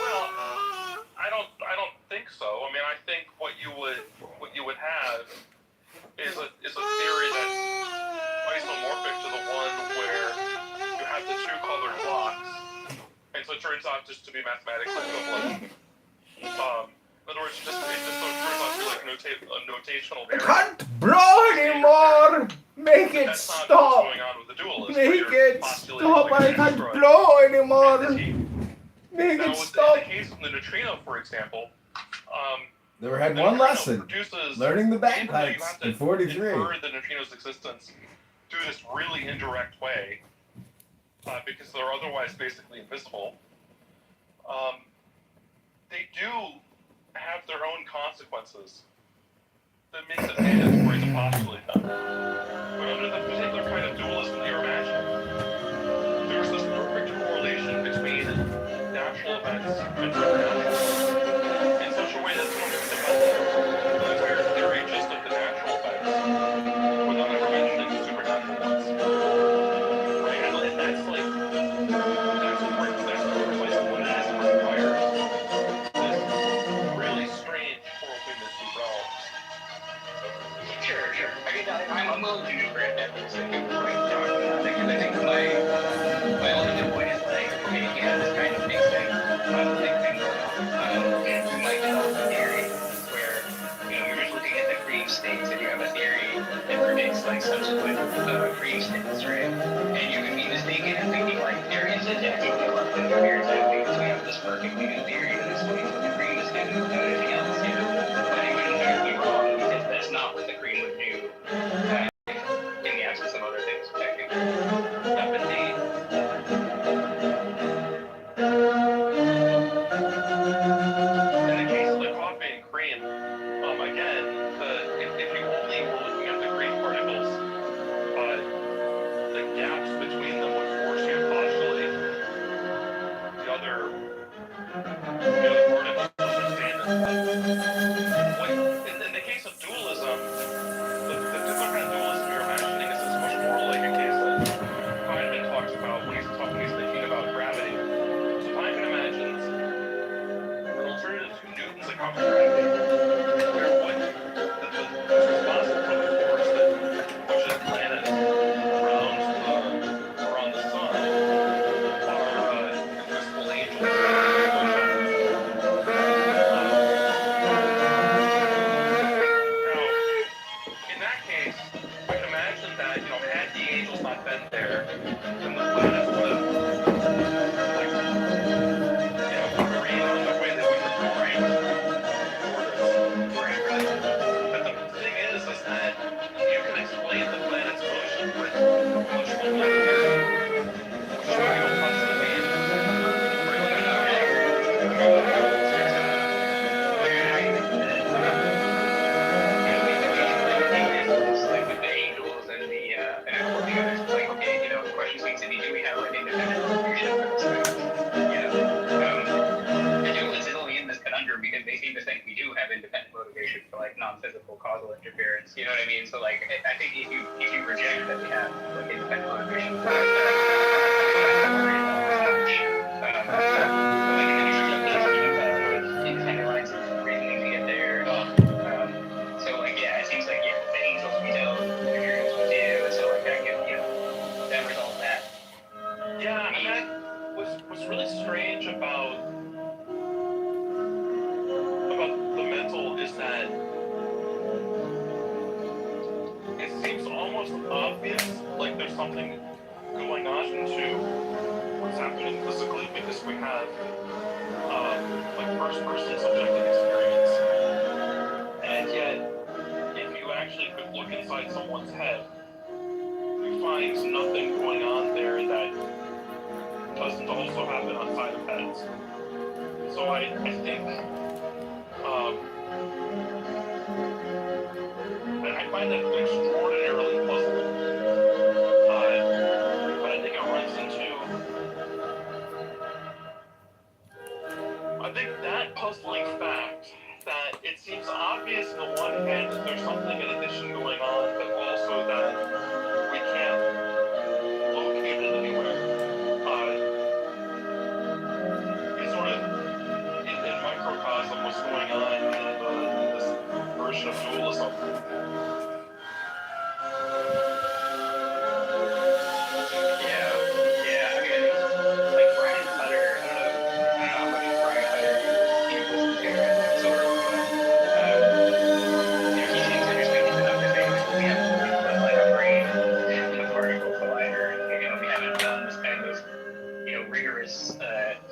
Well, I don't think so. I mean, I think what you would have is a theory that's isomorphic to the one where you have the two colored blocks, and so it turns out just to be mathematically equivalent. In other words, it just turns out to be like a notational variable. Can't blow anymore! Make it stop! Going on with the dualist, Make it stop! I can't blow anymore! Make it stop! In the case of the neutrino, for example, Never had one lesson. Learning the bagpipes in 43. Infer the neutrino's existence through this really indirect way, because they're otherwise basically invisible. They do have their own consequences that makes it mandatory to postulate them. But under the particular kind of dualism that you're imagining, there's this perfect correlation between natural events and supernatural in such a way that it's almost independent. The entire theory just of the natural effects without ever mentioning the supernatural ones. Right? And that's like, that's what brings that to precisely what it is that requires this really strange worldly mystery realms. Sure. I mean, I'm willing to grant that for the sake of what you're talking about. Because I think my ultimate point is like, okay, yeah, this kind of makes sense. Big things and you might develop a theory where, you know, you're just looking at the cream states and you have a theory that predicts like subsequent cream states, right? And you can be mistaken in thinking like there is a technically left in there exactly because we have this perfectly new theory that explains what the cream is doing without anything else, you know? But you would in fact be wrong because that's not what the cream would do in the absence of other things protecting it. In the case of the coffee and cream, again, if you only were looking at the cream particles, the gaps between them would force you to postulate the other particles understand it. In the case of dualism, the different kind of dualism you're imagining is much more like a case that Feynman talks about when he's thinking about gravity. So Feynman imagines an alternative to Newton's account of gravity, where what's responsible for the force that pushes planets around the sun are invisible angels. In that case, we can imagine that, you know, had the angels not been there, then the planets would have, like, you know, careened on the way that we were going toward us. But the thing is that you can explain the planet's motion with much more theory, which is why you don't touch the Like with the angels and the and all the other fact that we have like independent motivation for that, I'm worried about as much. But like in the case of these like independent lines of reasoning to get there. So like yeah, it seems like the angels we know, the materials we do, so like that could that resolves that. Yeah, and that what's really strange about the mental is that it seems almost obvious like there's something going on to what's happening physically because we have like first-person subjective experience, and yet if you actually could look inside someone's head, you find nothing going on there that doesn't also happen outside of heads. So I think I find that extraordinarily puzzling. But I think it runs into that puzzling fact that it seems obvious on the one hand that there's something in addition going on, but also that we can't locate it anywhere. It's sort of in microcosm what's going on in this version of dualism. Yeah. I mean, I think like Brian Cutter. I don't know how much Brian Cutter you listen to and absorb, but he seems interesting enough to say like we have put like a brain in a particle collider, and we haven't done this kind of rigorous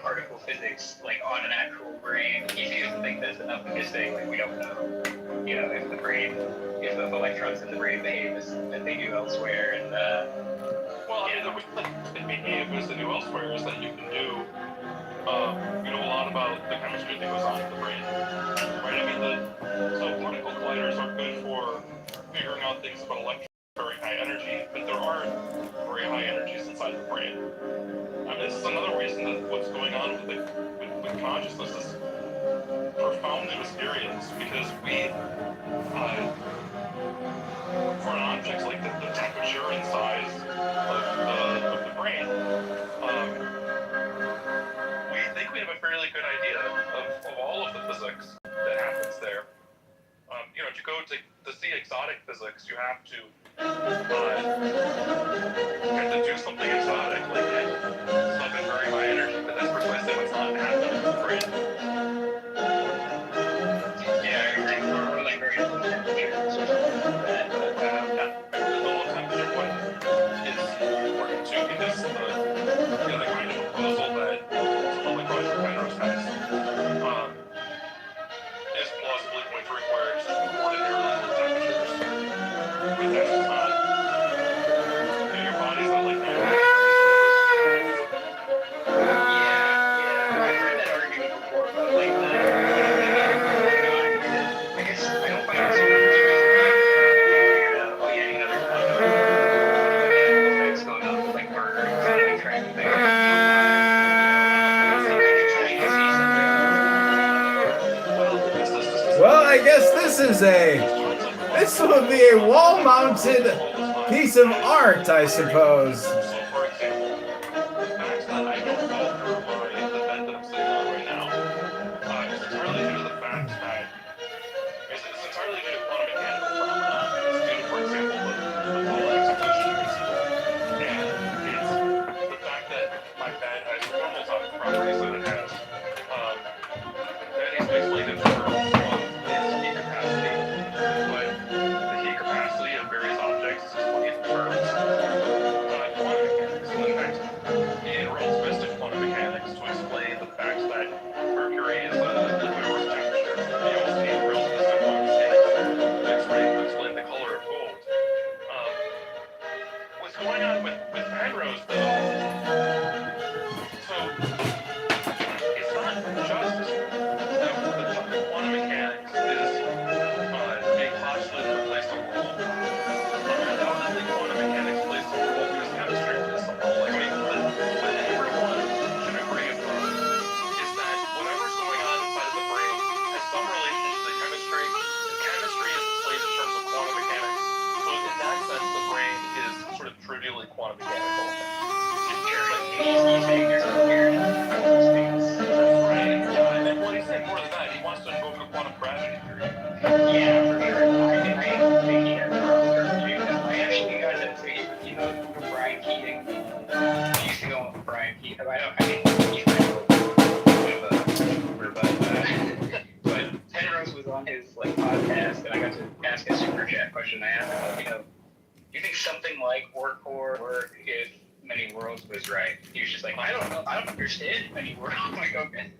particle physics like on an actual brain. He seems to think that's enough to just say like we don't know, if the electrons in the brain behave as they do elsewhere, and well, I mean, the reason they behave as they do elsewhere is that you can do a lot about the chemistry that goes on in the brain, right? I mean, so particle colliders are good for figuring out things about electrons at very high energy, but there aren't very high energies inside the brain. I mean, this is another reason that what's going on with consciousness is profoundly mysterious, because we, for an object like the temperature and size of the brain, we think we have a fairly good idea of all of the physics that happens there. To go to see exotic physics, you have to do something exotic, like get stuff at very high energy, but that's precisely what's not happening in the brain. Yeah, or like very low temperatures or something like that. The low temperature one is important too, because the kind of proposal that someone like Roger Penrose has is plausibly going to require extraordinarily low temperatures. But that's just not. Your body's not like that. Yeah, I've heard that argument before about like the I guess I don't find it so much figured out. Oh yeah, there's quantum mechanical effects going on with like murdering something, tracking things. Well, I guess this will be a wall-mounted piece of art, I suppose. So, for example, the fact that I don't go through the bed that I'm sitting on right now is entirely due to the fact that it's entirely due to quantum mechanical phenomena. It's due to, for example, the Pauli exclusion principle, and it's the fact that my bed has normal atomic properties that it has. That is basically the term of its heat capacity, but the heat capacity of various objects is explained in terms quantum mechanics. So in fact, in relativistic quantum mechanics, to explain the fact that Mercury is the liquid Earth temperature, you also need relativistic quantum mechanics to explain the color of gold. What's going on with Penrose, though? So it's not just the quantum mechanics is being postulated to play some role. Undoubtedly, quantum mechanics plays some role because chemistry plays some role. Like, what everyone should agree upon is that whatever's going on inside of the brain has some relationship to chemistry, and chemistry is explained in terms of quantum mechanics. So in that sense, the brain is trivially quantum mechanical. He's saying there's no weird states. That's right. Yeah, and then, well, he's saying more than that. He wants to invoke a quantum gravity theory. Yeah, for sure. I think he has wrong interpretation. I actually got to say, you know Brian Keating. I used to go with Brian Keating. I mean, he's kind of a bit of a boomer, but Penrose was on his like podcast, and I got to ask a super chat question. I asked him, do you think something like Orcor or if Many Worlds was right? He was just like, I don't know, I don't understand Many Worlds. I'm like, okay.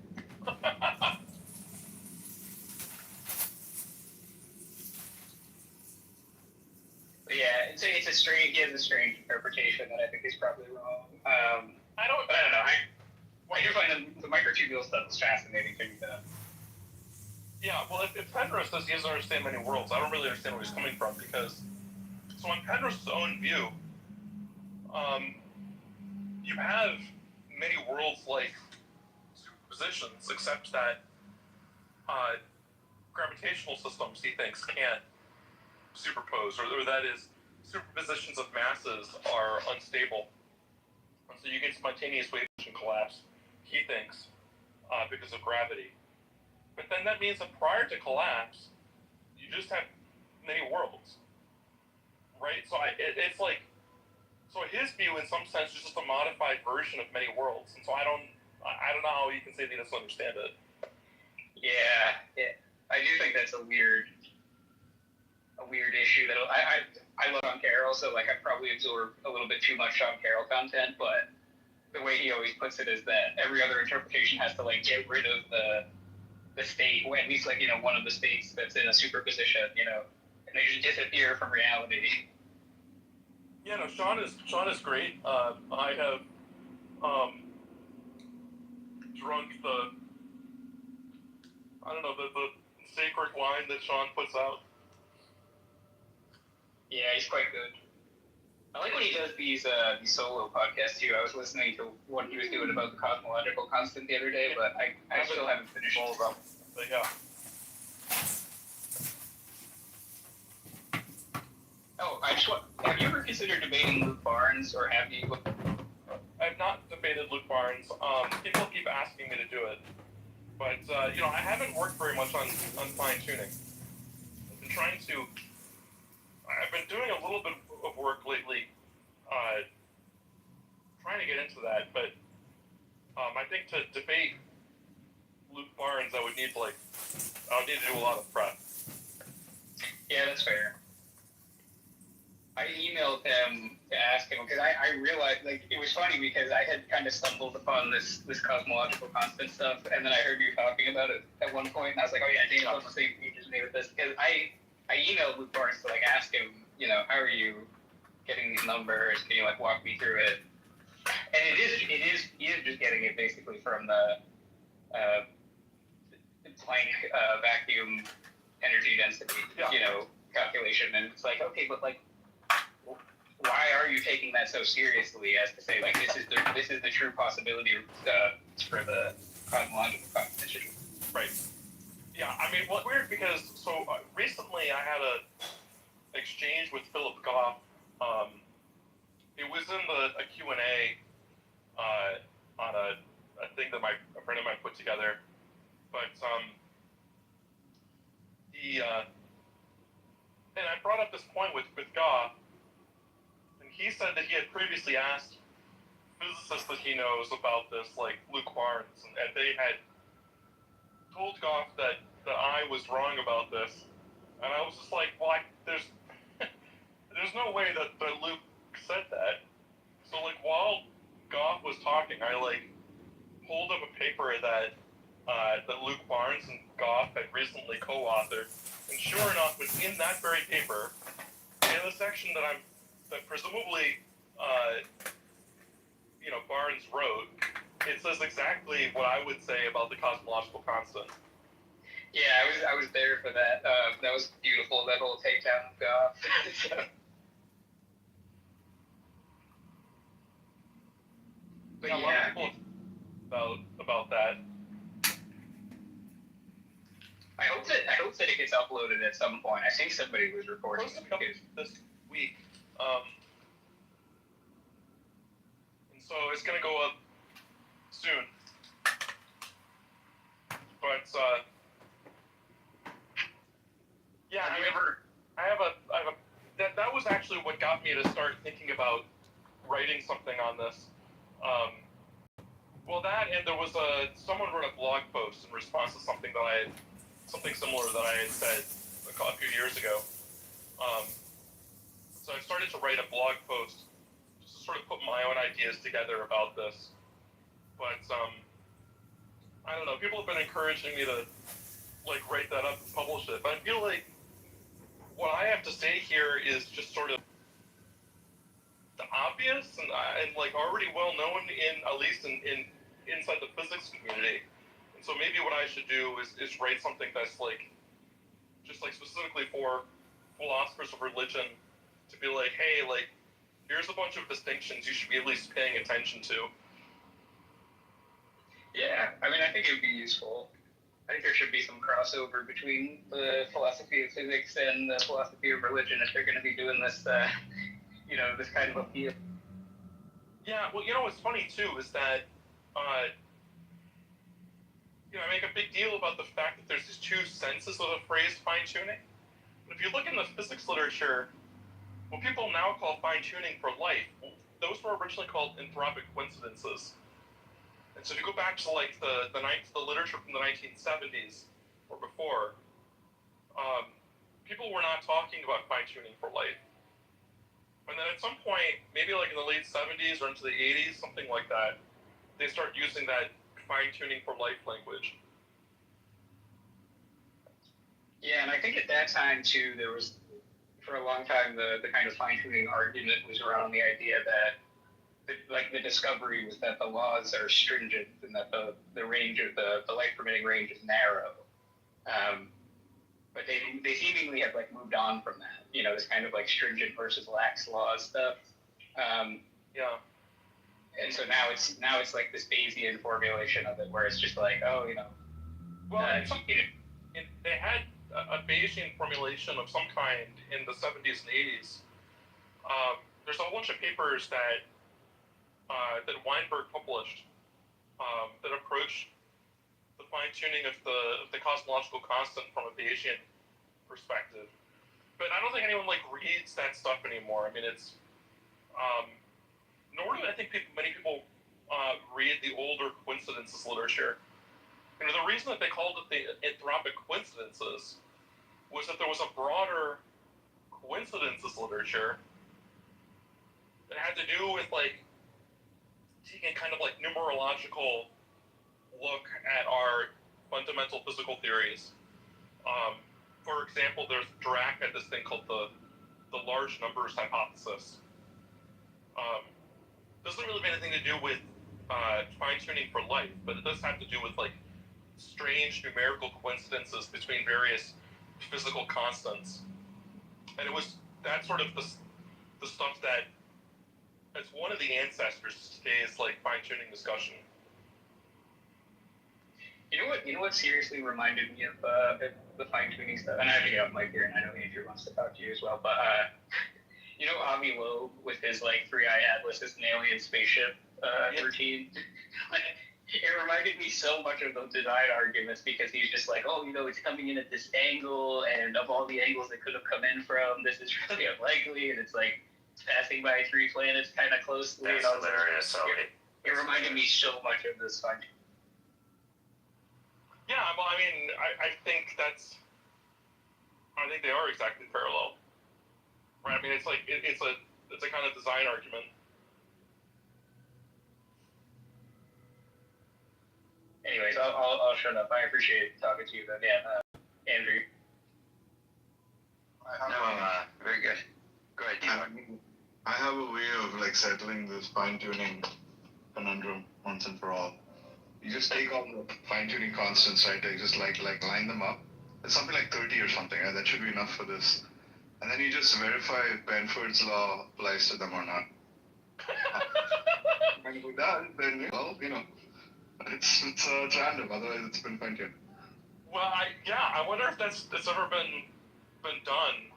But yeah, it's a strange. He has a strange interpretation that I think is probably wrong. I don't know. I do find the microtubule stuff is fascinating to me, though. Yeah, well, if Penrose says he doesn't understand Many Worlds, I don't really understand where he's coming from, because so in Penrose's own view, you have many worlds-like superpositions, except that gravitational systems, he thinks, can't superpose, or that is, superpositions of masses are unstable. And so you get spontaneous wave function collapse, he thinks, because of gravity. But then that means that prior to collapse, you just have many worlds, right? So it's like, so his view, in some sense, is just a modified version of many worlds. And so I don't know how you can say that he doesn't understand it. Yeah, I do think that's a weird issue that I love Sean Carroll, so like I probably absorb a little bit too much Sean Carroll content, but the way he always puts it is that every other interpretation has to like get rid of the state, or at least like, one of the states that's in a superposition, and they just disappear from reality. Yeah, no, Sean is great. I have drunk the sacred wine that Sean puts out. Yeah, he's quite good. I like when he does these solo podcasts too. I was listening to one he was doing about the cosmological constant the other day, but I still haven't finished all of them. But yeah. Oh, have you ever considered debating Luke Barnes, or have you? I've not debated Luke Barnes. People keep asking me to do it, but I haven't worked very much on fine tuning. I've been doing a little bit of work lately, trying to get into that, but I think to debate Luke Barnes, I would need to do a lot of prep. Yeah, that's fair. I emailed him to ask him, because I realized, like, it was funny because I had kind of stumbled upon this cosmological constant stuff, and then I heard you talking about it at one point, and I was like, oh yeah, Dave's on the same page as me with this, because I emailed Luke Barnes to, like, ask him, how are you getting these numbers? Can you, like, walk me through it? And he is just getting it basically from the Planck vacuum energy density, calculation, and it's like, okay, but, like, why are you taking that so seriously as to say, like, this is the true possibility for the cosmological constant? Right. Yeah, I mean, well, weird because, recently I had a exchange with Philip Goff. It was in a Q&A on a thing that a friend of mine put together. But and I brought up this point with Goff, and he said that he had previously asked physicists that he knows about this, like Luke Barnes, and they had told Goff that I was wrong about this, and I was just like, well, there's no way that Luke said that. So, like, while Goff was talking, I, like, pulled up a paper that Luke Barnes and Goff had recently co-authored, and sure enough, within that very paper, in the section that presumably, Barnes wrote, it says exactly what I would say about the cosmological constant. Yeah, I was there for that. That was beautiful, that whole takedown of Goff. But yeah, a lot of people about that. I hope that it gets uploaded at some point. I think somebody was recording it. This week. So it's gonna go up soon. But yeah, I mean, that was actually what got me to start thinking about writing something on this. Well, that, and there was someone wrote a blog post in response to something similar that I had said a few years ago. So I started to write a blog post just to sort of put my own ideas together about this. But I don't know. People have been encouraging me to like write that up and publish it. But I feel like what I have to say here is just sort of the obvious and like already well known at least inside the physics community. And so maybe what I should do is write something that's like just like specifically for philosophers of religion to be like, hey, like here's a bunch of distinctions you should be at least paying attention to. Yeah, I mean, I think it would be useful. I think there should be some crossover between the philosophy of physics and the philosophy of religion if they're going to be doing this, this kind of appeal. Yeah, well, what's funny too is that, I make a big deal about the fact that there's these two senses of the phrase fine-tuning. But if you look in the physics literature, what people now call fine-tuning for life, those were originally called anthropic coincidences. And so if you go back to like the literature from the 1970s or before, people were not talking about fine-tuning for life. And then at some point, maybe like in the late 70s or into the 80s, something like that, they start using that fine-tuning for life language. Yeah, and I think at that time too, there was, for a long time, the kind of fine-tuning argument was around the idea that the discovery was that the laws are stringent and that the range of the life-permitting range is narrow. But they seemingly have like moved on from that, this kind of like stringent versus lax laws stuff. Yeah. And so now it's like this Bayesian formulation of it, where it's just like, oh, Well, they had a Bayesian formulation of some kind in the 70s and 80s. There's a whole bunch of papers that Weinberg published that approach the fine-tuning of the cosmological constant from a Bayesian perspective. But I don't think anyone like reads that stuff anymore. I mean, it's nor do I think many people read the older coincidences literature. The reason that they called it the anthropic coincidences was that there was a broader coincidences literature that had to do with like taking kind of like numerological look at our fundamental physical theories. For example, Dirac had this thing called the large numbers hypothesis. Doesn't really have anything to do with fine-tuning for life, but it does have to do with like strange numerical coincidences between various physical constants. And it was that sort of the stuff that it's one of the ancestors to today's like fine-tuning discussion. You know what seriously reminded me of the fine-tuning stuff? And I have to get off mic here, and I know Andrew wants to talk to you as well, but Avi Loeb with his like 3-eye atlas, his alien spaceship routine. It reminded me so much of those design arguments because he's just like, oh, it's coming in at this angle, and of all the angles it could have come in from, this is really unlikely, and it's like passing by 3 planets kind of closely. That's hilarious. It reminded me so much of this fine. Yeah, well, I mean, I think they are exactly parallel. Right? I mean, it's like it's a kind of design argument. Anyways, I'll shut up. I appreciate talking to you, then. Yeah, Andrew. Very good. Go ahead, Dean. I have a way of like settling this fine-tuning conundrum once and for all. You just take all the fine-tuning constants, right? They just like line them up. It's something like 30 or something. Right? That should be enough for this. And then you just verify if Benford's law applies to them or not. And if it does, then it's random. Otherwise, it's been fine-tuned. Well, I wonder if that's ever been done.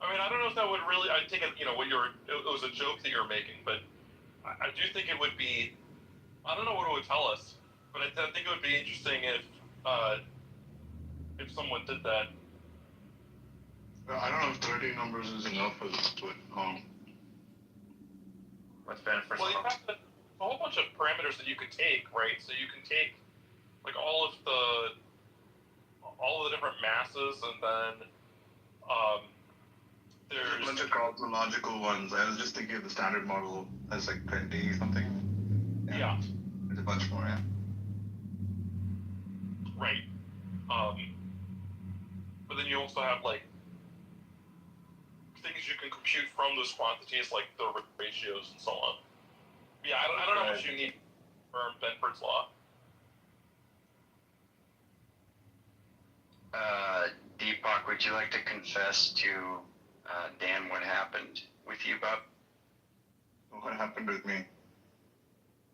I mean, I don't know if that would really. I take it, what it was a joke that you're making, but I do think it would be. I don't know what it would tell us, but I think it would be interesting if someone did that. I don't know if 30 numbers is enough, but What's benefit? Well, you have a whole bunch of parameters that you could take, right? So you can take like all of the different masses, and then there's a bunch of cosmological ones. I was just thinking of the standard model as like 20 something. Yeah. There's a bunch more, yeah. Right. But then you also have like things you can compute from those quantities, like the ratios and so on. Yeah, I don't know what you need for Benford's law. Deepak, would you like to confess to Dan what happened with you, Bob? What happened with me?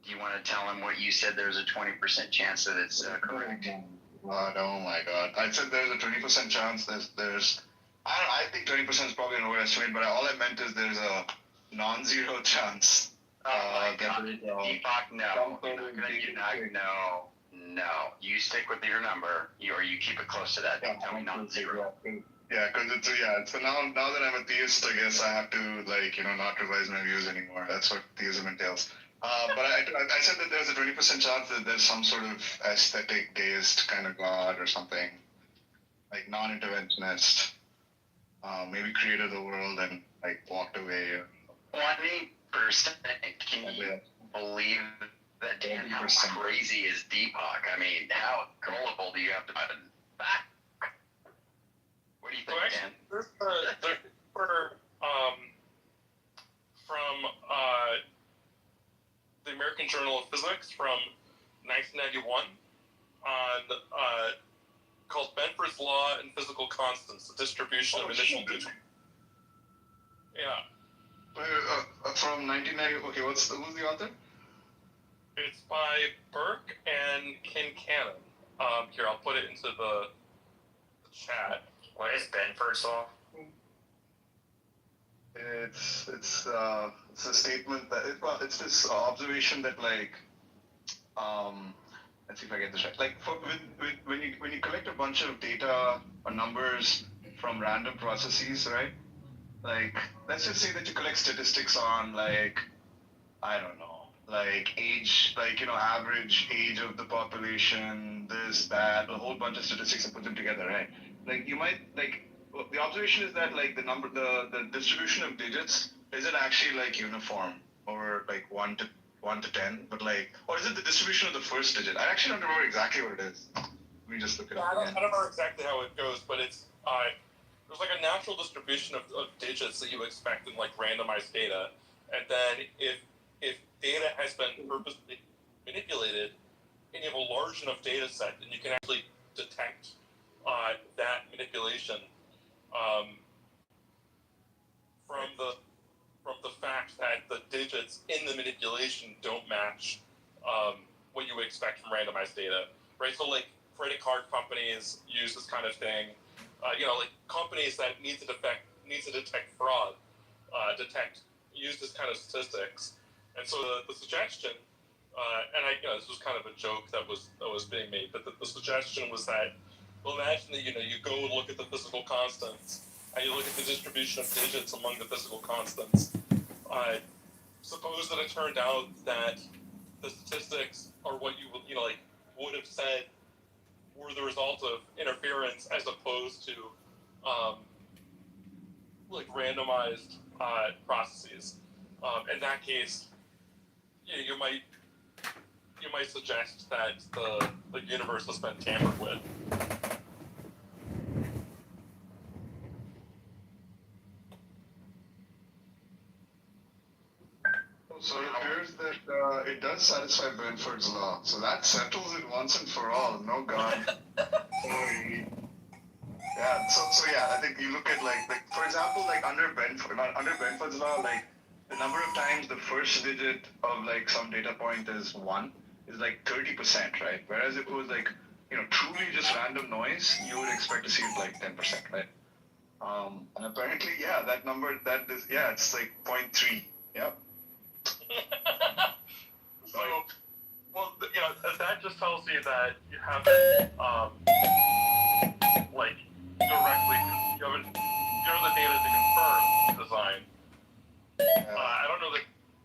Do you want to tell him what you said? There's a 20% chance that it's correct. God, oh my God! I said there's a 20% chance. There's. I think 20% is probably an overestimate, but all I meant is there's a non-zero chance. Oh my God, Deepak, no. No. You stick with your number, or you keep it close to that. Don't tell me non-zero. Yeah, because so now that I'm a theist, I guess I have to not revise my views anymore. That's what theism entails. But I said that there's a 20% chance that there's some sort of aesthetic deist kind of god or something, like non-interventionist, maybe created the world and walked away. 20%? Can you believe that? Dan, how crazy is Deepak? I mean, how gullible do you have to be? What do you think, Dan? There's from the American Journal of Physics from 1991 on called Benford's Law and Physical Constants, the distribution of initial neutron. Yeah. From 1990. Okay, who's the author? It's by Burke and Kincannon. Here, I'll put it into the chat. What is Benford's Law? It's a statement that it's this observation that let's see if I get this right. When you collect a bunch of data or numbers from random processes, right? Let's just say that you collect statistics on I don't know, age, average age of the population, this, that, a whole bunch of statistics and put them together, right? You might the observation is that the distribution of digits isn't actually uniform over 1 to 10, but or is it the distribution of the first digit? I actually don't remember exactly what it is. Let me just look it up again. I don't remember exactly how it goes, but it's there's a natural distribution of digits that you expect in randomized data, and then if data has been purposely manipulated and you have a large enough data set, then you can actually detect that manipulation from the fact that the digits in the manipulation don't match what you would expect from randomized data, right? So credit card companies use this kind of thing. Companies that need to detect fraud, use this kind of statistics. And so the suggestion, and this was kind of a joke that was being made, but the suggestion was that, well, imagine that you go and look at the physical constants, and you look at the distribution of digits among the physical constants. Suppose that it turned out that the statistics are what you would have said were the result of interference as opposed to randomized processes. In that case, you might suggest that the universe has been tampered with. So it appears that it does satisfy Benford's law. So that settles it once and for all. No God. Yeah. So yeah, I think you look at for example, under Benford's law, the number of times the first digit of some data point is 1 is 30%, right? Whereas if it was truly just random noise, you would expect to see it 10%, right? And apparently, yeah, that number, it's like 0.3. Yep. So, well, that just tells you that you haven't, directly, you don't have the data to confirm design. I don't know the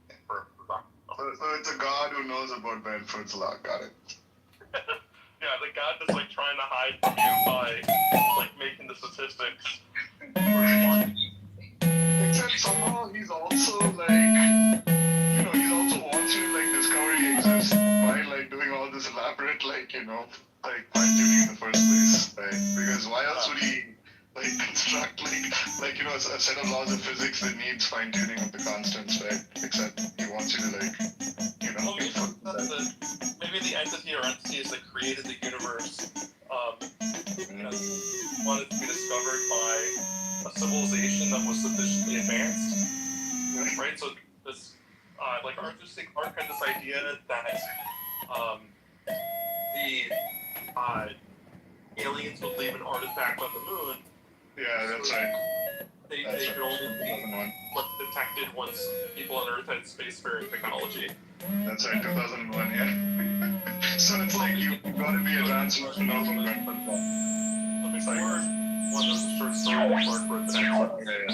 confirm design. So it's a god who knows about Benford's law. Got it. Yeah, the god that's like trying to hide from you by like making the statistics. Except somehow he's also like, he also wants you to like discover he exists by like doing all this elaborate like fine tuning in the first place, right? Because why else would he like construct a set of laws of physics that needs fine tuning of the constants, right? Except he wants you to Well, maybe the entity or entities that created the universe, wanted to be discovered by a civilization that was sufficiently advanced, right? So this, Art had this idea that the aliens would leave an artifact on the moon. Yeah, that's right. They could only be detected once people on Earth had spacefaring technology. That's right, 2001, yeah. So it's like you gotta be a transmission of a Benford law. Let me say, one of the short story part for the next one. There's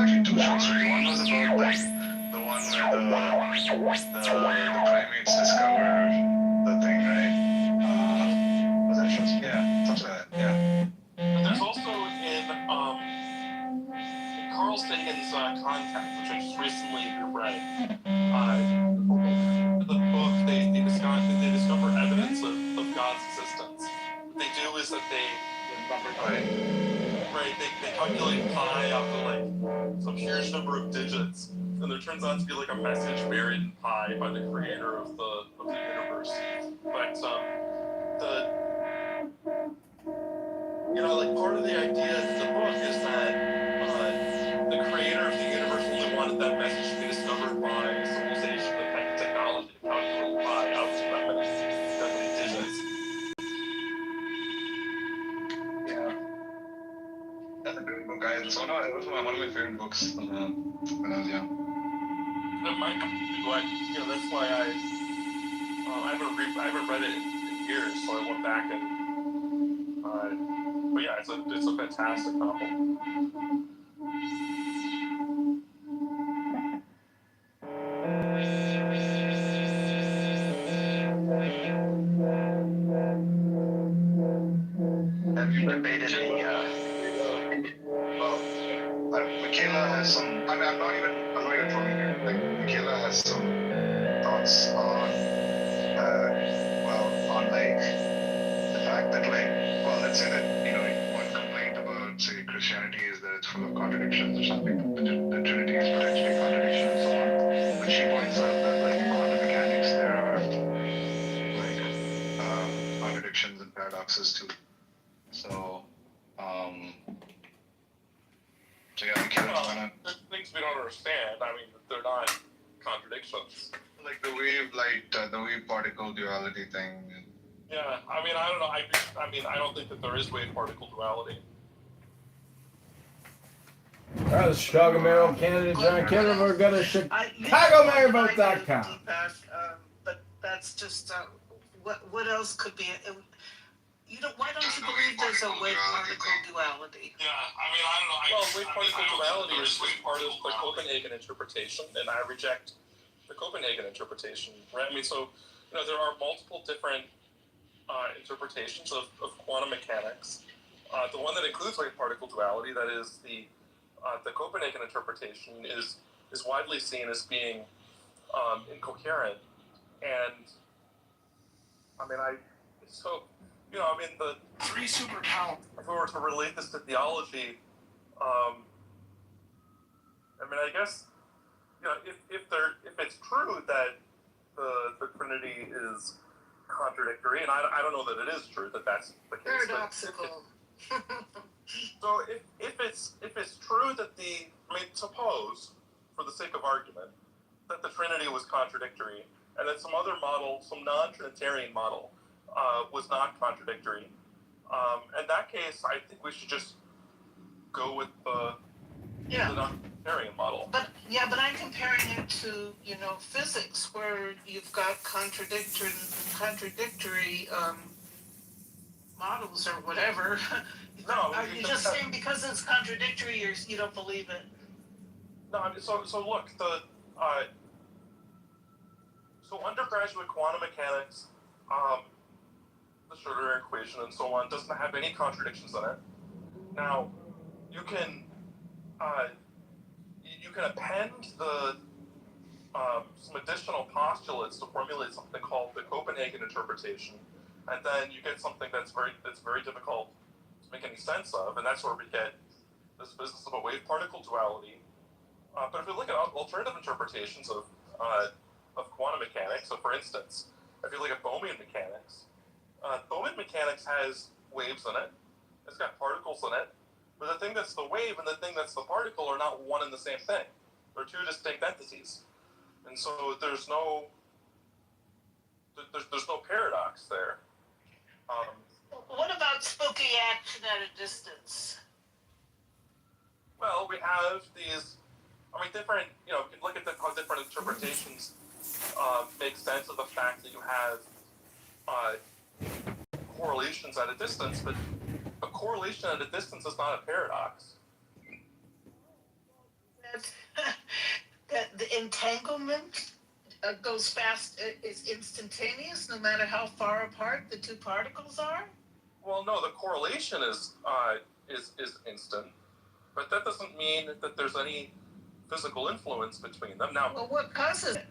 actually two short stories. One was about the one where the primates discover the thing, right? Was that short? Yeah, something like that. Yeah. But there's also in Carl Sagan's Contact, which I just recently reread. The book they discover evidence of God's existence. What they do is that they calculate pi out to some huge number of digits, and there turns out to be a message buried in pi by the creator of the universe. But part of the idea of the book is that the creator of the universe only wanted that message to be discovered by a civilization that had the technology to calculate pi out to that many digits. Yeah. That's a great book, guys. It was one of my favorite books when I was young. That's why I haven't read it in years, so I went back and but yeah, it's a fantastic novel. Have you debated any? Michaela has some. I'm not even throwing here. Michaela has some thoughts on, the fact that let's say that one complaint about say Christianity is that it's full of contradictions or something. The Trinity is potentially a contradiction and so on. But she points out that in quantum mechanics there are contradictions and paradoxes too. So, There's things we don't understand. I mean, they're not contradictions. Like the wave light, the wave particle duality thing. Yeah, I mean, I don't know. I don't think that there is wave particle duality. All right, the Chicago mayoral candidate John Kitover. Go to ChicagoMayorVote.com. But that's just what else could be? Why don't you believe there's a wave particle duality? Yeah, I don't know. Well, wave particle duality is part of the Copenhagen interpretation, and I reject the Copenhagen interpretation. Right? I mean, so there are multiple different interpretations of quantum mechanics. The one that includes wave particle duality, that is the Copenhagen interpretation, is widely seen as being incoherent, and the three superpowers. If we were to relate this to theology, I guess if it's true that the Trinity is contradictory, and I don't know that it is true that that's the case. Paradoxical. So if it's true that suppose, for the sake of argument, that the Trinity was contradictory, and that some other model, some non-Trinitarian model was not contradictory. In that case, I think we should just go with the non-libertarian model. But I'm comparing it to, physics, where you've got contradictory models or whatever. No, Are you just saying because it's contradictory, you don't believe it? No, I mean, so look, so undergraduate quantum mechanics, the Schrödinger equation and so on, doesn't have any contradictions in it. Now, you can append some additional postulates to formulate something called the Copenhagen interpretation, and then you get something that's very difficult to make any sense of, and that's where we get this business of a wave-particle duality. But if we look at alternative interpretations of quantum mechanics, so for instance, if you look at Bohmian mechanics has waves in it, it's got particles in it, but the thing that's the wave and the thing that's the particle are not one and the same thing. They're two distinct entities. And so there's no paradox there. What about spooky action at a distance? Well, we have these, different, you can look at how different interpretations make sense of the fact that you have correlations at a distance, but a correlation at a distance is not a paradox. That the entanglement goes fast, is instantaneous, no matter how far apart the two particles are? Well, no, the correlation is instant, but that doesn't mean that there's any physical influence between them. Now, well, what causes it?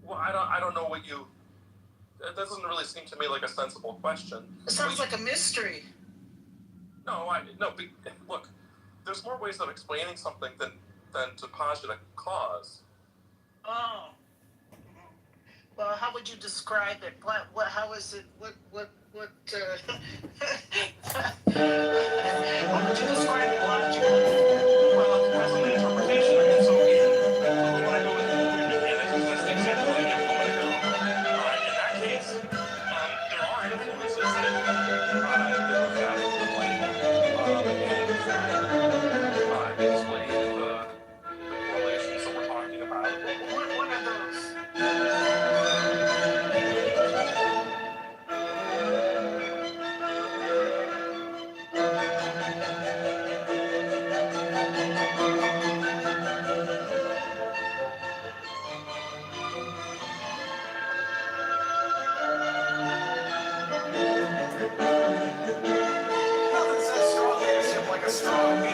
Well, I don't know what you. It doesn't really seem to me like a sensible question. It sounds like a mystery. Look, there's more ways of explaining something than to posit a cause. Oh. Well, how would you describe it? How is it? What how would you describe it logically? Well, it depends on the interpretation. So when I go with mechanics, that's the example I give a moment ago. In that case, there are influences that move faster than light, and explain the correlations that we're talking about. What are those? Nothing says strong leadership like a strong beat.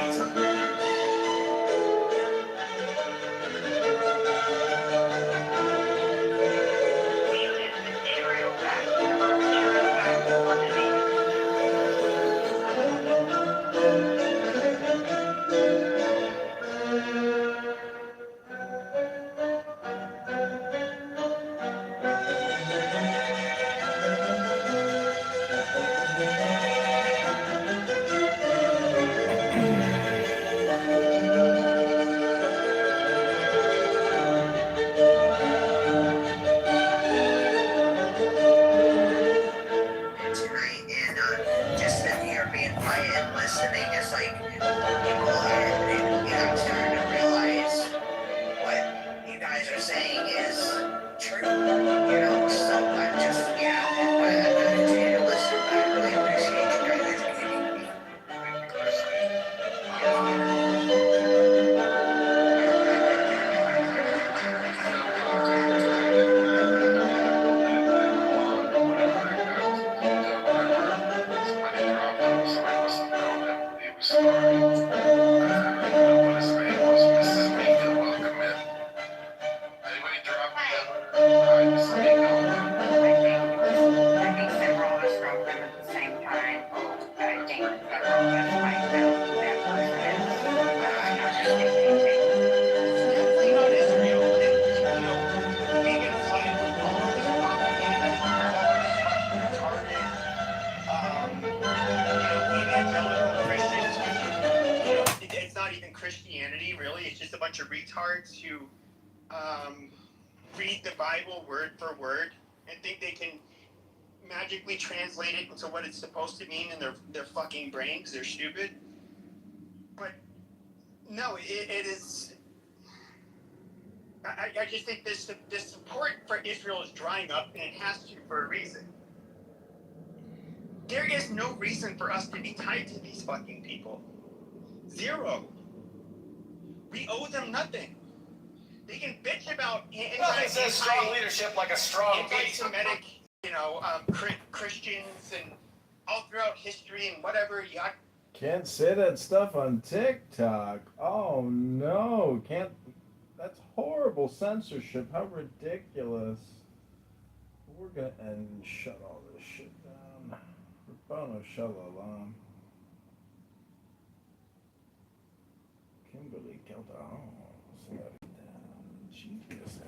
Christianity, really. It's just a bunch of retards who read the Bible word for word and think they can magically translate it into what it's supposed to mean in their fucking brain because they're stupid. But no, it is. I just think this support for Israel is drying up, and it has to for a reason. There is no reason for us to be tied to these fucking people. Zero. We owe them nothing. They can bitch about Nothing says strong leadership like a strong beat. anti-Semitic, Christians and all throughout history and whatever. You got. Can't say that stuff on TikTok. Oh no, can't. That's horrible censorship. How ridiculous. We're gonna end and shut all this shit down. Rabbanu Shalom. Kimberly killed her home. Slow it down. Jesus.